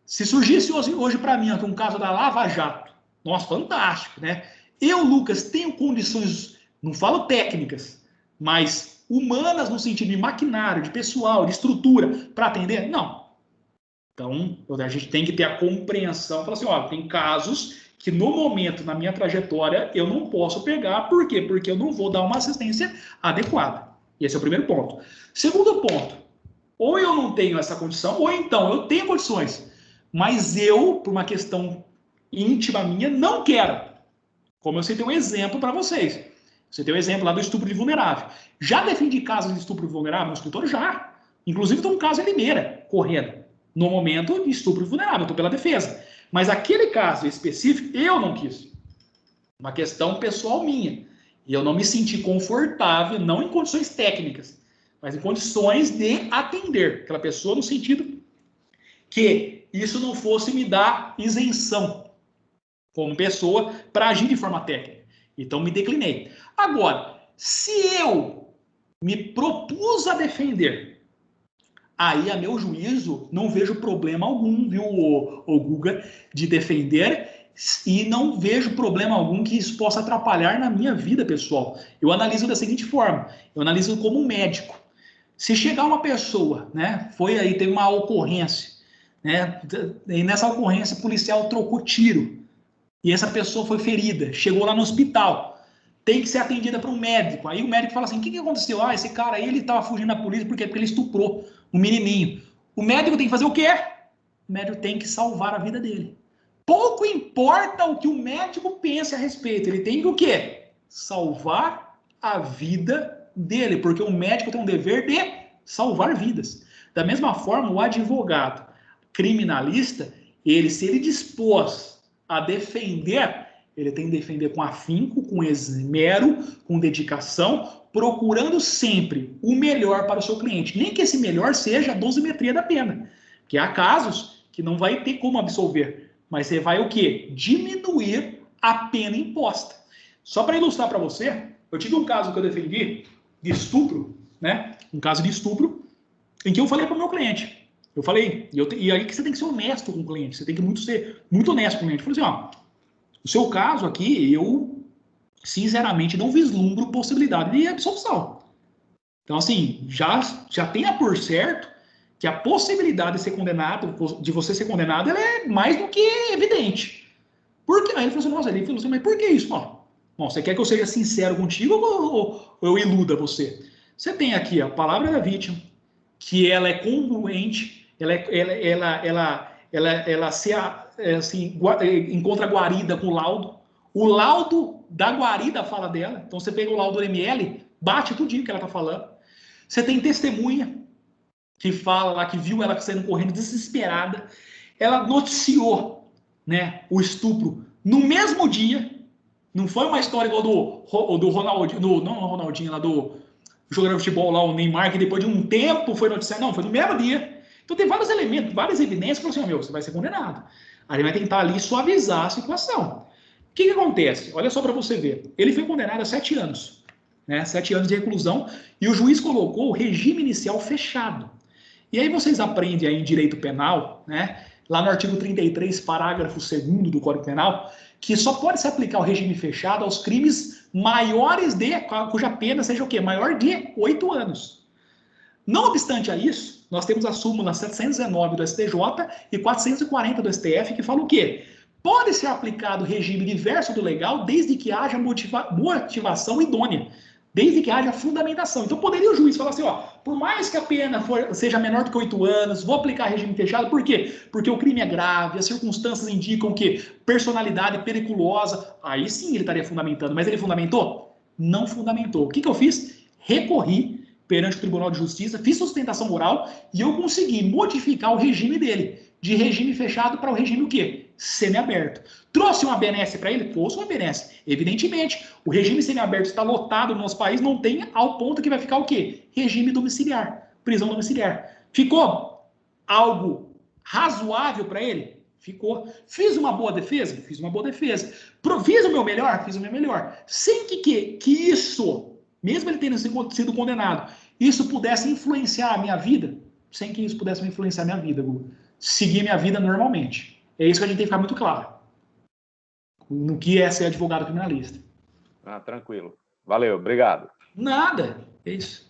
S1: Se surgisse hoje para mim um caso da Lava Jato, nossa, fantástico, né? Eu, Lucas, tenho condições, não falo técnicas, mas humanas no sentido de maquinário, de pessoal, de estrutura, para atender? Não. Então, a gente tem que ter a compreensão, falar assim, ó, tem casos que no momento, na minha trajetória, eu não posso pegar, por quê? Porque eu não vou dar uma assistência adequada. Esse é o primeiro ponto. Segundo ponto, ou eu não tenho essa condição, ou então eu tenho condições, mas eu, por uma questão íntima minha, não quero. Como eu citei um exemplo para vocês. Você tem um exemplo lá do estupro de vulnerável. Já defendi casos de estupro de vulnerável no escritório? Já. Inclusive, tem um caso em Limeira, correndo. No momento de estupro de vulnerável, eu estou pela defesa. Mas aquele caso específico, eu não quis. Uma questão pessoal minha. E eu não me senti confortável, não em condições técnicas, mas em condições de atender aquela pessoa no sentido que isso não fosse me dar isenção como pessoa para agir de forma técnica. Então, me declinei. Agora, se eu me propus a defender, aí, a meu juízo, não vejo problema algum, viu, o Guga, de defender, e não vejo problema algum que isso possa atrapalhar na minha vida pessoal. Eu analiso da seguinte forma, eu analiso como um médico. Se chegar uma pessoa, né, teve uma ocorrência, né, e nessa ocorrência o policial trocou tiro, e essa pessoa foi ferida, chegou lá no hospital, tem que ser atendida por um médico. Aí o médico fala assim, o que aconteceu? Esse cara aí, ele estava fugindo da polícia porque ele estuprou um menininho. O médico tem que fazer o quê? o médico tem que salvar a vida dele. Pouco importa o que o médico pense a respeito, ele tem que o quê? Salvar a vida dele, porque o médico tem um dever de salvar vidas. Da mesma forma, o advogado criminalista, se ele dispôs a defender, ele tem que defender com afinco, com esmero, com dedicação, procurando sempre o melhor para o seu cliente. Nem que esse melhor seja a dosimetria da pena, porque há casos que não vai ter como absolver, mas você vai o quê? Diminuir a pena imposta. Só para ilustrar para você, eu tive um caso que eu defendi de estupro, né? Um caso de estupro, em que eu falei para o meu cliente. Eu falei, e aí que você tem que ser honesto com o cliente, você tem que ser muito honesto com o cliente. Eu falei assim, ó, o seu caso aqui, eu sinceramente não vislumbro possibilidade de absolvição. Então, assim, já tenha por certo que a possibilidade de ser condenado, de você ser condenado, ela é mais do que evidente. Por quê? Aí ele falou assim, nossa, mas por que isso? Bom, você quer que eu seja sincero contigo ou eu iluda você? Você tem aqui a palavra da vítima, que ela é congruente, ela se assim, encontra guarida com o laudo. O laudo da guarida fala dela. Então você pega o laudo do ML, bate tudinho que ela está falando. Você tem testemunha que fala lá que viu ela saindo correndo desesperada. Ela noticiou, né, o estupro no mesmo dia. Não foi uma história igual do Ronaldinho, não o Ronaldinho, lá do jogador de futebol lá, o Neymar, que depois de um tempo foi noticiado. Não, foi no mesmo dia. Então tem vários elementos, várias evidências que falam assim, você vai ser condenado. Aí ele vai tentar ali suavizar a situação. O que acontece? Olha só para você ver. Ele foi condenado a 7 anos, né? 7 anos de reclusão, e o juiz colocou o regime inicial fechado. E aí vocês aprendem aí em direito penal, né? Lá no artigo 33, parágrafo 2º do Código Penal, que só pode se aplicar o regime fechado aos crimes maiores cuja pena seja o quê? Maior de 8 anos. Não obstante a isso, nós temos a súmula 719 do STJ e 440 do STF, que fala o quê? Pode ser aplicado regime diverso do legal desde que haja motivação idônea, desde que haja fundamentação. Então poderia o juiz falar assim, por mais que a pena seja menor do que 8 anos, vou aplicar regime fechado, por quê? Porque o crime é grave, as circunstâncias indicam que personalidade periculosa, aí sim ele estaria fundamentando, mas ele fundamentou? Não fundamentou. O que eu fiz? Recorri perante o Tribunal de Justiça, fiz sustentação oral e eu consegui modificar o regime dele, de regime fechado para o regime o quê? Semiaberto. Trouxe uma benesse para ele? Trouxe uma benesse. Evidentemente, o regime semiaberto está lotado no nosso país, não tem ao ponto que vai ficar o quê? Regime domiciliar, prisão domiciliar. Ficou algo razoável para ele? Ficou. Fiz uma boa defesa? Fiz uma boa defesa. Fiz o meu melhor? Fiz o meu melhor. Sem que isso, mesmo ele tendo sido condenado, isso pudesse influenciar a minha vida? Sem que isso pudesse influenciar a minha vida, Gu. Seguir minha vida normalmente. É isso que a gente tem que ficar muito claro. No que é ser advogado criminalista.
S5: Tranquilo. Valeu, obrigado.
S1: Nada. É isso.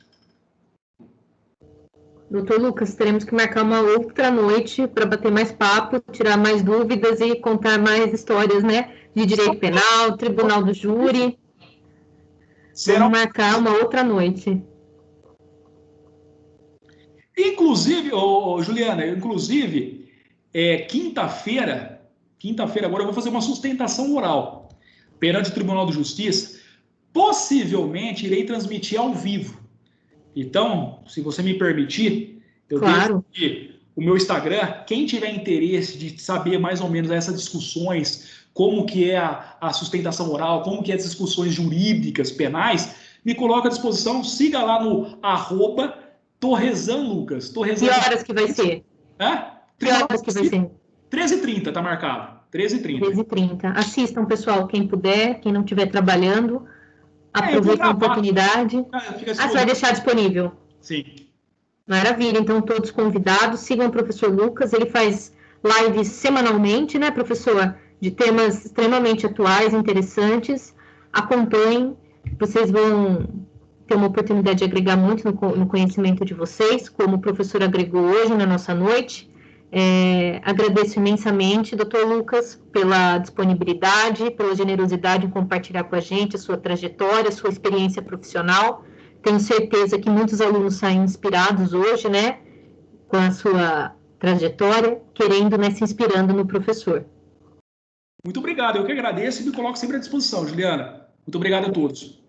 S2: Doutor Lucas, teremos que marcar uma outra noite para bater mais papo, tirar mais dúvidas e contar mais histórias, né? De direito penal, tribunal do júri. Vamos marcar uma outra noite.
S1: Inclusive, Juliana, quinta-feira agora eu vou fazer uma sustentação oral perante o Tribunal de Justiça. Possivelmente irei transmitir ao vivo. Então, se você me permitir, eu deixo aqui o meu Instagram. Quem tiver interesse de saber mais ou menos essas discussões, como que é a sustentação oral, como que é as discussões jurídicas, penais, me coloca à disposição. Siga lá no @Torresan_Lucas.
S2: Que horas que vai ser? Que horas que vai ser?
S1: 13h30, tá marcado. 13h30.
S2: 13h30. Assistam, pessoal, quem puder, quem não estiver trabalhando. Aproveita a oportunidade. Você vai deixar disponível?
S1: Sim.
S2: Maravilha. Então, todos convidados. Sigam o professor Lucas. Ele faz lives semanalmente, né, professor? De temas extremamente atuais, interessantes. Acompanhem. Vocês vão ter uma oportunidade de agregar muito no conhecimento de vocês, como o professor agregou hoje na nossa noite. Agradeço imensamente, doutor Lucas, pela disponibilidade, pela generosidade em compartilhar com a gente a sua trajetória, a sua experiência profissional. Tenho certeza que muitos alunos saem inspirados hoje, né, com a sua trajetória, querendo, né, se inspirando no professor.
S1: Muito obrigado, eu que agradeço e me coloco sempre à disposição, Juliana. Muito obrigado a todos.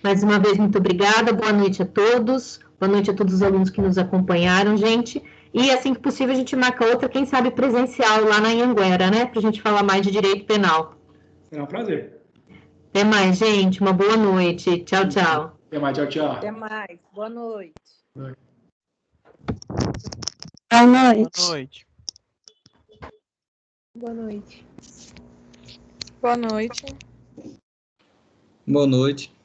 S2: Mais uma vez, muito obrigada, boa noite a todos, boa noite a todos os alunos que nos acompanharam, gente, e assim que possível a gente marca outra, quem sabe presencial lá na Anhanguera, né, para a gente falar mais de direito penal.
S1: Será um prazer.
S2: Até mais, gente, uma boa noite, tchau, tchau.
S1: Até mais, tchau, tchau.
S3: Até mais. Boa noite.
S6: Boa noite.
S7: Boa noite.
S4: Boa noite.
S7: Boa noite.
S6: Boa noite.